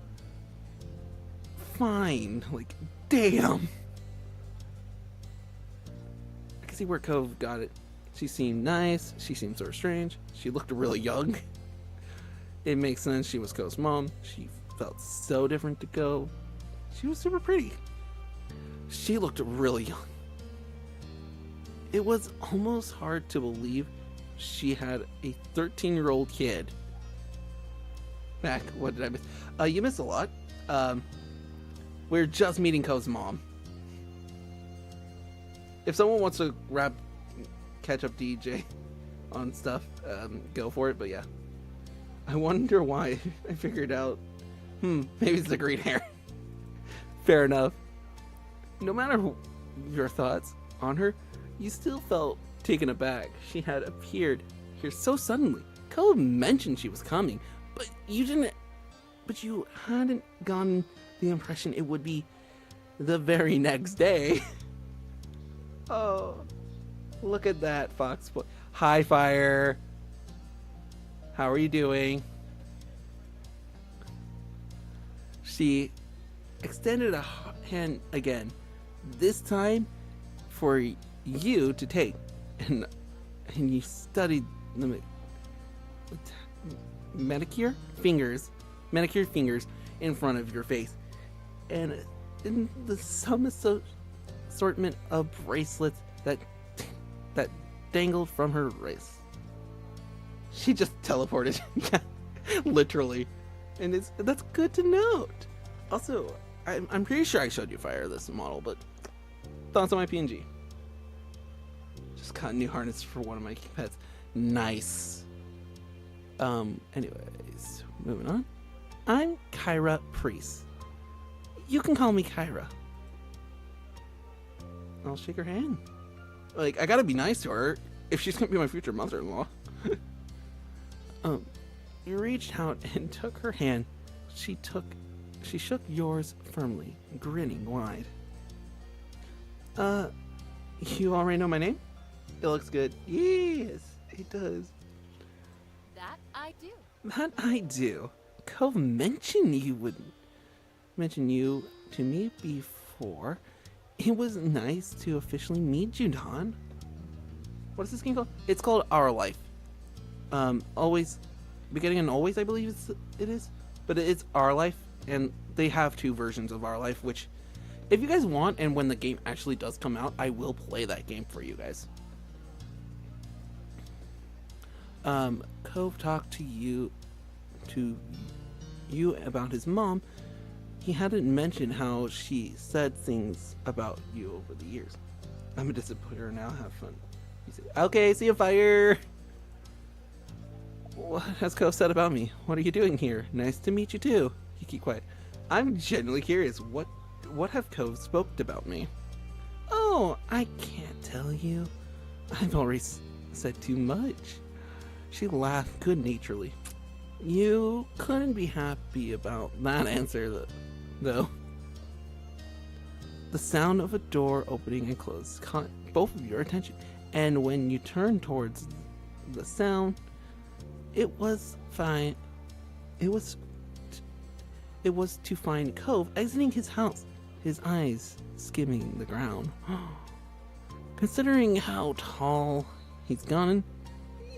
S1: fine. Like, damn. See where Cove got it. She seemed nice. She seemed sort of strange. She looked really young. It makes sense. She was Cove's mom. She felt so different to Cove. She was super pretty. She looked really young. It was almost hard to believe she had a 13-year-old kid. Mac, what did I miss? You missed a lot. We're just meeting Cove's mom. If someone wants to catch up DJ on stuff, go for it, but yeah. I wonder why. I figured out, maybe it's the green hair. Fair enough. No matter your thoughts on her, you still felt taken aback. She had appeared here so suddenly. Cole mentioned she was coming, but you hadn't gotten the impression it would be the very next day. Oh, look at that, Fox boy. Hi, Fire. How are you doing? She extended a hand again, this time for you to take, and you studied the manicured fingers in front of your face, and in the some assortment of bracelets that dangled from her wrist. She just teleported, literally, and that's good to note. Also, I'm pretty sure I showed you Fire this model, but thoughts on my PNG? Just got a new harness for one of my pets. Nice. Anyways, moving on. I'm Kyra Priest. You can call me Kyra. I'll shake her hand. Like, I gotta be nice to her if she's gonna be my future mother-in-law. You reached out and took her hand. She shook yours firmly, grinning wide. You already know my name? It looks good. Yes, it does.
S2: That I do.
S1: That I do. Cove mentioned you to me before. It was nice to officially meet you, Don. What is this game called? It's called Our Life. Always, beginning and always, I believe it is. But it's Our Life, and they have two versions of Our Life, which, if you guys want, and when the game actually does come out, I will play that game for you guys. Cove talked to you about his mom. He hadn't mentioned how she said things about you over the years. I'm a disappointer now. Have fun. He said, okay, see you, Fire. What has Cove said about me? What are you doing here? Nice to meet you too. You keep quiet. I'm genuinely curious. What what have Cove spoke about me? Oh, I can't tell you. I've already said too much. She laughed good-naturedly. You couldn't be happy about that answer, though. The sound of a door opening and closing caught both of your attention, and when you turned towards the sound, it was fine. It was to find Cove exiting his house, his eyes skimming the ground. Considering how tall he's gotten,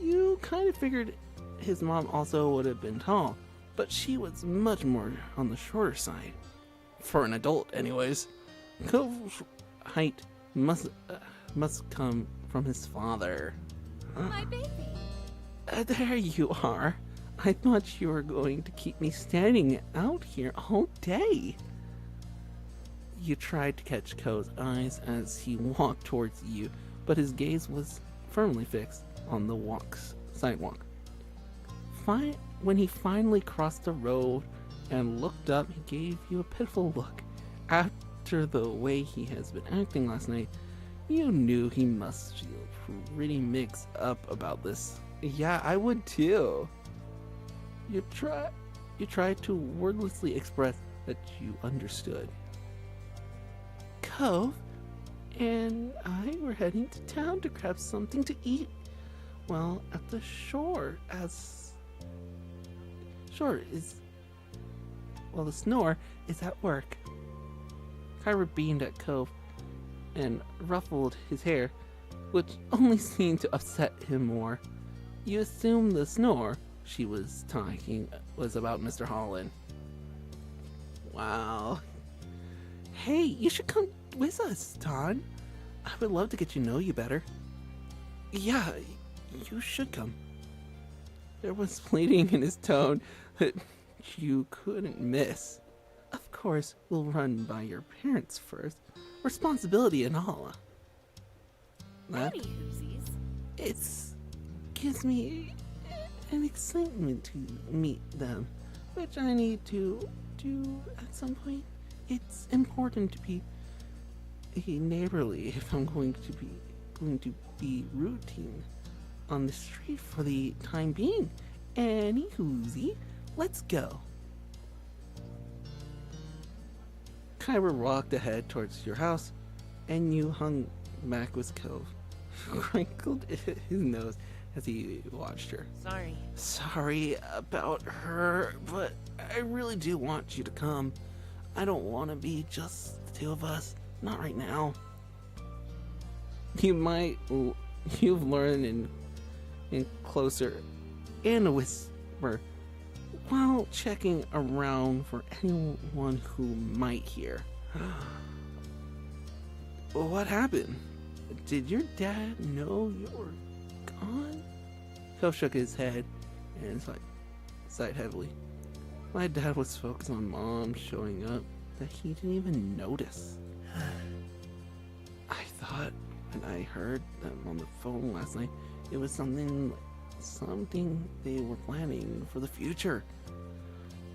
S1: you kind of figured his mom also would have been tall, but she was much more on the shorter side. For an adult, anyways. Cove's height must come from his father.
S2: My baby.
S1: There you are. I thought you were going to keep me standing out here all day. You tried to catch Ko's eyes as he walked towards you, but his gaze was firmly fixed on the sidewalk. When he finally crossed the road and looked up, he gave you a pitiful look. After the way he has been acting last night, you knew he must feel pretty mixed up about this. Yeah, I would too. You tried to wordlessly express that you understood. Cove and I were heading to town to grab something to eat. Well, at the shore, the snore is at work. Kyra beamed at Cove and ruffled his hair, which only seemed to upset him more. You assumed the snore she was talking was about Mr. Holland. Wow. Hey, you should come with us, Todd. I would love to get to know you better. Yeah, you should come. There was pleading in his tone that you couldn't miss. Of course, we'll run by your parents first. Responsibility and all. That
S2: Howdy, Hoosies.
S1: it's gives me an excitement to meet them, which I need to do at some point. It's important to be neighborly if I'm going to be routine on the street for the time being. Anywhoosie, let's go. Kyra walked ahead towards your house, and you hung back with Cove, crinkled his nose as he watched her. Sorry about her, but I really do want you to come. I don't want to be just the two of us. Not right now. You've learned in closer and a whisper while checking around for anyone who might hear. What happened? Did your dad know you were gone? Cove shook his head and sighed heavily. My dad was focused on Mom showing up that he didn't even notice. I thought when I heard them on the phone last night, it was something they were planning for the future.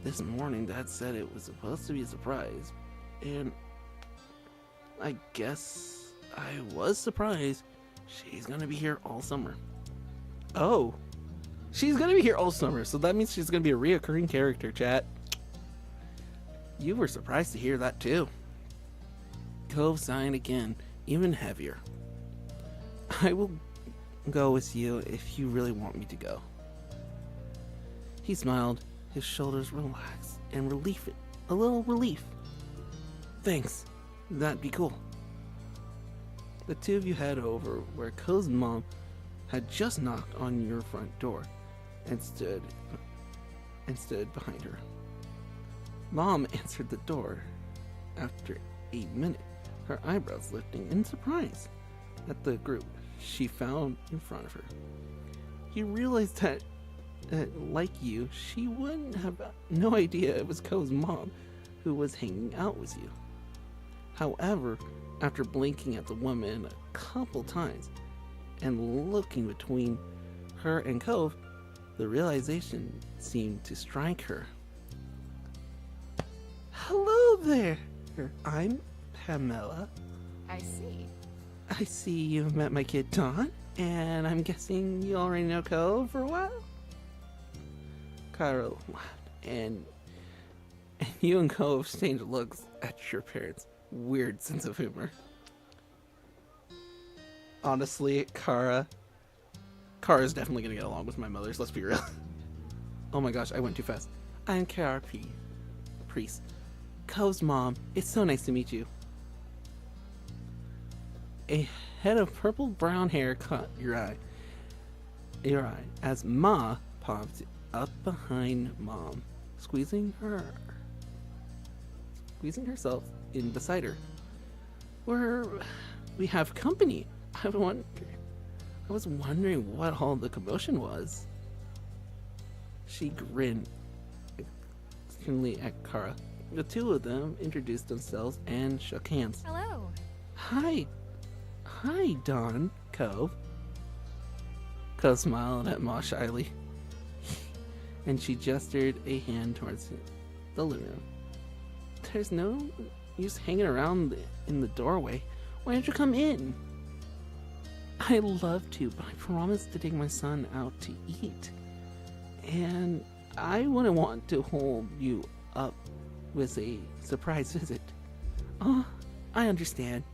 S1: This morning, Dad said it was supposed to be a surprise, and I guess I was surprised. She's gonna be here all summer. Oh, she's gonna be here all summer, so that means she's gonna be a reoccurring character, chat. You were surprised to hear that too. Cove sighed again, even heavier. I will go with you if you really want me to go. He smiled, his shoulders relaxed, and a little relief. Thanks, that'd be cool. The two of you head over where Cove's mom had just knocked on your front door and stood behind her. Mom answered the door after a minute, her eyebrows lifting in surprise at the group she found in front of her. You realized that, like you, she wouldn't have no idea it was Cove's mom who was hanging out with you. However, after blinking at the woman a couple times and looking between her and Cove, the realization seemed to strike her. Hello there! I'm Pamela.
S2: I see.
S1: I see you've met my kid Dawn, and I'm guessing you already know Ko for a while? Kyra laughed, and you and Ko exchanged looks at your parents' weird sense of humor. Honestly, Kara's definitely gonna get along with my mother's, let's be real. Oh my gosh, I went too fast. I'm KRP, priest. Ko's mom, it's so nice to meet you. A head of purple brown hair caught your eye as Ma popped up behind Mom, squeezing herself in beside her. We have company. I was wondering what all the commotion was. She grinned extremely at Kara. The two of them introduced themselves and shook hands.
S2: Hello.
S1: Hi, Dawn, Ko. Ko smiled at Ma shyly, and she gestured a hand towards the living room. There's no use hanging around in the doorway. Why don't you come in? I'd love to, but I promised to take my son out to eat. And I wouldn't want to hold you up with a surprise visit. Oh, I understand.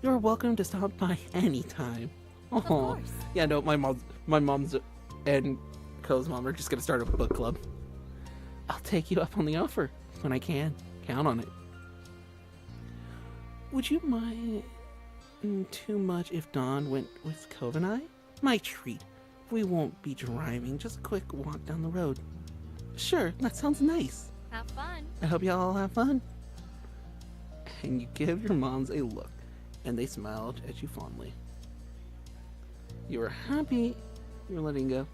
S1: You're welcome to stop by anytime.
S2: Of course.
S1: Yeah, no, my mom's and Ko's mom are just gonna start a book club. I'll take you up on the offer when I can. Count on it. Would you mind too much if Dawn went with Cove and I? My treat. We won't be driving, just a quick walk down the road. Sure, that sounds nice.
S2: Have fun.
S1: I hope y'all all have fun. And you give your moms a look, and they smiled at you fondly. You were happy you were letting go.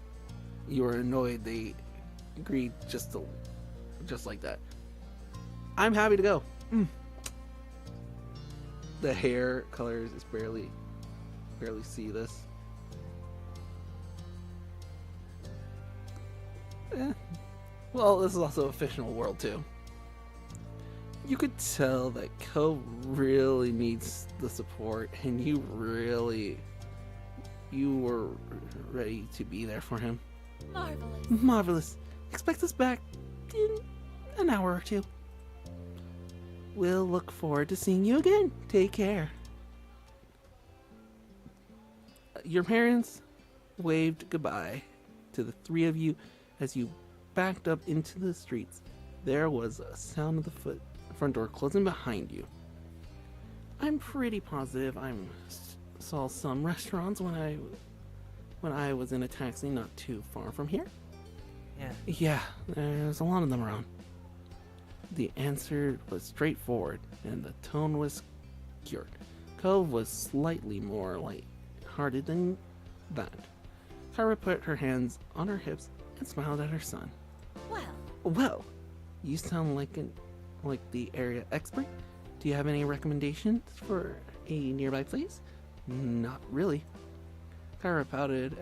S1: You were annoyed they agreed just like that. I'm happy to go. The hair colors is barely see this. Well, this is also a fictional world too. You could tell that Ko really needs the support, and you were ready to be there for him.
S2: Marvelous.
S1: Marvelous. Expect us back in an hour or two. We'll look forward to seeing you again. Take care. Your parents waved goodbye to the three of you as you backed up into the streets. There was a sound of the front door closing behind you. I'm pretty positive I saw some restaurants when I was in a taxi not too far from here. Yeah, there's a lot of them around. The answer was straightforward, and the tone was cured. Cove was slightly more light-hearted than that. Kara put her hands on her hips and smiled at her son. Well, you sound like the area expert. Do you have any recommendations for a nearby place? Not really. Kara pouted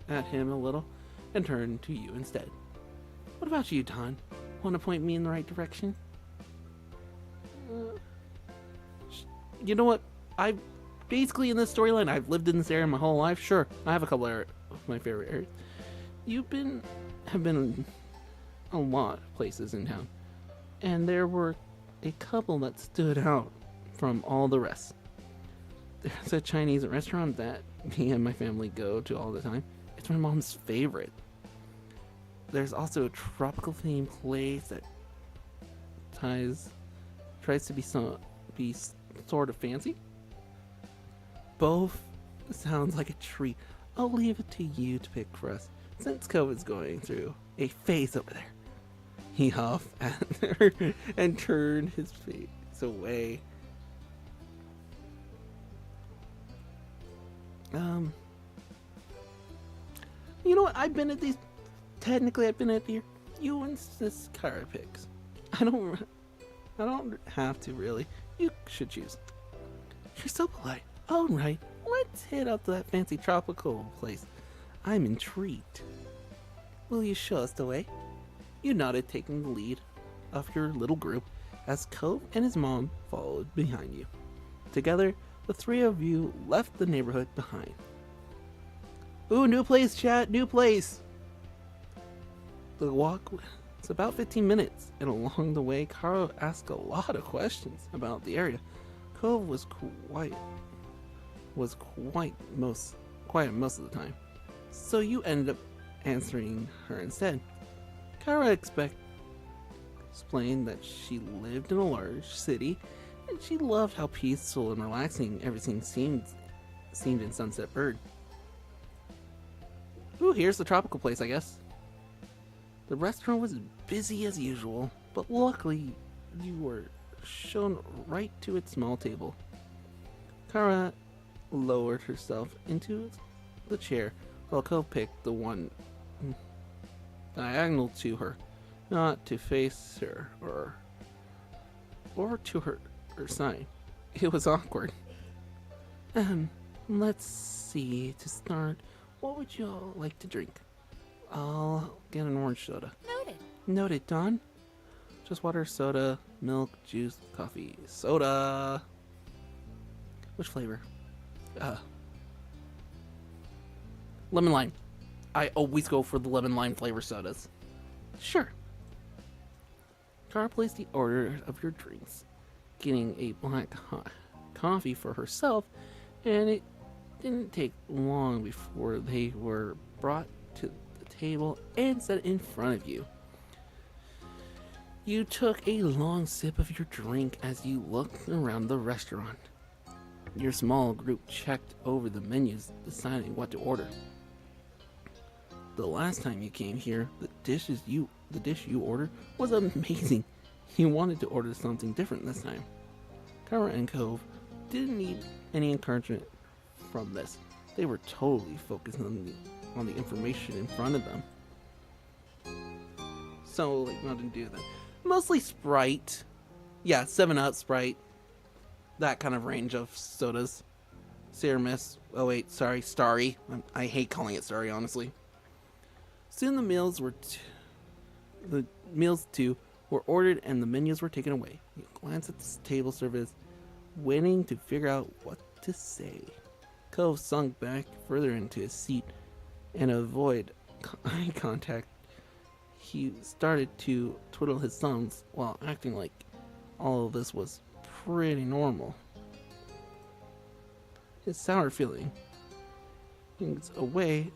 S1: at him a little and turned to you instead. What about you, Don? Want to point me in the right direction? You know what? I basically in this storyline, I've lived in this area my whole life. Sure, I have a couple of my favorite areas. Have been a lot of places in town, and there were a couple that stood out from all the rest. There's a Chinese restaurant that me and my family go to all the time. It's my mom's favorite. There's also a tropical themed place that tries to be sort of fancy. Both sounds like a treat. I'll leave it to you to pick for us, since COVID's going through a phase over there. He huffed at her and turned his face away. You know what? I've been at these. Technically, I've been at here. You and this Kara picks. I don't have to really. You should choose. You're so polite. All right, let's head up to that fancy tropical place. I'm intrigued. Will you show us the way? You nodded, taking the lead of your little group, as Cove and his mom followed behind you. Together, the three of you left the neighborhood behind. Ooh, new place, chat, new place! The walk was about 15 minutes, and along the way, Kara asked a lot of questions about the area. Cove was quiet most of the time, so you ended up answering her instead. Kara explained that she lived in a large city, and she loved how peaceful and relaxing everything seemed in Sunset Bird. Ooh, here's the tropical place, I guess. The restaurant was busy as usual, but luckily you were shown right to its small table. Kara lowered herself into the chair while Cove picked the one diagonal to her, not to face her or to her side. It was awkward. Let's see. To start, what would you all like to drink? I'll get an orange soda.
S2: Noted.
S1: Noted, Don. Just water, soda, milk, juice, coffee, soda. Which flavor? Lemon lime. I always go for the lemon lime flavor sodas. Sure. Kara placed the order of your drinks, getting a black coffee for herself, and it didn't take long before they were brought to the table and set in front of you. You took a long sip of your drink as you looked around the restaurant. Your small group checked over the menus, deciding what to order. The last time you came here, the dish you ordered was amazing. You wanted to order something different this time. Kara and Cove didn't need any encouragement from this. They were totally focused on the information in front of them. So, like, nothing to do with that. Mostly Sprite. Yeah, 7-Up, Sprite. That kind of range of sodas. Sierra Mist. Oh wait, sorry, Starry. I hate calling it Starry, honestly. Soon the meals too were ordered and the menus were taken away. You glanced at the table service, waiting to figure out what to say. Cove sunk back further into his seat and avoid eye contact. He started to twiddle his thumbs while acting like all of this was pretty normal. His sour feelings away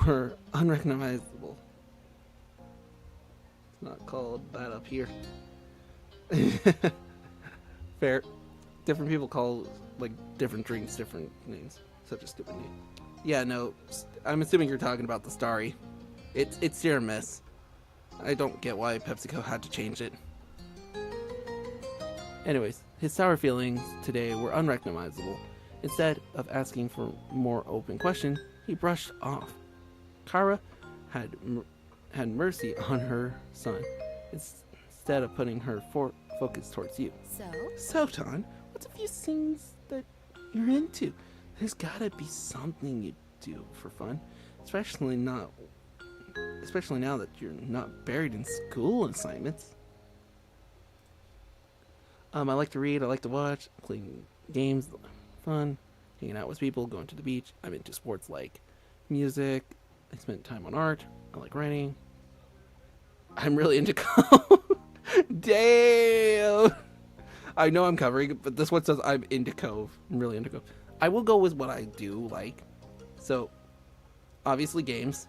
S1: were unrecognizable. It's not called that up here. Fair. Different people call like different drinks different names. Such a stupid name. Yeah, no. I'm assuming you're talking about the Starry. It's Sierra Mist. I don't get why PepsiCo had to change it. Anyways, his sour feelings today were unrecognizable. Instead of asking for more open question, he brushed off. Kara had mercy on her son, instead of putting her focus towards you. So, Don, what's a few things that you're into? There's gotta be something you do for fun, especially now that you're not buried in school assignments. I like to read, I like to watch, playing games, fun, hanging out with people, going to the beach. I'm into sports like music. I spend time on art. I like writing. I'm really into Damn! I know I'm covering it, but this one says I'm into Cove. I'm really into Cove. I will go with what I do like. So, obviously games.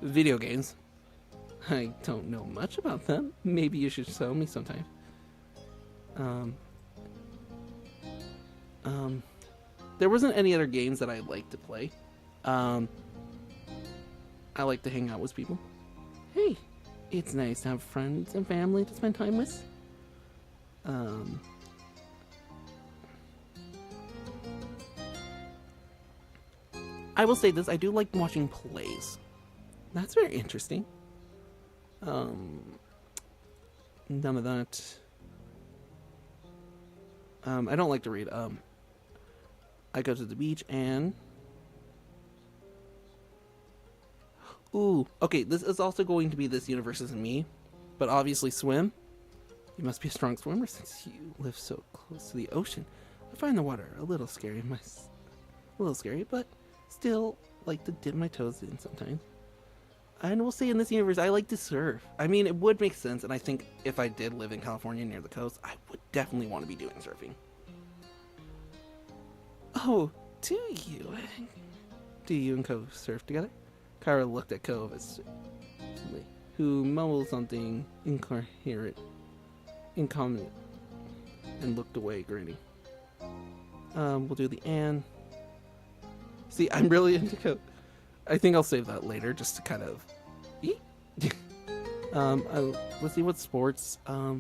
S1: Video games. I don't know much about them. Maybe you should show me sometime. There wasn't any other games that I like to play. I like to hang out with people. Hey, it's nice to have friends and family to spend time with. I will say this, I do like watching plays. That's very interesting. None of that. I don't like to read. I go to the beach and... Ooh, okay, this is also going to be This Universe Isn't Me, but obviously swim. You must be a strong swimmer since you live so close to the ocean. I find the water a little scary, but still like to dip my toes in sometimes. And we'll say in this universe, I like to surf. I mean, it would make sense, and I think if I did live in California near the coast, I would definitely want to be doing surfing. Oh, do you? Do you and Cove surf together? Kyra looked at Cove as who mumbled something incoherent, incompetent, and looked away, grinning. We'll do the Anne. See, I'm really into Cove. I think I'll save that later, just to kind of. Let's see what sports. I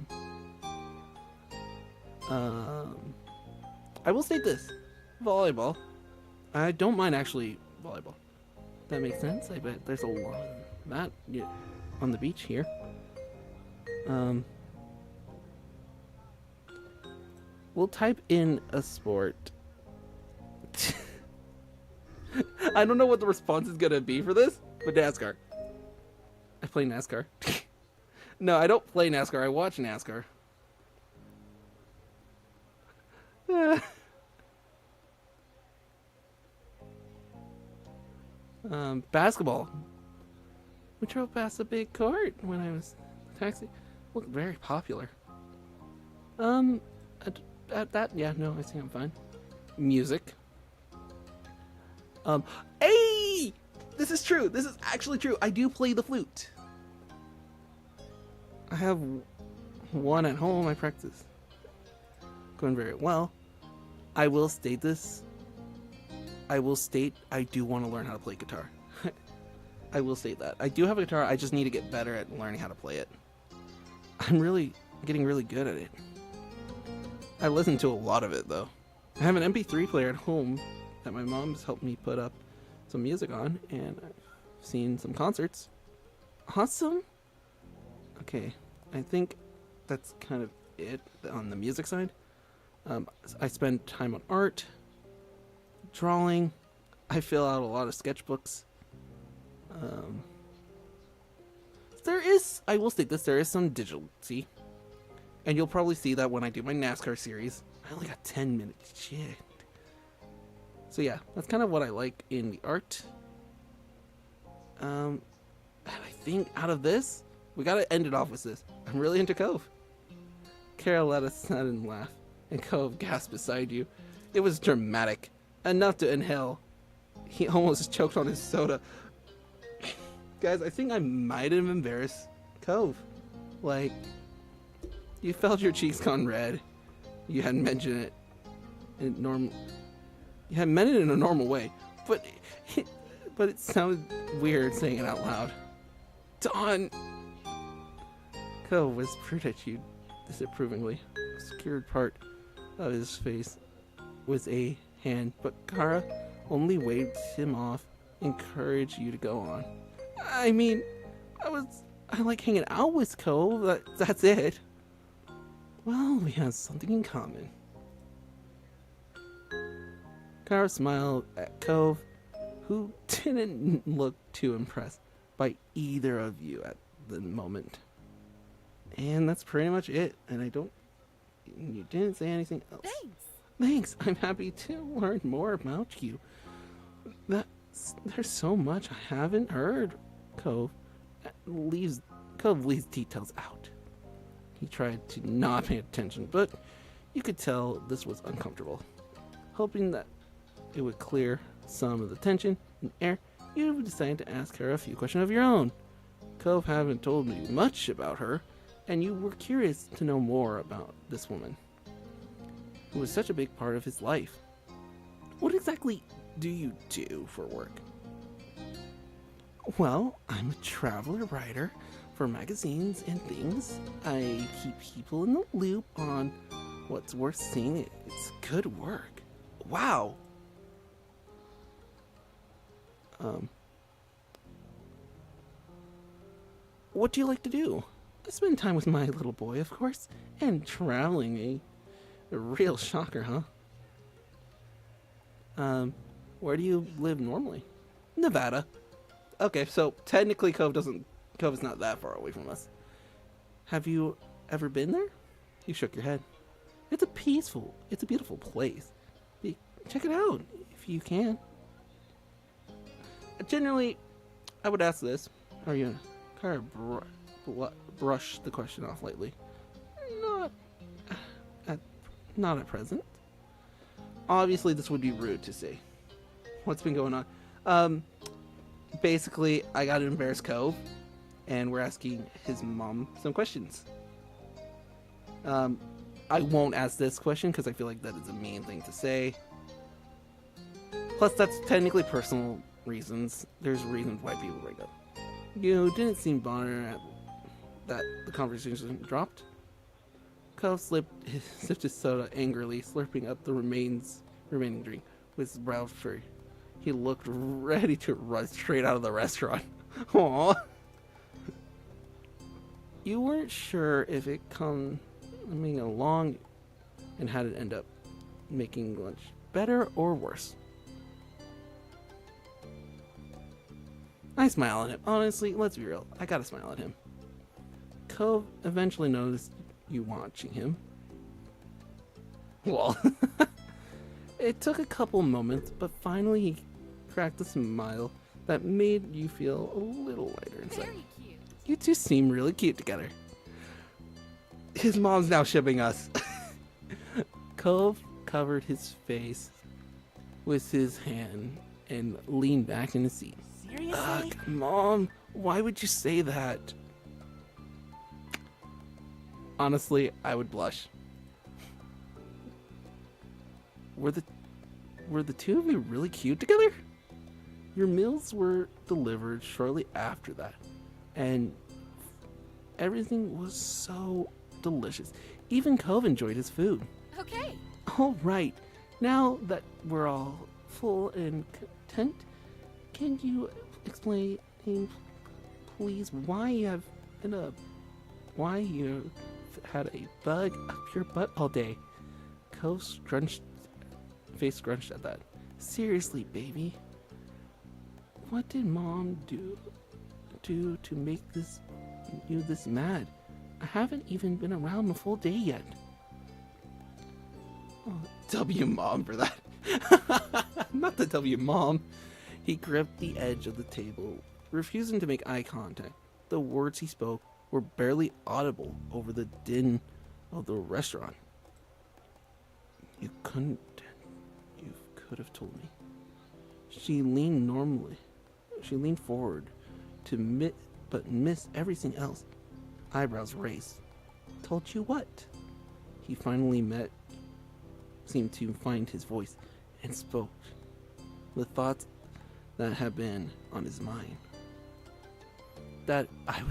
S1: will say this: volleyball. I don't mind actually volleyball. That makes sense. I bet there's a lot of that on the beach here. We'll type in a sport. I don't know what the response is gonna be for this, but NASCAR. I play NASCAR. No, I don't play NASCAR. I watch NASCAR. Basketball. We drove past a big court when I was taxi. Looked very popular. At that, yeah, no, I think I'm fine. Music. Hey! This is true. This is actually true. I do play the flute. I have one at home. I practice. Going very well. I will state this. I do want to learn how to play guitar. I will state that. I do have a guitar. I just need to get better at learning how to play it. I'm getting really good at it. I listen to a lot of it though. I have an MP3 player at home that my mom's helped me put up some music on, and I've seen some concerts. Awesome. Okay, I think that's kind of it on the music side. I spend time on art, drawing. I fill out a lot of sketchbooks. I will state this, there is some digital, see? And you'll probably see that when I do my NASCAR series. I only got 10 minutes, shit. So yeah, that's kind of what I like in the art. And I think out of this, we gotta end it off with this. I'm really into Cove. Carol let a sudden laugh, and Cove gasped beside you. It was dramatic, enough to inhale. He almost choked on his soda. Guys, I think I might have embarrassed Cove. Like, you felt your cheeks gone red. You hadn't mentioned it in normal. You hadn't meant it in a normal way, but it sounded weird saying it out loud. Dawn. Cove whispered at you disapprovingly. The scared part of his face was a hand, but Kara only waved him off, encouraged you to go on. I mean, I like hanging out with Cove. That's it. Well, we have something in common. Kara smiled at Cove, who didn't look too impressed by either of you at the moment. And that's pretty much it. And you didn't say anything else. Thanks. I'm happy to learn more about you. There's so much I haven't heard. Cove leaves details out. He tried to not pay attention, but you could tell this was uncomfortable. Hoping that it would clear some of the tension in the air, you decided to ask her a few questions of your own. Cove haven't told me much about her, and you were curious to know more about this woman, who was such a big part of his life. What exactly do you do for work? Well, I'm a traveler writer for magazines and things. I keep people in the loop on what's worth seeing. It's good work. Wow. What do you like to do? I spend time with my little boy, of course, and traveling, a real shocker, huh? Where do you live normally? Nevada. Okay, so technically Cove is not that far away from us. Have you ever been there? You shook your head. It's a beautiful place. Check it out if you can. Generally, I would ask this. Are you kind of brush the question off lightly? Not at, not at present. Obviously, this would be rude to say. What's been going on? Basically, I got an embarrassed Cove, and we're asking his mom some questions. I won't ask this question because I feel like that is a mean thing to say. Plus, that's technically personal reasons. There's reasons why people break up. You didn't seem bothered at that the conversation dropped. Cove sipped his soda angrily, slurping up the remaining drink with his brow furry. He looked ready to run straight out of the restaurant. Aww. You weren't sure if it coming along and how it end up making lunch better or worse. I smile at him. Honestly, let's be real. I gotta smile at him. Cove eventually noticed you watching him. Well, it took a couple moments, but finally he cracked a smile that made you feel a little lighter inside.
S2: Very cute.
S1: You two seem really cute together. His mom's now shipping us. Cove covered his face with his hand and leaned back in his seat.
S3: Seriously?
S1: Mom, why would you say that? Honestly, I would blush. Were the two of you really cute together? Your meals were delivered shortly after that, and everything was so delicious. Even Cove enjoyed his food.
S2: Okay.
S1: All right, now that we're all full and content, can you explain, please, why you had a bug up your butt all day? Cove face scrunched at that. Seriously, baby, what did Mom do to make you this mad? I haven't even been around a full day yet. Oh, W Mom for that. Not the W Mom. He gripped the edge of the table, refusing to make eye contact. The words he spoke were barely audible over the din of the restaurant. You could have told me. She leaned forward but missed everything else. Eyebrows raised. Told you what? He finally seemed to find his voice and spoke the thoughts that had been on his mind. That I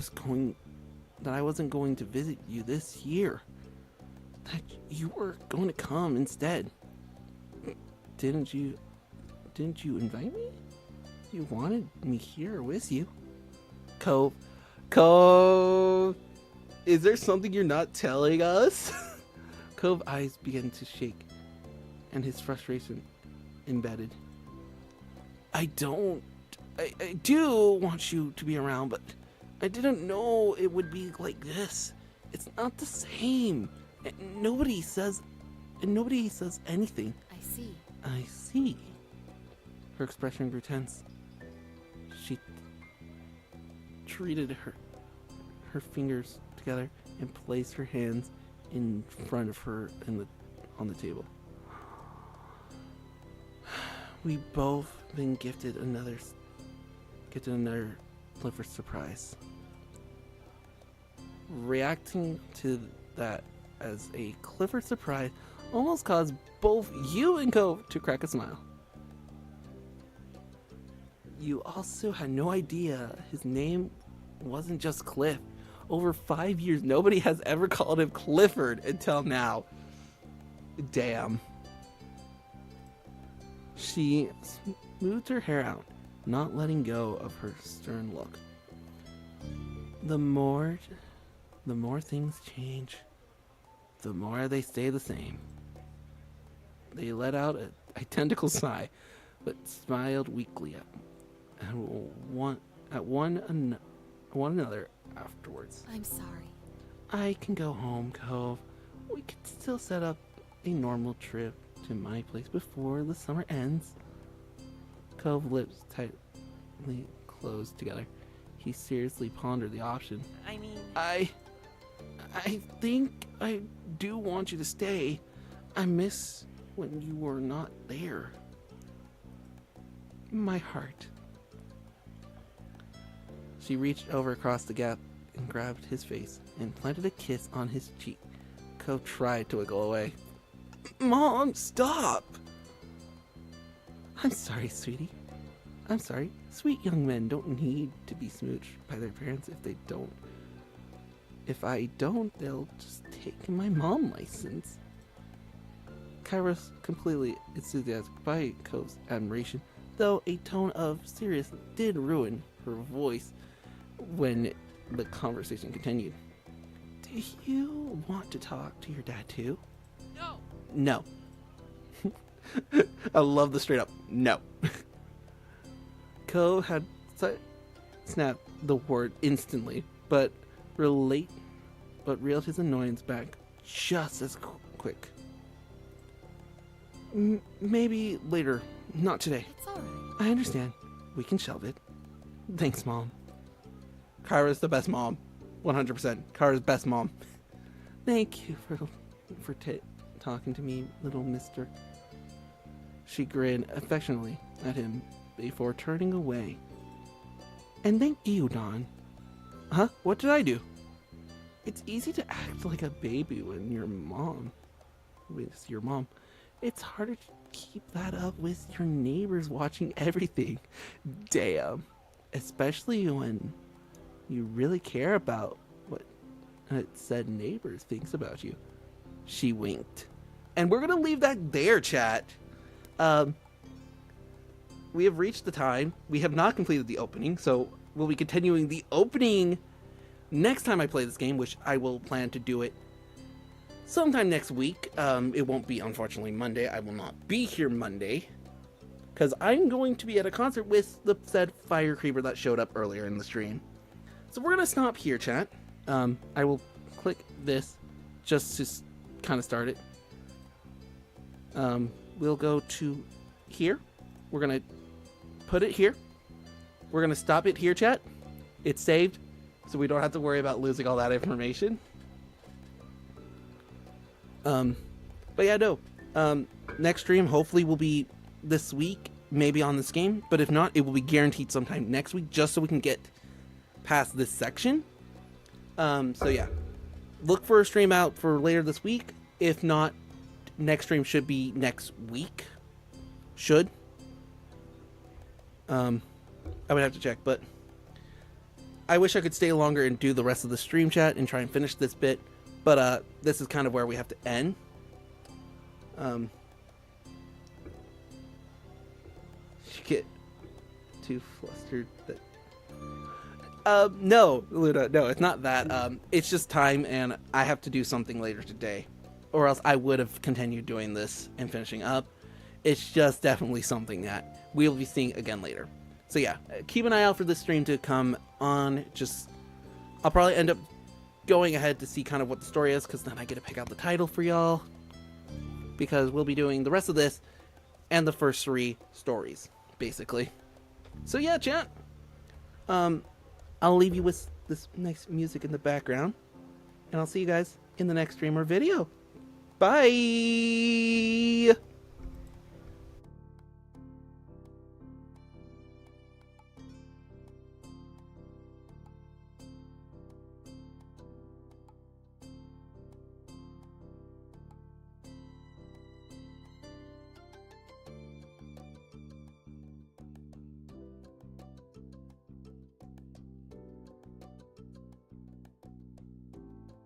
S1: wasn't going to visit you this year. That you were going to come instead. Didn't you invite me? You wanted me here with you. Cove, is there something you're not telling us? Cove's eyes began to shake, and his frustration embedded. I do want you to be around, but I didn't know it would be like this. It's not the same. And nobody says anything.
S2: I see.
S1: I see. Her expression grew tense. She treated her fingers together and placed her hands in front of her on the table. We both been gifted another Clifford surprise. Reacting to that as a Clifford surprise almost caused both you and Cove to crack a smile. You also had no idea his name wasn't just Cliff. Over 5 years, nobody has ever called him Clifford until now. Damn. She smoothed her hair out, not letting go of her stern look. The more things change, the more they stay the same. They let out an identical sigh, but smiled weakly at one another afterwards.
S2: I'm sorry.
S1: I can go home, Cove. we could still set up a normal trip to my place before the summer ends. Cove lips tightly closed together. He seriously pondered the option.
S3: I mean,
S1: I think I do want you to stay. I miss when you were not there. My heart. She reached over across the gap and grabbed his face and planted a kiss on his cheek. Cove tried to wiggle away. Mom, stop! I'm sorry, sweetie. I'm sorry. Sweet young men don't need to be smooched by their parents If I don't, they'll just take my mom license. Kyra's completely enthusiastic by Cove's admiration, though a tone of seriousness did ruin her voice when the conversation continued. Do you want to talk to your dad too?
S3: no.
S1: No. I love the straight up no. Ko had snapped the word instantly, but reeled his annoyance back just as quick. Maybe later, not today.
S2: It's alright.
S1: I understand. We can shelve it. Thanks, Mom. Kyra's the best mom. 100%. Kyra's best mom. Thank you for talking to me, little mister. She grinned affectionately at him before turning away. And thank you, Don. Huh? What did I do? It's easy to act like a baby when you're with your mom. It's harder to keep that up with your neighbors watching everything. Damn. Especially when you really care about what said neighbors thinks about you. She winked. And we're going to leave that there, chat. We have reached the time. We have not completed the opening, so we'll be continuing the opening next time I play this game, which I will plan to do it sometime next week. It won't be, unfortunately, Monday. I will not be here Monday, because I'm going to be at a concert with the said fire creeper that showed up earlier in the stream. So we're going to stop here, chat. I will click this just to kind of start it. We'll go to here. We're going to put it here. We're going to stop it here, chat. It's saved, so we don't have to worry about losing all that information. But yeah, no. Next stream hopefully will be this week, maybe on this game. But if not, it will be guaranteed sometime next week, just so we can get past this section. So yeah, look for a stream out for later this week. If not, next stream should be next week. Should. I would have to check, but I wish I could stay longer and do the rest of the stream, chat, and try and finish this bit. But this is kind of where we have to end. You get too flustered that. No, Luna, no, it's not that. It's just time, and I have to do something later today, or else I would have continued doing this and finishing up. It's just definitely something that we'll be seeing again later. So yeah, keep an eye out for this stream to come on. I'll probably end up going ahead to see kind of what the story is, because then I get to pick out the title for y'all, because we'll be doing the rest of this and the first 3 stories, basically. So yeah, chat. I'll leave you with this nice music in the background, and I'll see you guys in the next stream or video. Bye!